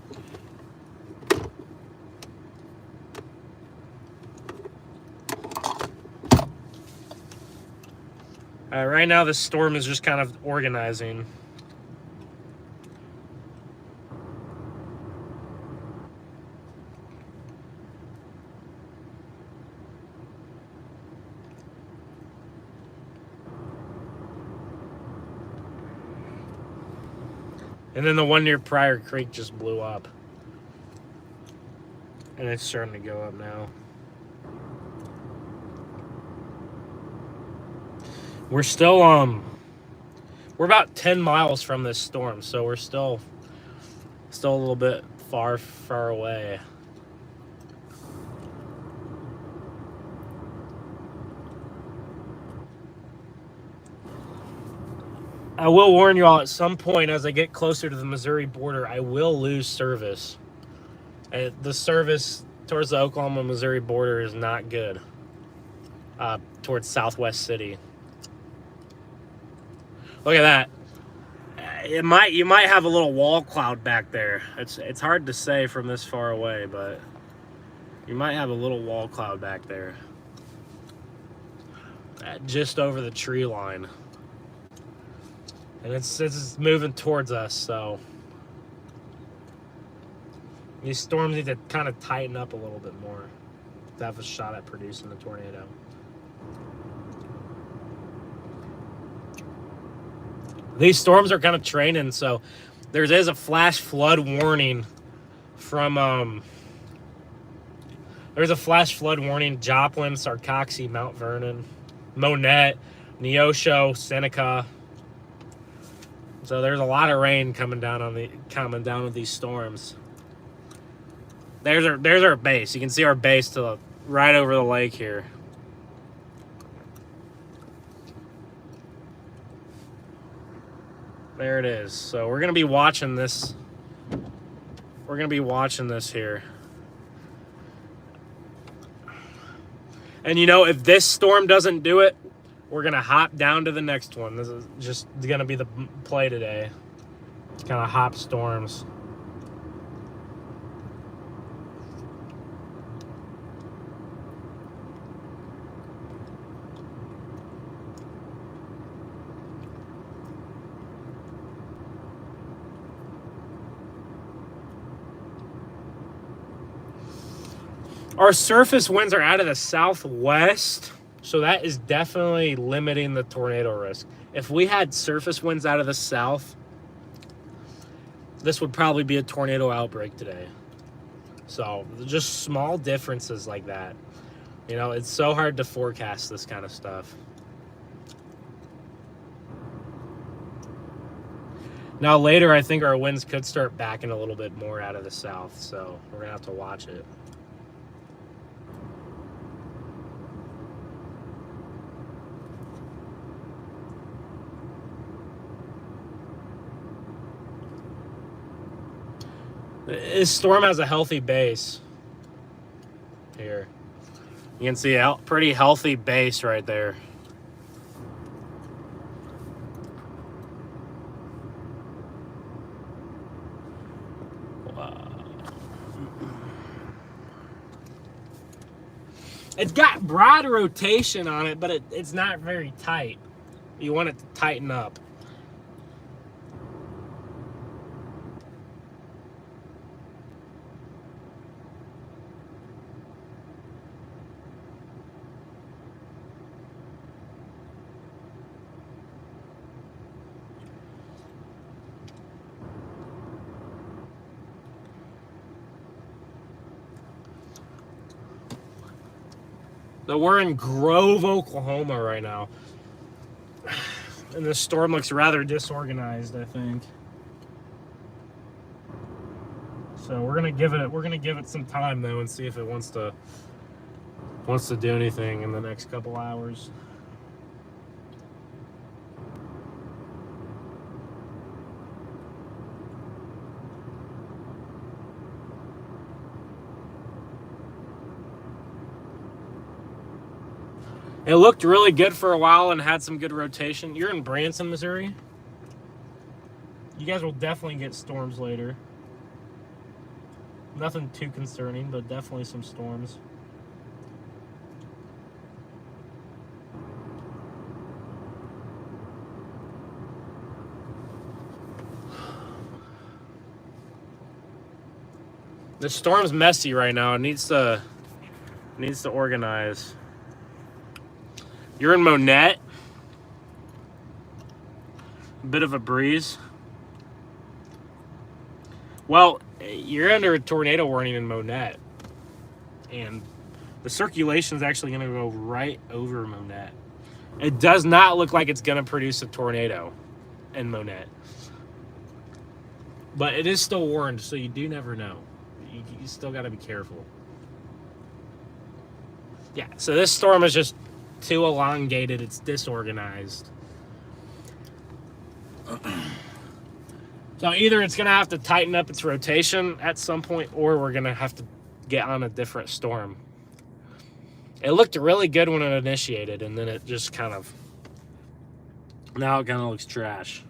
Right now, this storm is just kind of organizing. And then the one near Pryor Creek just blew up. And it's starting to go up now. We're still, we're about 10 miles from this storm, so we're still a little bit far away. I will warn you all, at some point as I get closer to the Missouri border, I will lose service. The service towards the Oklahoma-Missouri border is not good. Towards Southwest City. Look at that. You might have a little wall cloud back there. It's hard to say from this far away, but you might have a little wall cloud back there. Just over the tree line. And it's moving towards us, so these storms need to kind of tighten up a little bit more to have a shot at producing a tornado. These storms are kind of training, so there is a flash flood warning from there's a flash flood warning: Joplin, Sarcoxy, Mount Vernon, Monette, Neosho, Seneca. So there's a lot of rain coming down with these storms. There's our base. You can see our base to right over the lake here. There it is. So we're gonna be watching this. We're gonna be watching this here. And you know, if this storm doesn't do it, we're gonna hop down to the next one. This is just gonna be the play today. It's kind of hop storms. Our surface winds are out of the southwest, so that is definitely limiting the tornado risk. If we had surface winds out of the south, this would probably be a tornado outbreak today. So just small differences like that. You know, it's so hard to forecast this kind of stuff. Now later, I think our winds could start backing a little bit more out of the south, so we're gonna have to watch it. This storm has a healthy base here. You can see a pretty healthy base right there. Wow. It's got broad rotation on it, but it's not very tight. You want it to tighten up. So we're in Grove, Oklahoma right now. And this storm looks rather disorganized, I think. So we're gonna give it some time though and see if it wants to do anything in the next couple hours. It looked really good for a while and had some good rotation. You're in Branson, Missouri? You guys will definitely get storms later. Nothing too concerning, but definitely some storms. The storm's messy right now. It needs to organize. You're in Monette. A bit of a breeze. Well, you're under a tornado warning in Monette. And the circulation is actually going to go right over Monette. It does not look like it's going to produce a tornado in Monette. But it is still warned, so you do never know. You still got to be careful. Yeah, so this storm is just too elongated. It's disorganized. So either it's going to have to tighten up its rotation at some point, or we're going to have to get on a different storm. It looked really good when it initiated, and then it just kind of... Now it kind of looks trash.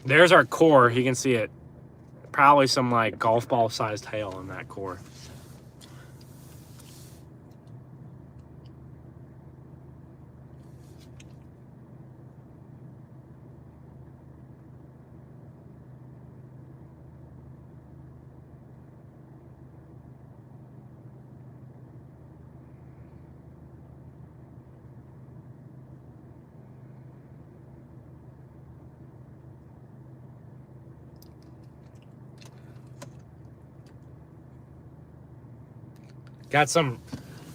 There's our core. You can see it. Probably some like golf ball sized hail in that core.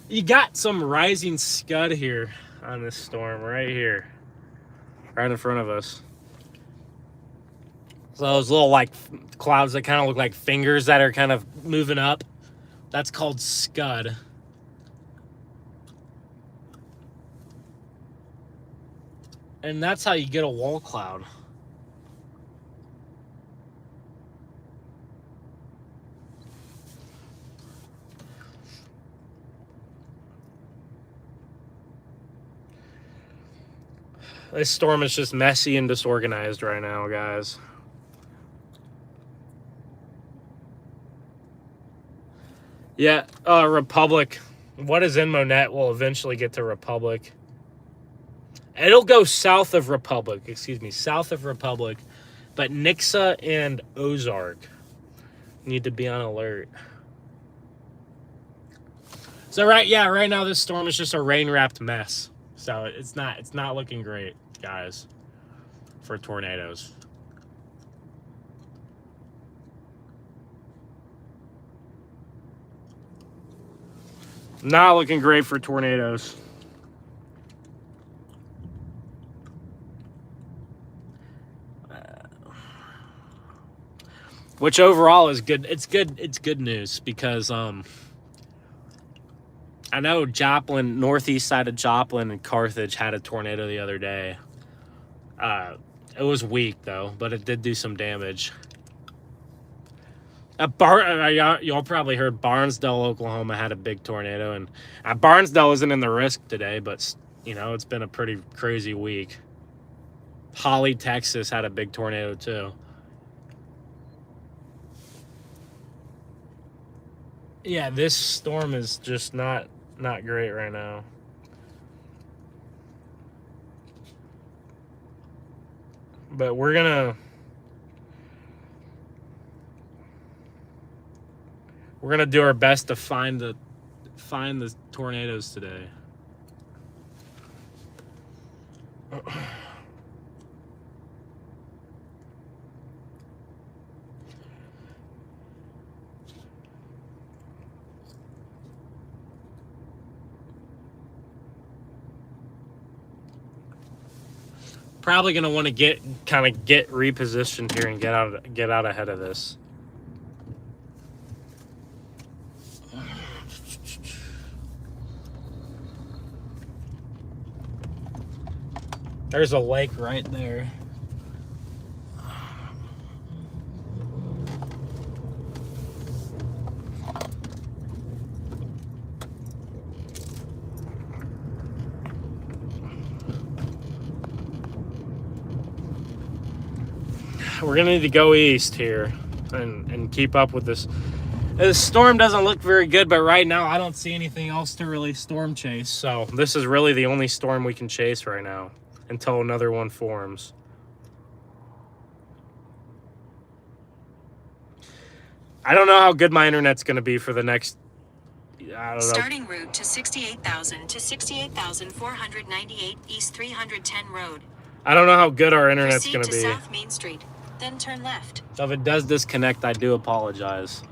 You got some rising scud here on this storm right here, right in front of us. So those little like clouds that kind of look like fingers that are kind of moving up, that's called scud. And that's how you get a wall cloud. This storm is just messy and disorganized right now, guys. Yeah, Republic. What is in Monette will eventually get to Republic. It'll go south of Republic, south of Republic. But Nixa and Ozark need to be on alert. So right now this storm is just a rain-wrapped mess. So it's not looking great, guys, for tornadoes. Not looking great for tornadoes. Which overall is good. It's good news because I know Joplin, northeast side of Joplin and Carthage had a tornado the other day. It was weak though, but it did do some damage. Y'all probably heard Barnesdale, Oklahoma had a big tornado, and Barnesdale isn't in the risk today, but you know it's been a pretty crazy week. Holly, Texas had a big tornado too. Yeah, this storm is just not great right now. But we're gonna do our best to find the tornadoes today. Probably gonna want to get repositioned here and get out ahead of this. There's a lake right there. we're gonna need to go east here and keep up with this. This storm doesn't look very good, but right now I don't see anything else to really storm chase. So this is really the only storm we can chase right now until another one forms. I don't know how good my internet's going to be for the next, I don't know. Starting route to 68,000 to 68,498 East 310 Road. I don't know how good our internet's going to be. Proceed to South Main Street, then turn left. So if it does disconnect, I do apologize.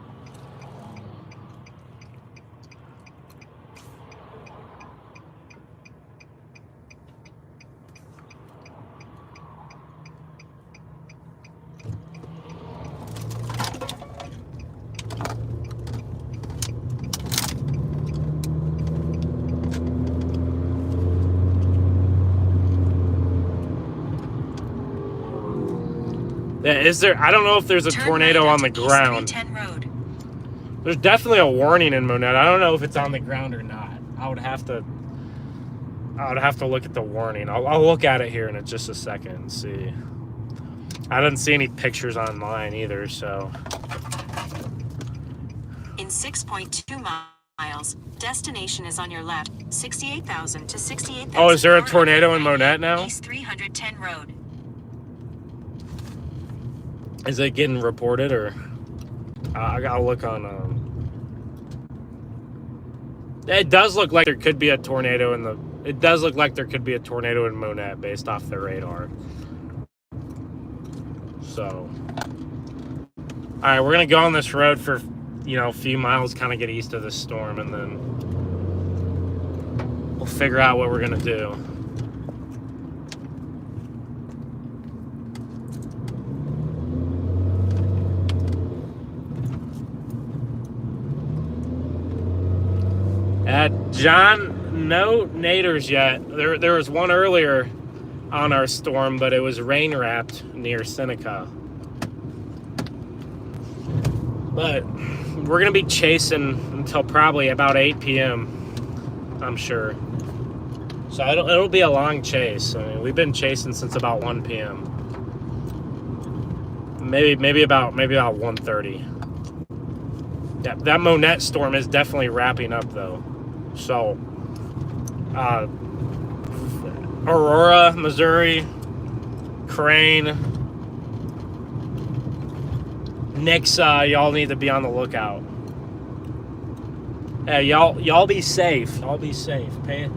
Yeah, is there? I don't know if there's a tornado on the ground. There's definitely a warning in Monette. I don't know if it's on the ground or not. I would have to look at the warning. I'll look at it here in just a second and see. I didn't see any pictures online either, so. In 6.2 miles, destination is on your left. 68,000 to 68,000. Oh, is there a tornado in Monette now? East 310 Road. Is it getting reported, or I gotta look on? It does look like there could be a tornado in the. It does look like there could be a tornado in Monette based off the radar. So, all right, we're gonna go on this road for, a few miles, kind of get east of this storm, and then we'll figure out what we're gonna do. John, no naders yet. There was one earlier on our storm, but it was rain wrapped near Seneca. But we're gonna be chasing until probably about 8 p.m. I'm sure. So it'll be a long chase. I mean, we've been chasing since about 1 p.m. Maybe about 1:30. That Monette storm is definitely wrapping up though. So, Aurora, Missouri, Crane, Nix, y'all need to be on the lookout. Yeah, y'all be safe. Y'all be safe. Pay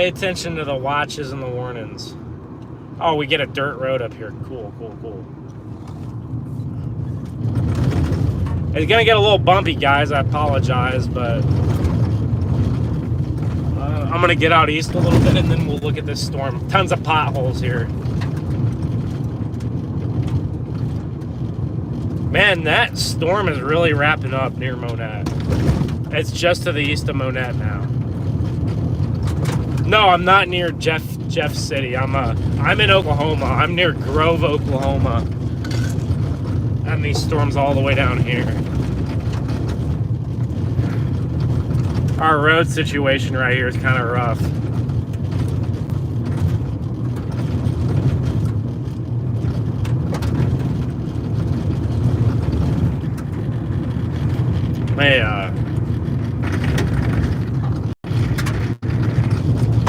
attention to the watches and the warnings. Oh, we get a dirt road up here. Cool. It's gonna get a little bumpy, guys. I apologize, but I'm gonna get out east a little bit and then we'll look at this storm. Tons of potholes here. Man, that storm is really wrapping up near Monette. It's just to the east of Monette now. No, I'm not near Jeff City. I'm in Oklahoma. I'm near Grove, Oklahoma. And these storms all the way down here. Our road situation right here is kind of rough.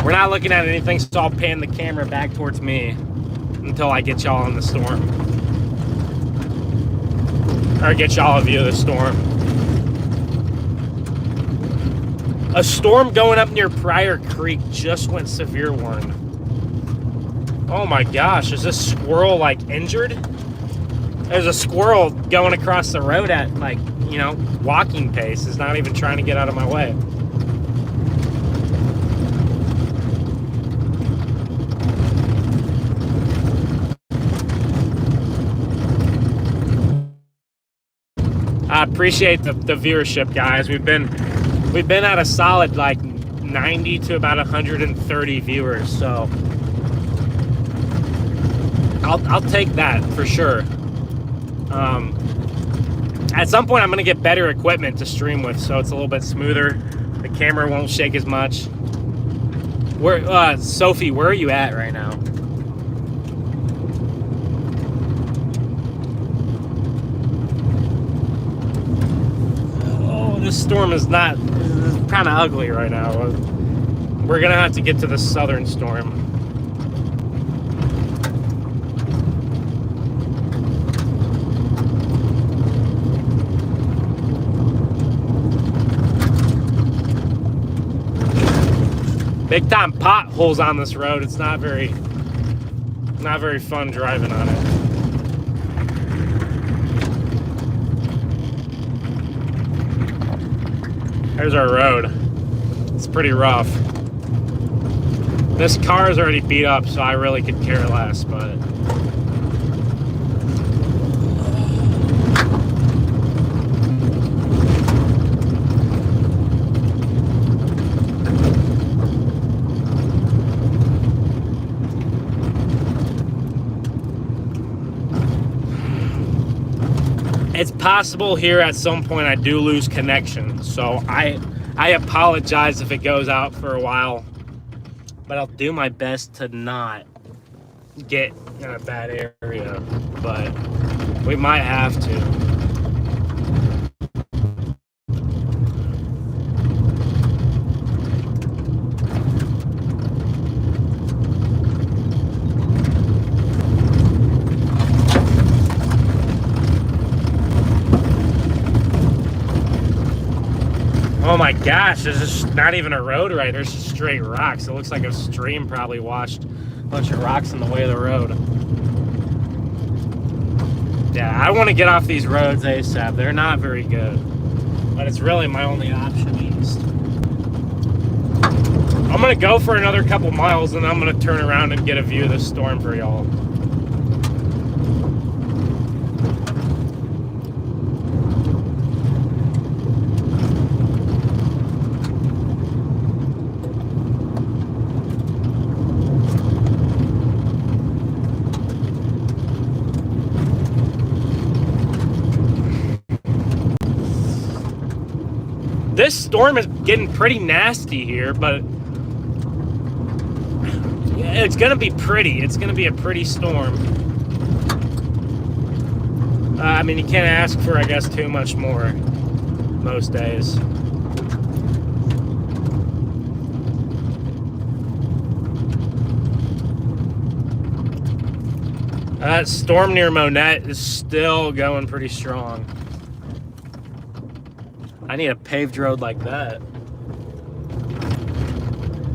We're not looking at anything, so I'll pan the camera back towards me until I get y'all in the storm. Or get y'all a view of the storm. A storm going up near Pryor Creek just went severe warning. Oh my gosh, is this squirrel like injured? There's a squirrel going across the road at like, walking pace. It's not even trying to get out of my way. I appreciate the viewership, guys. We've been at a solid like 90 to about 130 viewers, so I'll take that for sure. At some point I'm gonna get better equipment to stream with, so it's a little bit smoother. The camera won't shake as much. Sophie, where are you at right now? This storm is not kind of ugly right now. We're gonna have to get to the southern storm. Big time potholes on this road. It's not very fun driving on it. There's our road. It's pretty rough. This car is already beat up, so I really could care less, but it's possible here at some point I do lose connection, so I apologize if it goes out for a while, but I'll do my best to not get in a bad area, but we might have to. Oh my gosh, there's just not even a road right. There's just straight rocks. It looks like a stream probably washed a bunch of rocks in the way of the road. Yeah, I want to get off these roads ASAP. They're not very good, but it's really my only option east. I'm gonna go for another couple miles and I'm gonna turn around and get a view of this storm for y'all. This storm is getting pretty nasty here, but it's gonna be pretty. It's gonna be a pretty storm. I mean, you can't ask for, I guess, too much more most days. That storm near Monette is still going pretty strong. I need a paved road like that.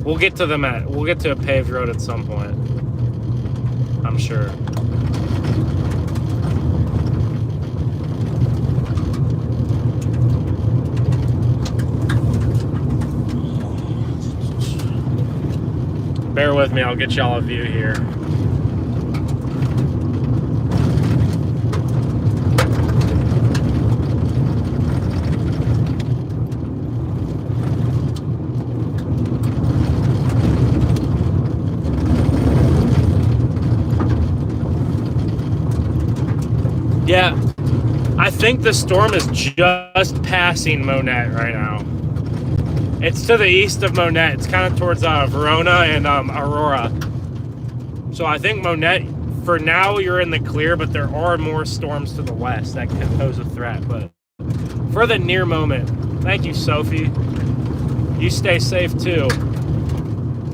We'll get to a paved road at some point, I'm sure. Bear with me, I'll get y'all a view here. Yeah, I think the storm is just passing Monette right now. It's to the east of Monette. It's kind of towards Verona and Aurora. So I think Monette, for now, you're in the clear, but there are more storms to the west that could pose a threat. But for the near moment, thank you, Sophie. You stay safe too.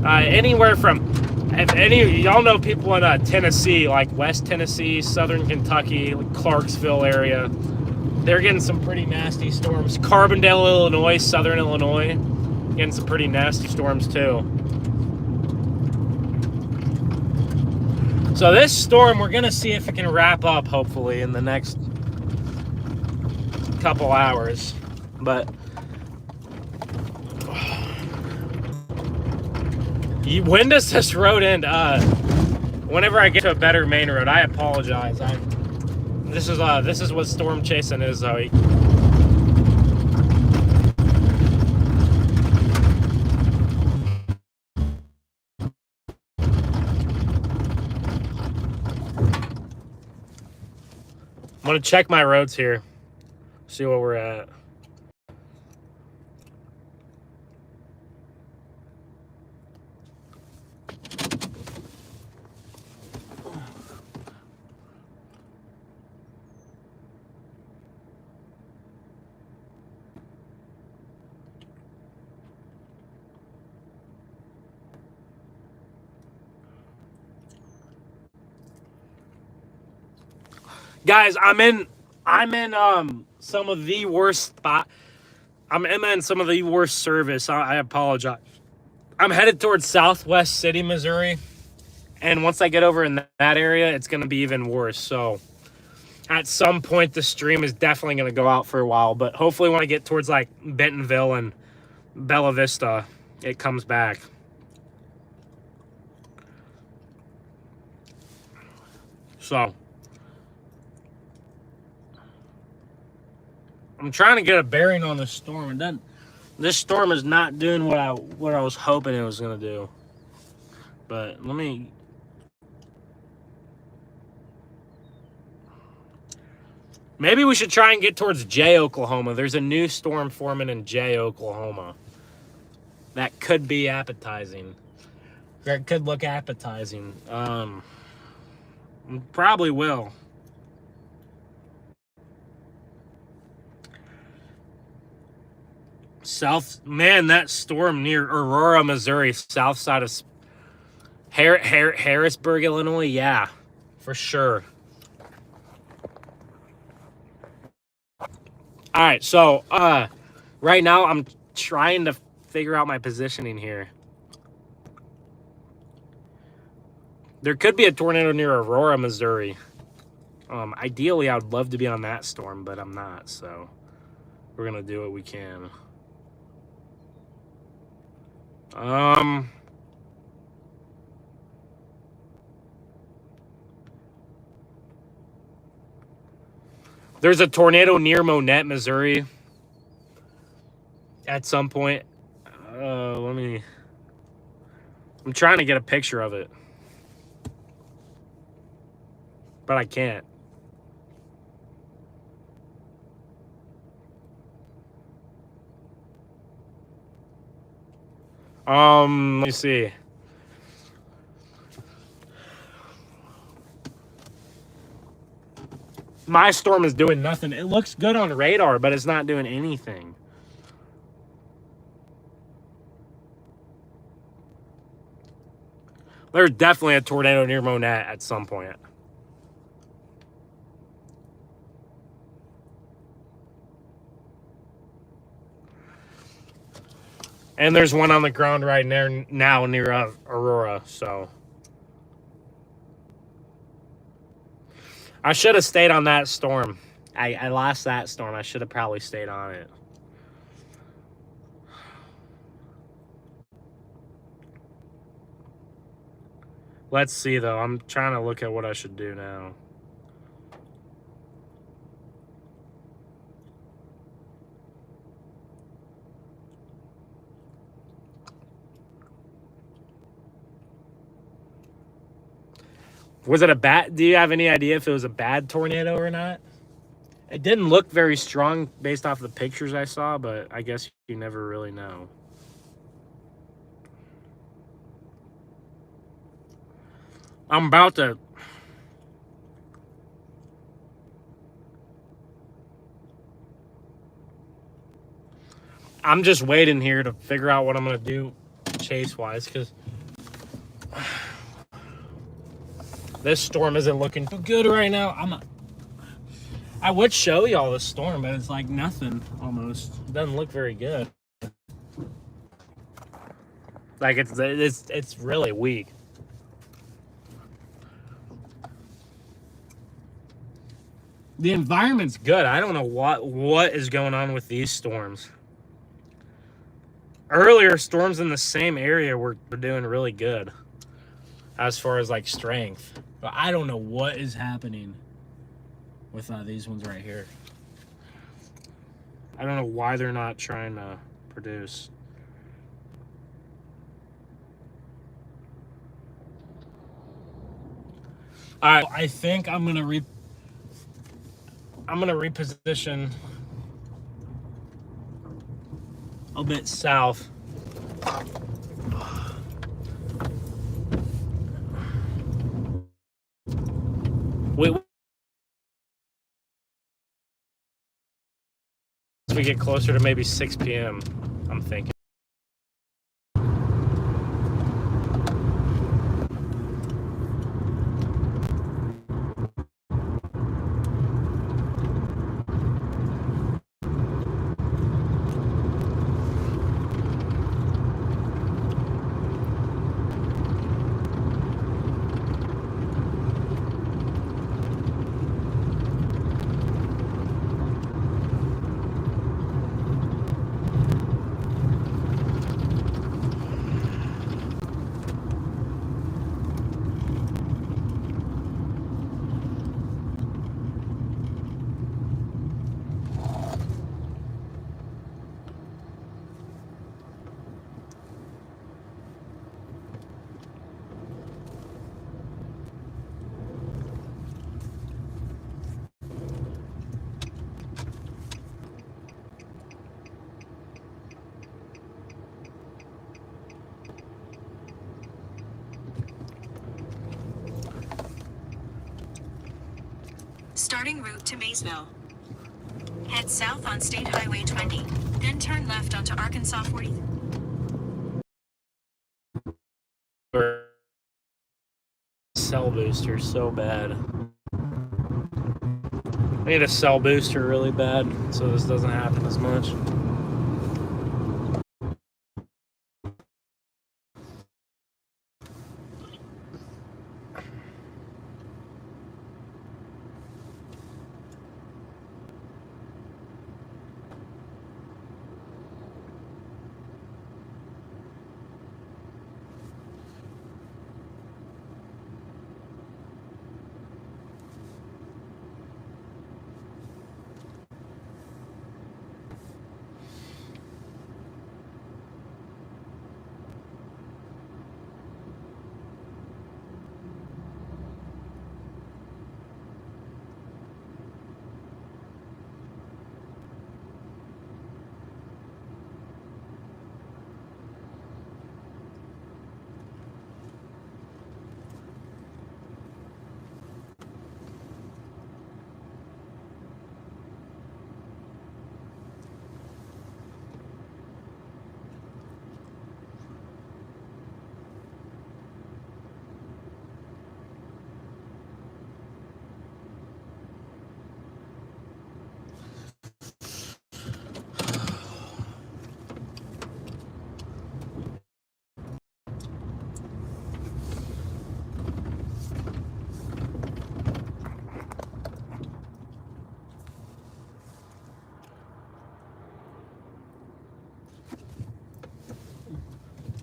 Anywhere from, if any, y'all know people in Tennessee, like West Tennessee, Southern Kentucky, like Clarksville area, they're getting some pretty nasty storms. Carbondale, Illinois, Southern Illinois, getting some pretty nasty storms too. So this storm, we're gonna see if it can wrap up hopefully in the next couple hours. But when does this road end? Whenever I get to a better main road, I apologize. This is what storm chasing is, Zoe. I'm gonna check my roads here, see where we're at. Guys, I'm in some of the worst spot. I'm in some of the worst service. I apologize. I'm headed towards Southwest City, Missouri. And once I get over in that area, it's going to be even worse. So at some point, the stream is definitely going to go out for a while. But hopefully when I get towards like Bentonville and Bella Vista, it comes back. So I'm trying to get a bearing on the storm. And then this storm is not doing what I was hoping it was going to do. But let me... Maybe we should try and get towards Jay, Oklahoma. There's a new storm forming in Jay, Oklahoma. That could be appetizing. That could look appetizing. Probably will. That storm near Aurora, Missouri, south side of Harrisburg, Illinois. Yeah, for sure. All right, so right now I'm trying to figure out my positioning here. There could be a tornado near Aurora, Missouri. Ideally, I would love to be on that storm, but I'm not, so we're gonna do what we can. There's a tornado near Monette, Missouri. At some point, I'm trying to get a picture of it, but I can't. Let me see. My storm is doing nothing. It looks good on radar, but it's not doing anything. There's definitely a tornado near Monette at some point. And there's one on the ground right now near Aurora, so. I should have stayed on that storm. I lost that storm. I should have probably stayed on it. Let's see, though. I'm trying to look at what I should do now. Was it a bad... Do you have any idea if it was a bad tornado or not? It didn't look very strong based off the pictures I saw, but I guess you never really know. I'm about to... I'm just waiting here to figure out what I'm going to do chase-wise, because this storm isn't looking too good right now. I would show y'all the storm, but it's like nothing almost. It doesn't look very good. Like it's really weak. The environment's good. I don't know what is going on with these storms. Earlier storms in the same area were doing really good as far as like strength. But I don't know what is happening with these ones right here. I don't know why they're not trying to produce. All right, I think I'm gonna reposition a bit south. Wait. As we get closer to maybe 6 p.m., I'm thinking. Starting route to Maysville. Head south on State Highway 20, then turn left onto Arkansas 40. Cell booster so bad. I need a cell booster really bad so this doesn't happen as much.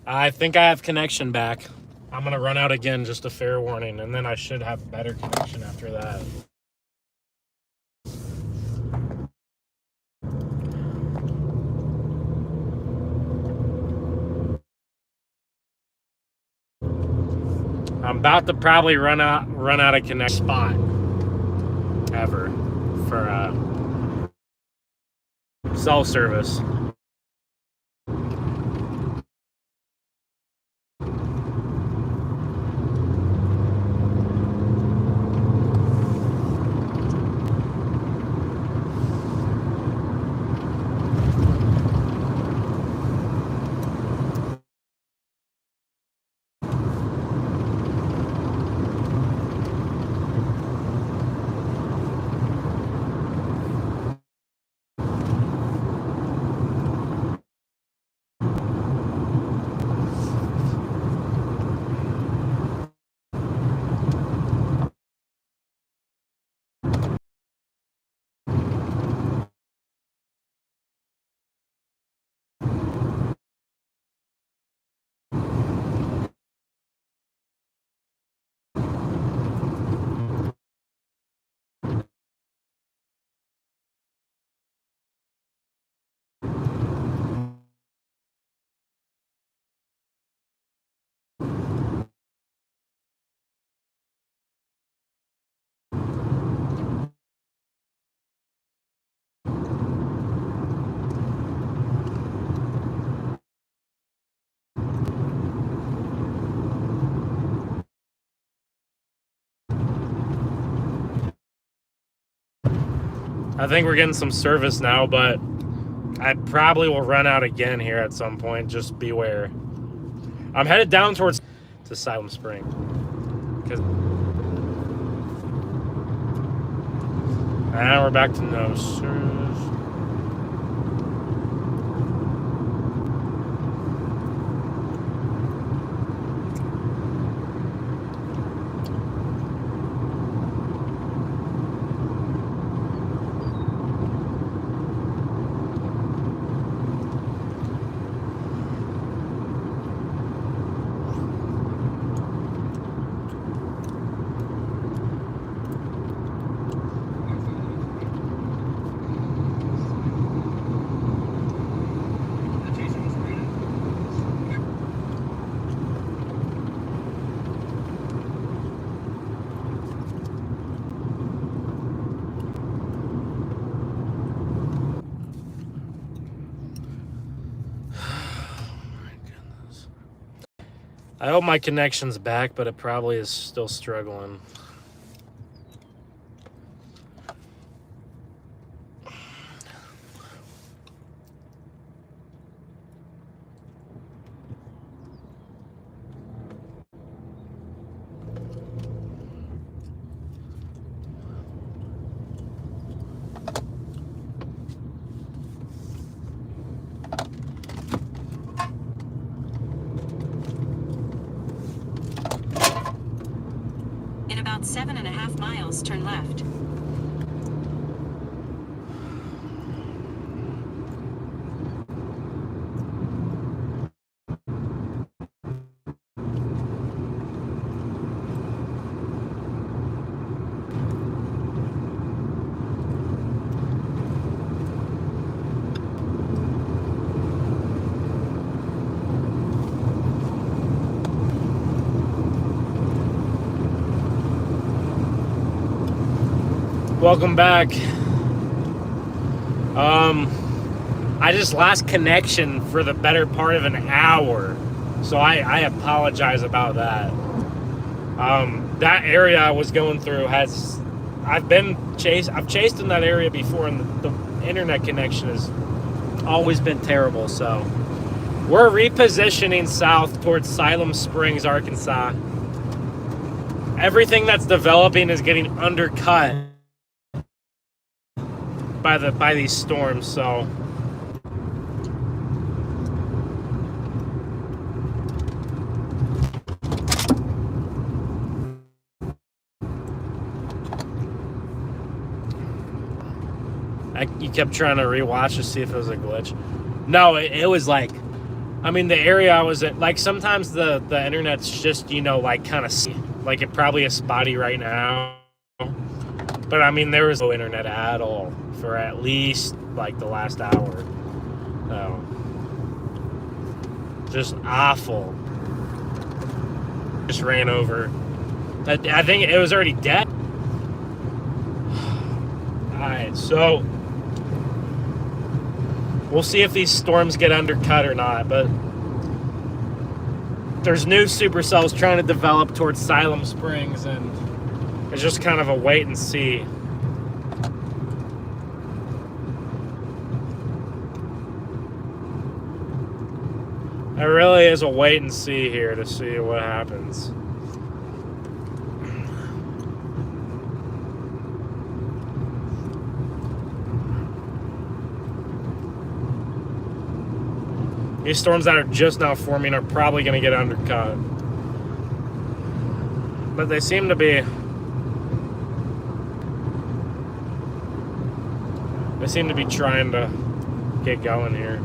I think I have connection back. I'm gonna run out again, just a fair warning, and then I should have better connection after that. I'm about to probably run out of connection spot ever for cell service. I think we're getting some service now, but I probably will run out again here at some point. Just beware. I'm headed down towards to Silent Spring. And we're back to no service. I hope my connection's back, but it probably is still struggling. 7.5 miles, turn left. Welcome back. I just lost connection for the better part of an hour, so I apologize about that. That area I was going through I've chased in that area before, and the internet connection has always been terrible. So we're repositioning south towards Siloam Springs, Arkansas. Everything that's developing is getting undercut by these storms, so you kept trying to rewatch to see if it was a glitch. No, it was like, I mean, the area I was in, like, sometimes the internet's just, like, kind of, like, it probably is spotty right now, but I mean, there was no internet at all for at least, like, the last hour. So, just awful. Just ran over. I think it was already dead. Alright, so we'll see if these storms get undercut or not, but there's new supercells trying to develop towards Siloam Springs, and it's just kind of a wait and see. It really is a wait and see here to see what happens. These storms that are just now forming are probably going to get undercut. But they seem to be... They seem to be trying to get going here.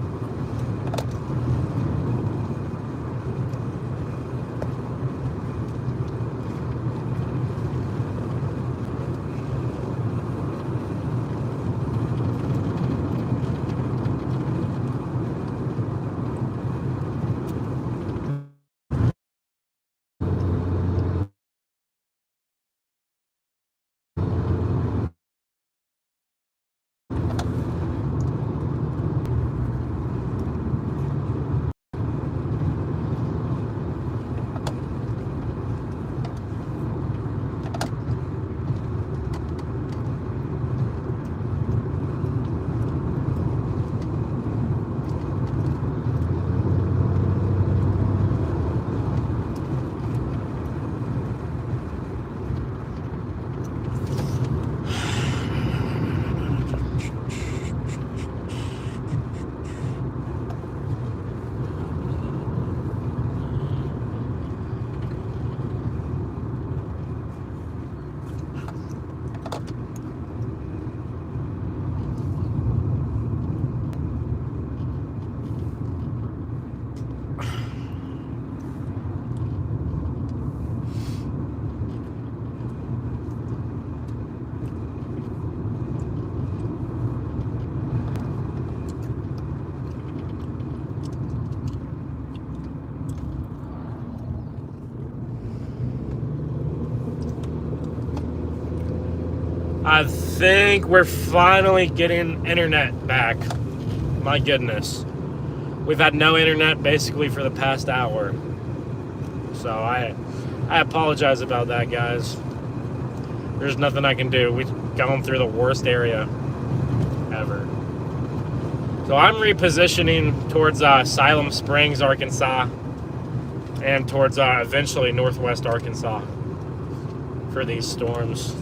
I think we're finally getting internet back. My goodness. We've had no internet basically for the past hour. So I apologize about that, guys. There's nothing I can do. We've gone through the worst area ever. So I'm repositioning towards Siloam Springs, Arkansas, and towards eventually northwest Arkansas for these storms.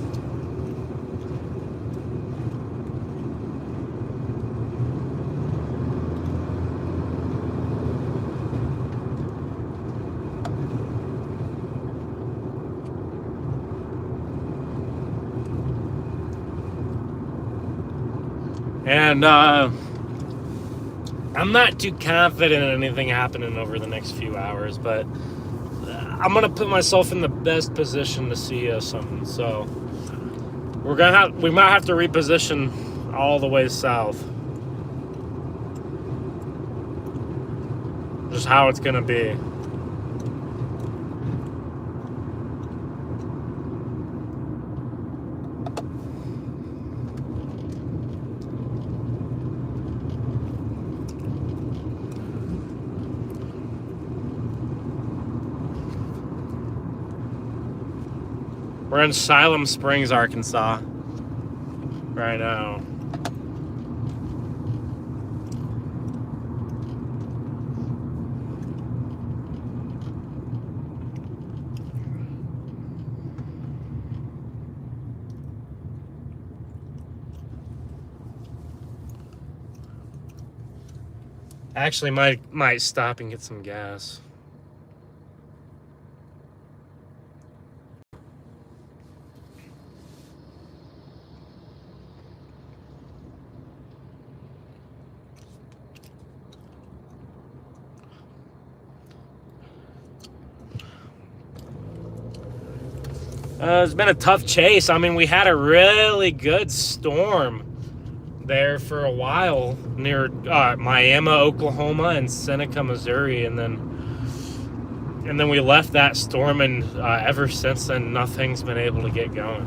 And I'm not too confident in anything happening over the next few hours, but I'm gonna put myself in the best position to see something. So we might have to reposition all the way south. Just how it's gonna be. We're in Siloam Springs, Arkansas, right now. Actually, might stop and get some gas. It's been a tough chase. I mean, we had a really good storm there for a while near Miami, Oklahoma, and Seneca, Missouri, and then we left that storm, and ever since then, nothing's been able to get going.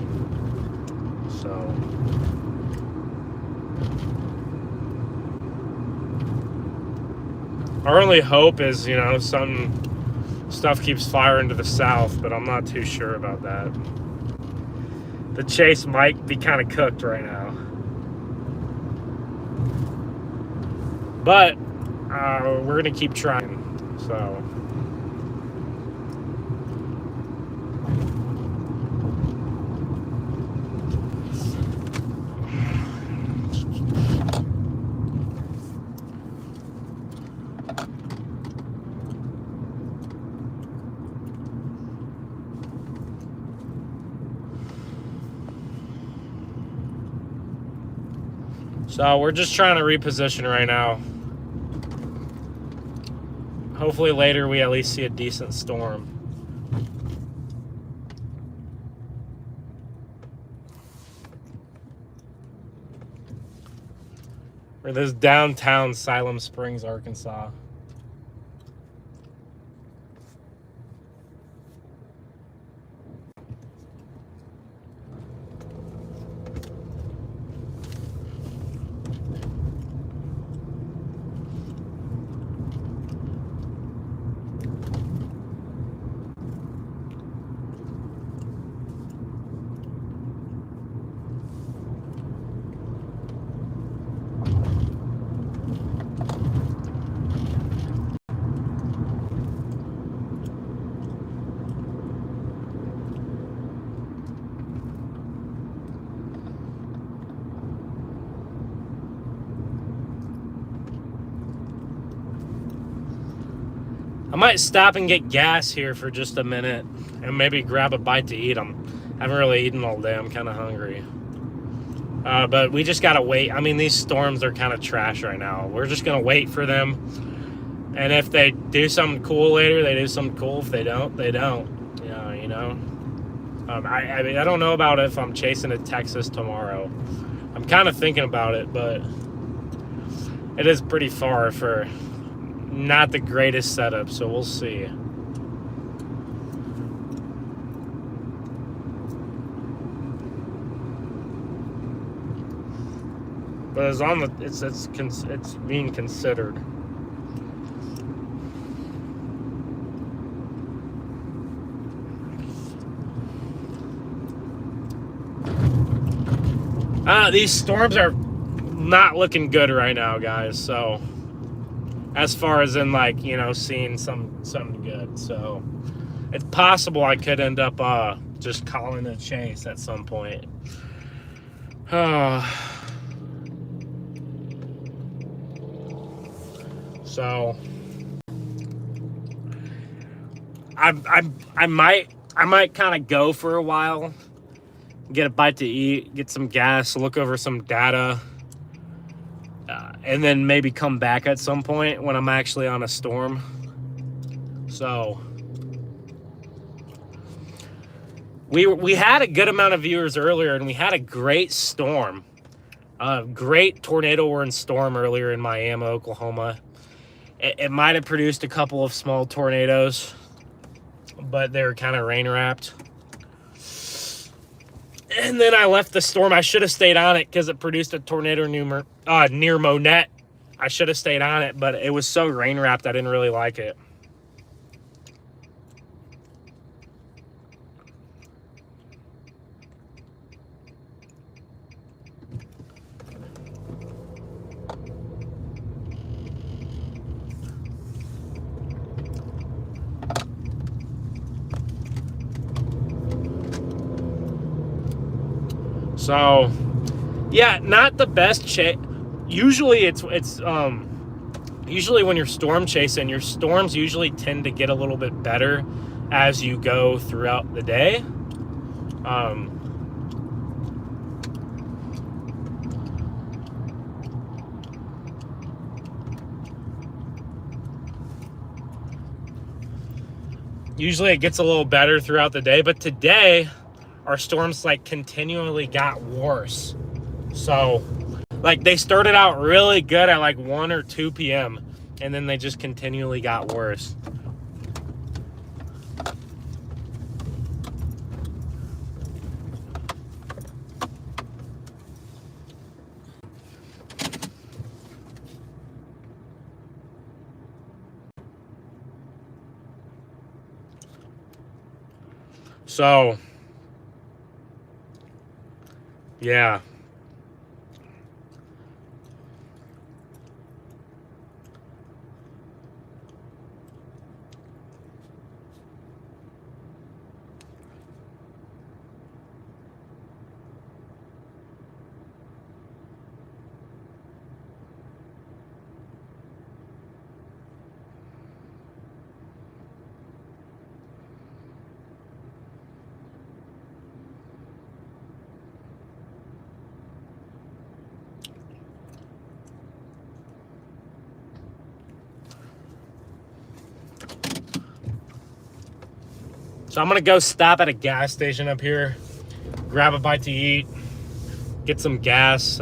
So our only hope is, stuff keeps firing to the south, but I'm not too sure about that. The chase might be kind of cooked right now. But we're going to keep trying. So we're just trying to reposition right now. Hopefully later we at least see a decent storm. Or this downtown Siloam Springs, Arkansas. I might stop and get gas here for just a minute and maybe grab a bite to eat. I haven't really eaten all day. I'm kind of hungry. But we just got to wait. I mean, these storms are kind of trash right now. We're just going to wait for them. And if they do something cool later, they do something cool. If they don't, they don't. I mean, I don't know about if I'm chasing to Texas tomorrow. I'm kind of thinking about it, but it is pretty far for not the greatest setup, so we'll see. But it's on the it's being considered. These storms are not looking good right now, guys. So as far as in seeing something good, so it's possible I could end up just calling a chase at some point. So I might kind of go for a while, get a bite to eat, get some gas, look over some data, and then maybe come back at some point when I'm actually on a storm. So we had a good amount of viewers earlier, and we had a great storm, a great tornado warning storm earlier in Miami, Oklahoma. It might have produced a couple of small tornadoes, but they were kind of rain wrapped. And then I left the storm. I should have stayed on it because it produced a tornado near Monette. I should have stayed on it, but it was so rain wrapped I didn't really like it. So, yeah, not the best chase. Usually usually when you're storm chasing, your storms usually tend to get a little bit better as you go throughout the day. Usually it gets a little better throughout the day, but today our storms like continually got worse. So like they started out really good at like 1 or 2 p.m. and then they just continually got worse. So yeah. So I'm gonna go stop at a gas station up here, grab a bite to eat, get some gas.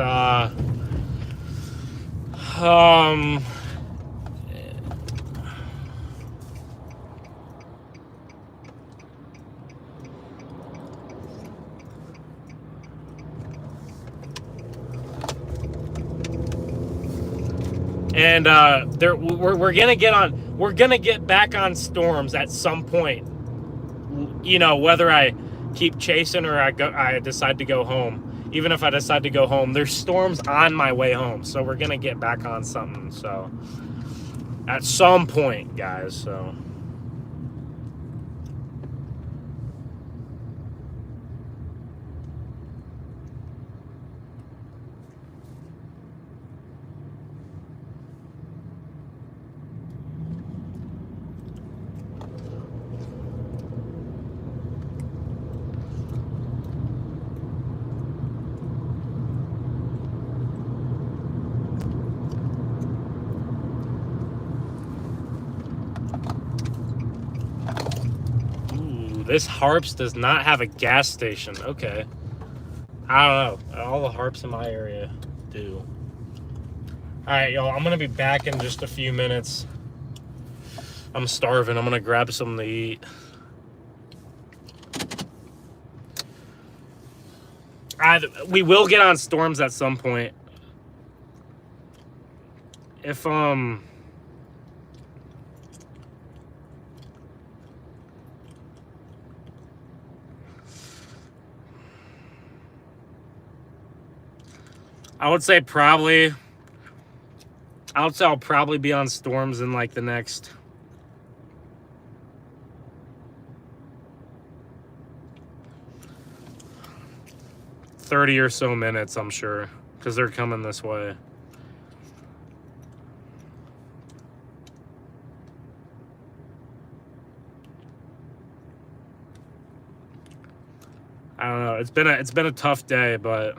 And we're gonna get back on storms at some point. You know, whether I keep chasing or I decide to go home. Even if I decide to go home, there's storms on my way home, so we're gonna get back on something. So at some point, guys. So. This Harps does not have a gas station. Okay. I don't know. All the Harps in my area do. Alright, y'all. I'm going to be back in just a few minutes. I'm starving. I'm going to grab something to eat. We will get on storms at some point. If, I would say probably, I'll probably be on storms in like the next 30 or so minutes, I'm sure, because they're coming this way. I don't know. It's been a tough day, but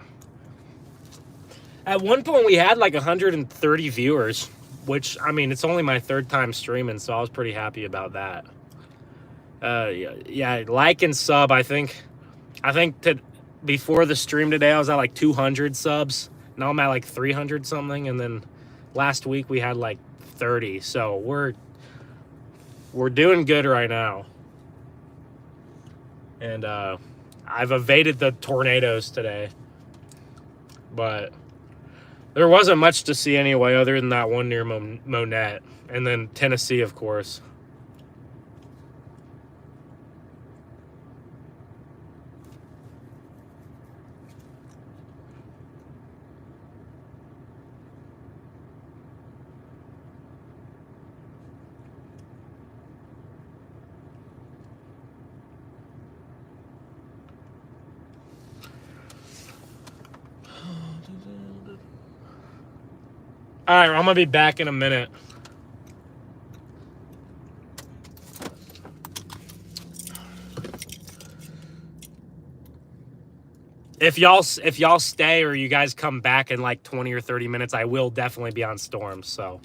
At one point, we had like 130 viewers, which, I mean, it's only my third time streaming, so I was pretty happy about that. Yeah, like and sub, I think before the stream today, I was at like 200 subs. Now I'm at like 300 something, and then last week we had like 30. So we're doing good right now. And I've evaded the tornadoes today, but there wasn't much to see anyway, other than that one near Monette, and then Tennessee, of course. All right, I'm gonna be back in a minute. If y'all stay or you guys come back in like 20 or 30 minutes, I will definitely be on Storm. So.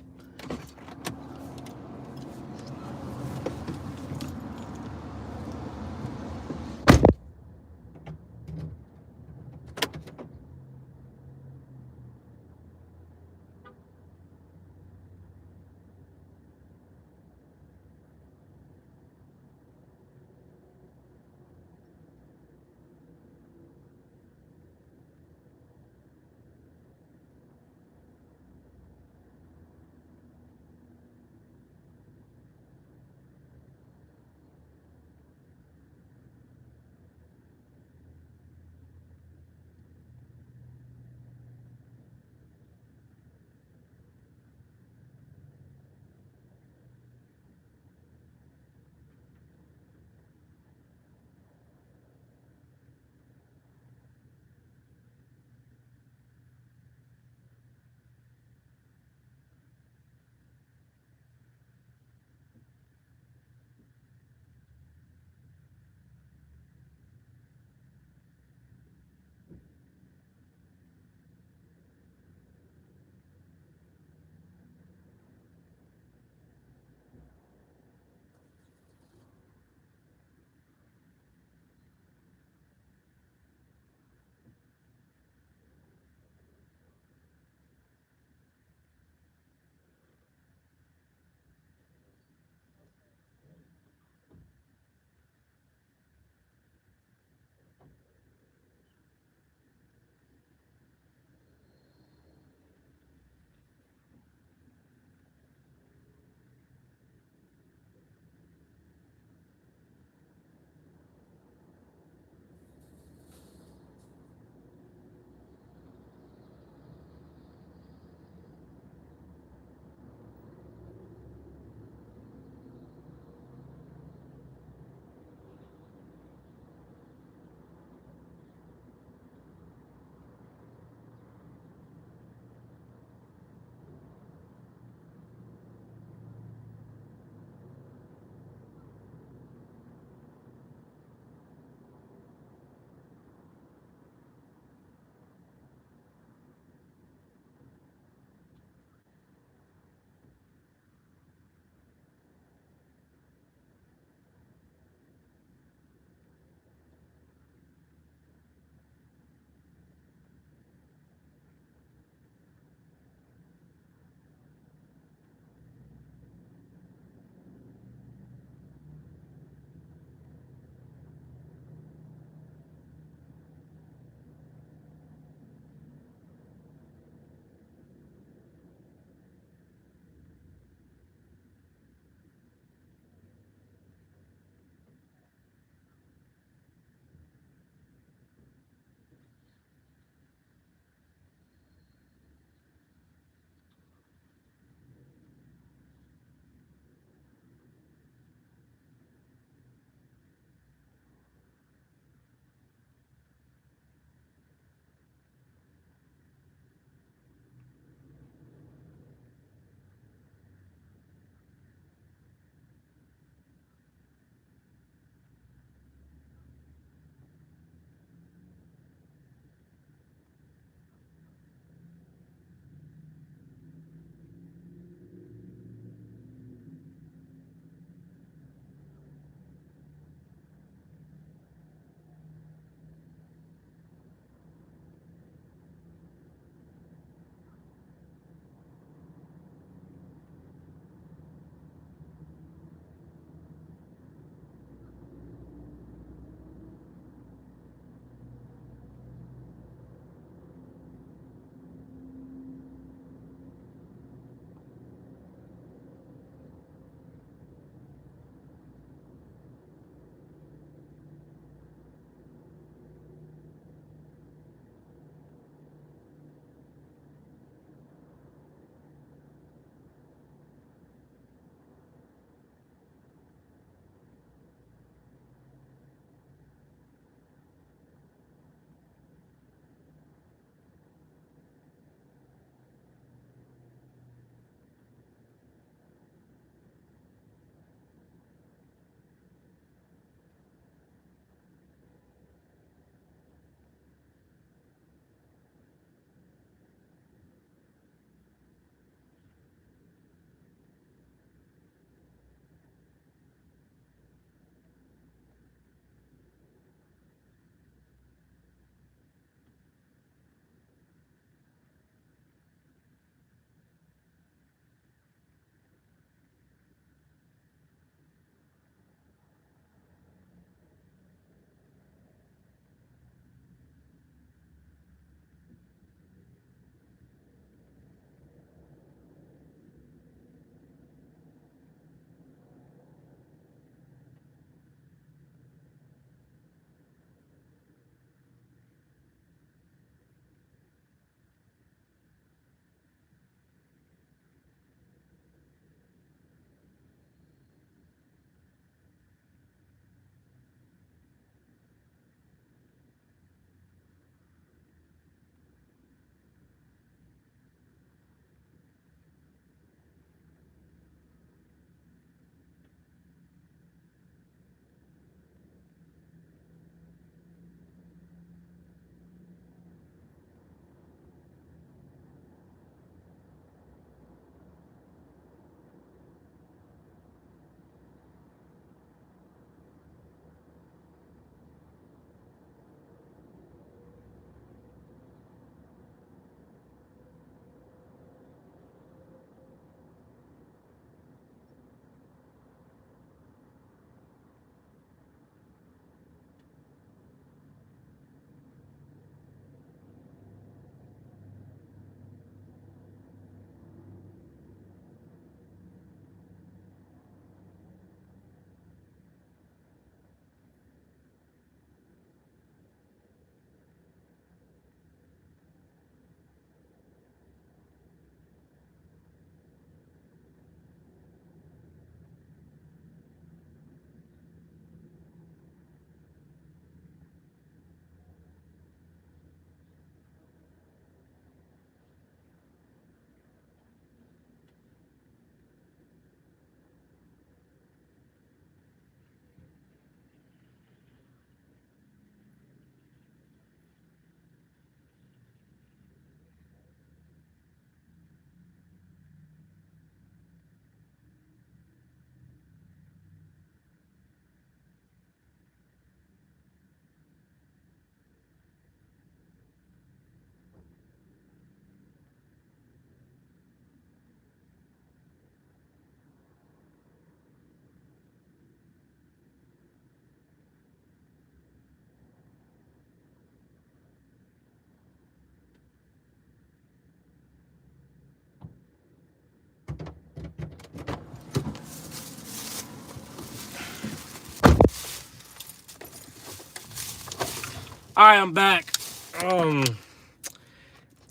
All right, I'm back.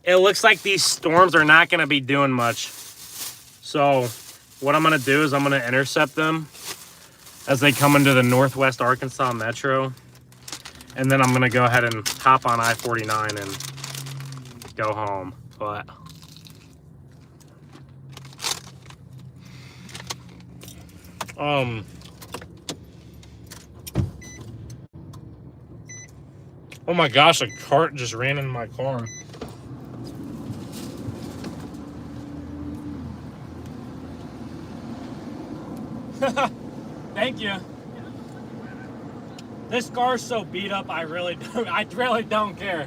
It looks like these storms are not going to be doing much. So what I'm going to do is I'm going to intercept them as they come into the Northwest Arkansas Metro. And then I'm going to go ahead and hop on I-49 and go home. But oh my gosh, a cart just ran in my car. Thank you. This car's so beat up, I really don't care.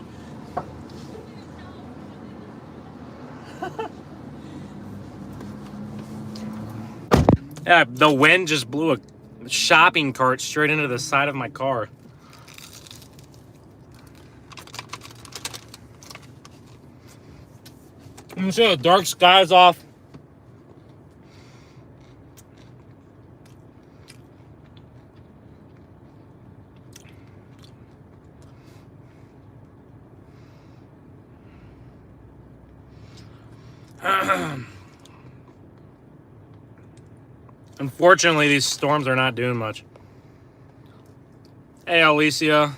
Yeah, the wind just blew a shopping cart straight into the side of my car. You can see the dark skies off. Unfortunately, these storms are not doing much. Hey, Alicia.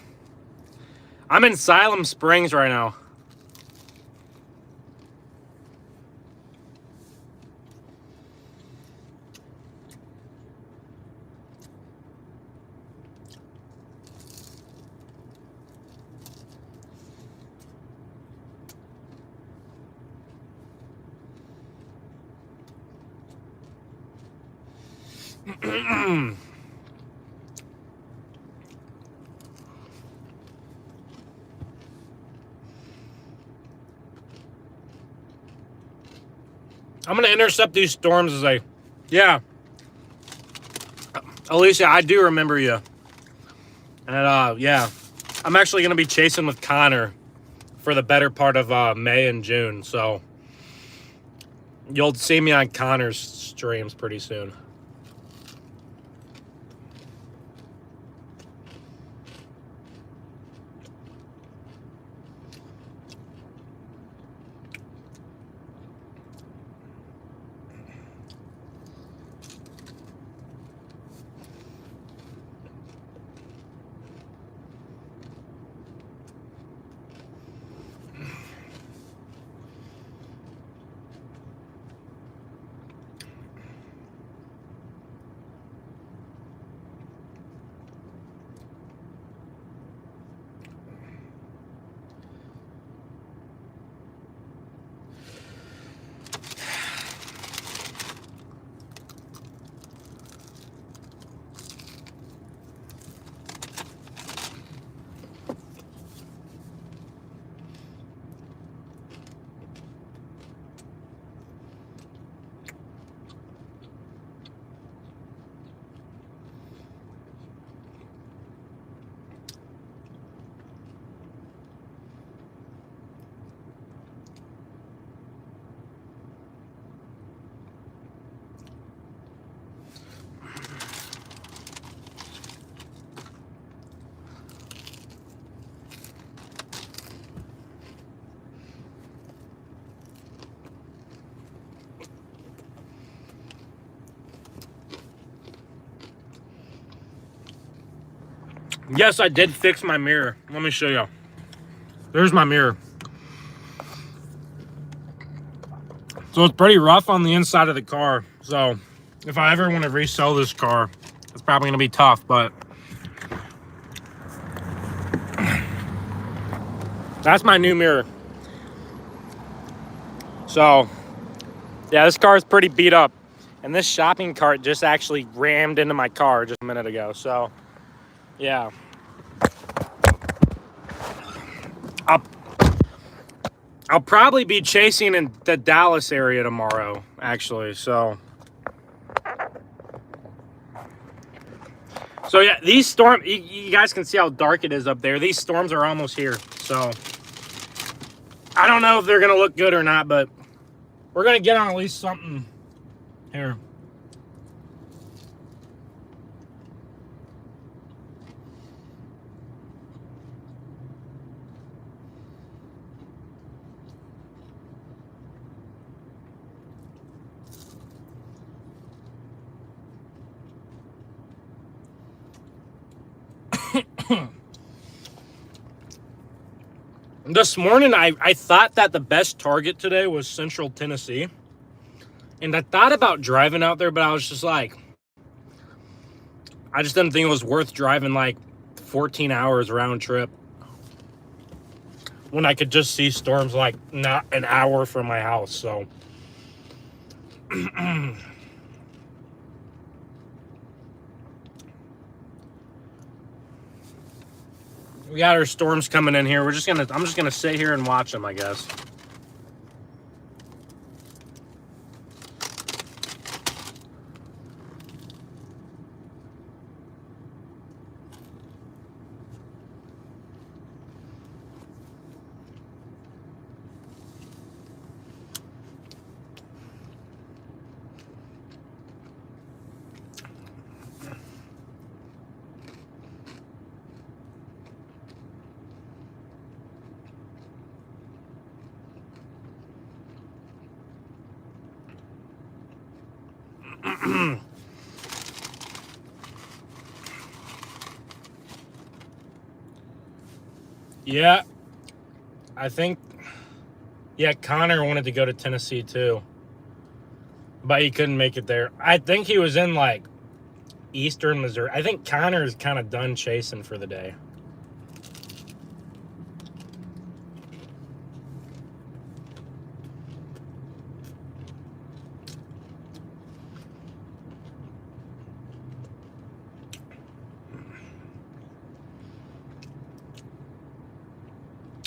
I'm in Siloam Springs right now. I'm going to intercept these storms as I... Yeah. Alicia, I do remember you. And, yeah. I'm actually going to be chasing with Connor for the better part of May and June. So, you'll see me on Connor's streams pretty soon. Yes, I did fix my mirror. Let me show you. There's my mirror. So it's pretty rough on the inside of the car. So if I ever want to resell this car, it's probably going to be tough, but that's my new mirror. So yeah, this car is pretty beat up. And this shopping cart just actually rammed into my car just a minute ago. So yeah. I'll probably be chasing in the Dallas area tomorrow, actually. So yeah, these storms, you guys can see how dark it is up there. These storms are almost here. So I don't know if they're going to look good or not, but we're going to get on at least something here. This morning, I thought that the best target today was Central Tennessee. And I thought about driving out there, but I was just like, I just didn't think it was worth driving like 14 hours round trip when I could just see storms like not an hour from my house. So we got our storms coming in here. I'm just gonna sit here and watch them, I guess. Yeah, I think, yeah, Connor wanted to go to Tennessee too, but he couldn't make it there. I think he was in like eastern Missouri. I think Connor is kind of done chasing for the day.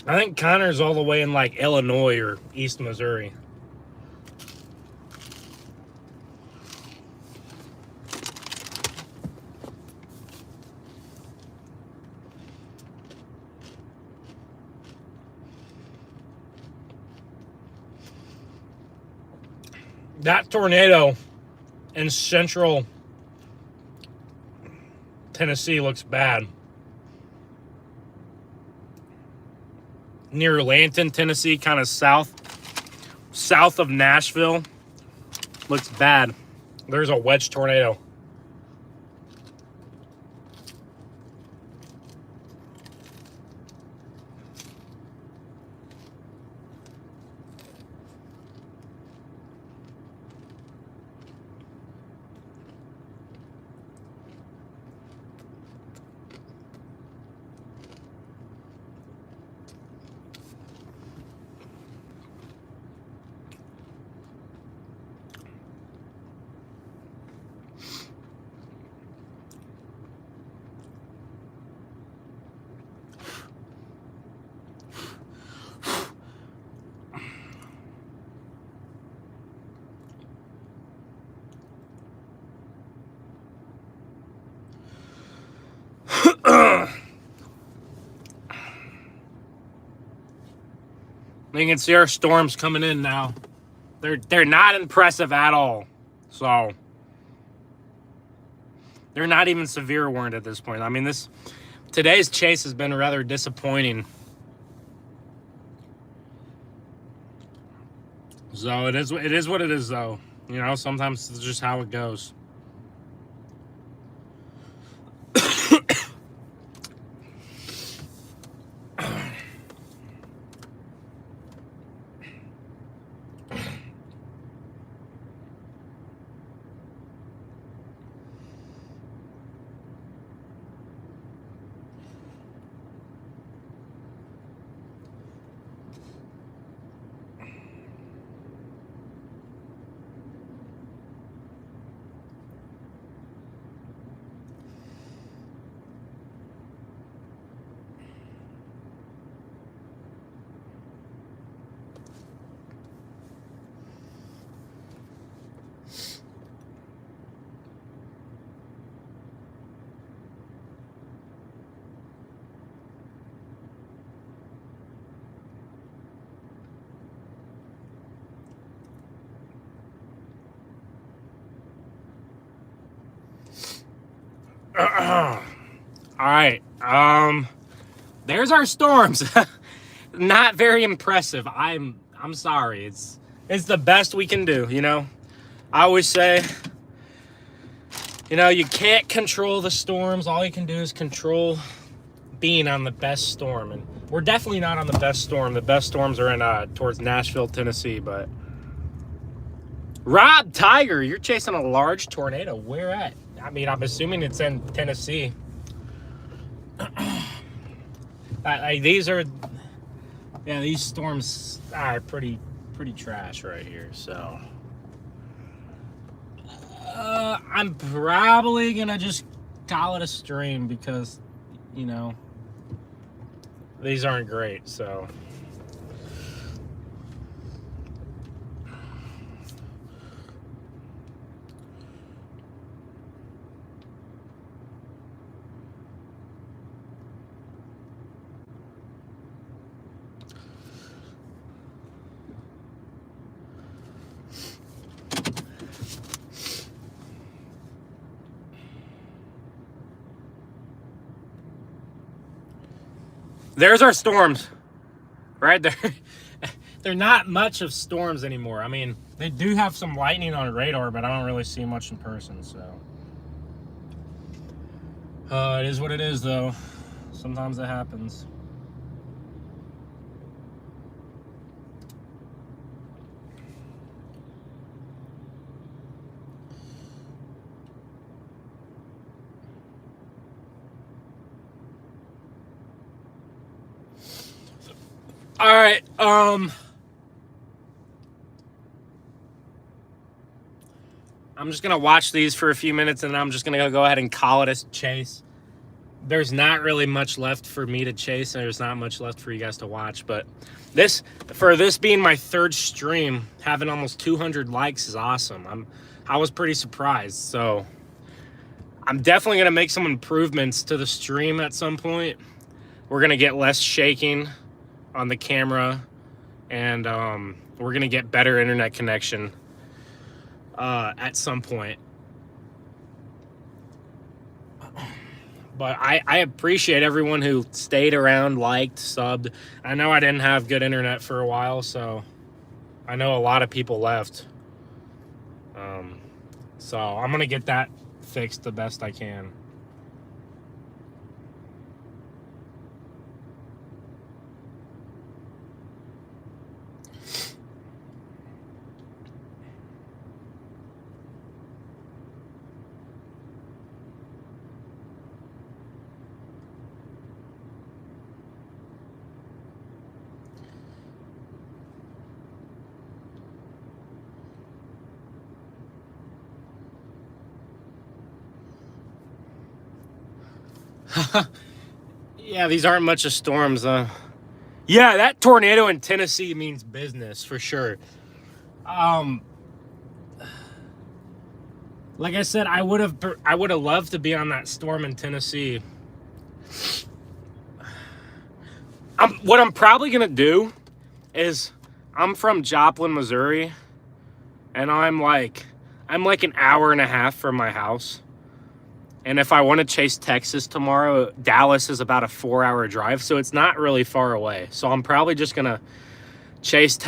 I think Connor's all the way in like Illinois or East Missouri. That tornado in central Tennessee looks bad. Near Lanton, Tennessee, kind of south of Nashville. Looks bad. There's a wedge tornado. You can see our storms coming in now. They're not impressive at all. So they're not even severe warned at this point. I mean, today's chase has been rather disappointing. So it is what it is, though. You know, sometimes it's just how it goes. All right. There's our storms. Not very impressive. I'm sorry. It's the best we can do, you know. I always say, you know, you can't control the storms. All you can do is control being on the best storm, and we're definitely not on the best storm. The best storms are in towards Nashville, Tennessee. But Rob Tiger, you're chasing a large tornado. Where at? I mean, I'm assuming it's in Tennessee. These storms are pretty trash right here. So I'm probably gonna just call it a stream because, you know, these aren't great. So there's our storms right there. They're not much of storms anymore. I mean, they do have some lightning on radar, but I don't really see much in person. So it is what it is, though. Sometimes it happens. All right, I'm just gonna watch these for a few minutes, and then I'm just gonna go ahead and call it a chase. There's not really much left for me to chase, and there's not much left for you guys to watch. But this being my third stream, having almost 200 likes is awesome. I was pretty surprised. So I'm definitely gonna make some improvements to the stream at some point. We're gonna get less shaking on the camera, and we're gonna get better internet connection at some point. But I appreciate everyone who stayed around, liked, subbed. I know I didn't have good internet for a while, so I know a lot of people left. So I'm gonna get that fixed the best I can. Yeah, these aren't much of storms. Yeah, that tornado in Tennessee means business for sure. Like I said, I would have loved to be on that storm in Tennessee. What I'm probably gonna do is, I'm from Joplin, Missouri, and I'm like an hour and a half from my house. And if I want to chase Texas tomorrow, Dallas is about a 4-hour drive, so it's not really far away. So I'm probably just gonna chase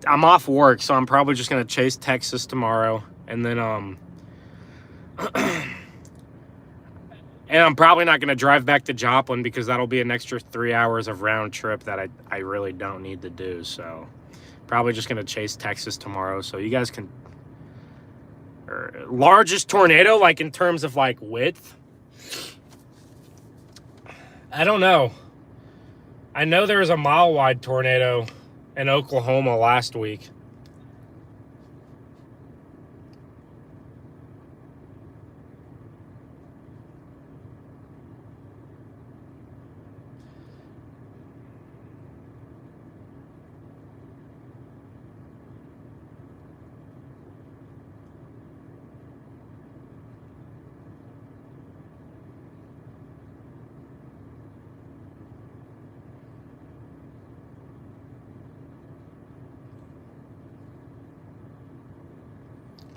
I'm off work, so I'm probably just gonna chase Texas tomorrow, and then and I'm probably not gonna drive back to Joplin because that'll be an extra 3 hours of round trip that I really don't need to do. So probably just gonna chase Texas tomorrow, so you guys can. Largest tornado, like in terms of like width, I don't know. I know there was a mile-wide tornado in Oklahoma last week.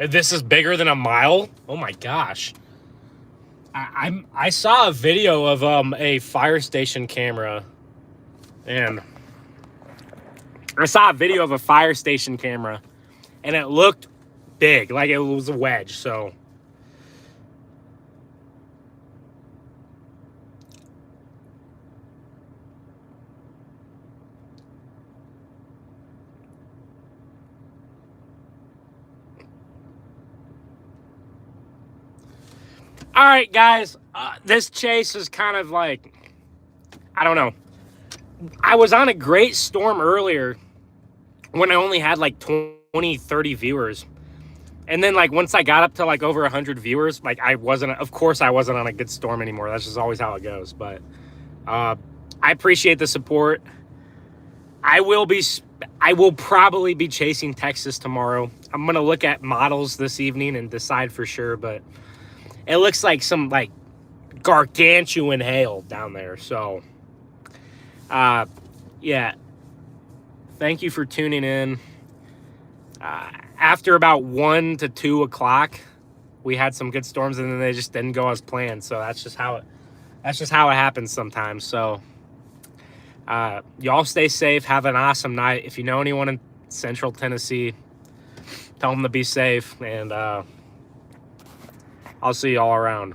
This is bigger than a mile? Oh my gosh. I saw a video of a fire station camera, and I saw a video of a fire station camera, and it looked big, like it was a wedge. So All right, guys. This chase is kind of like, I don't know. I was on a great storm earlier when I only had like 20, 30 viewers. And then like once I got up to like over 100 viewers, like of course I wasn't on a good storm anymore. That's just always how it goes. But I appreciate the support. I will probably be chasing Texas tomorrow. I'm going to look at models this evening and decide for sure. But it looks like some like gargantuan hail down there. So, yeah. Thank you for tuning in. After about 1 to 2 o'clock, we had some good storms, and then they just didn't go as planned. So that's just how it happens sometimes. So y'all stay safe. Have an awesome night. If you know anyone in Central Tennessee, tell them to be safe, and I'll see y'all around.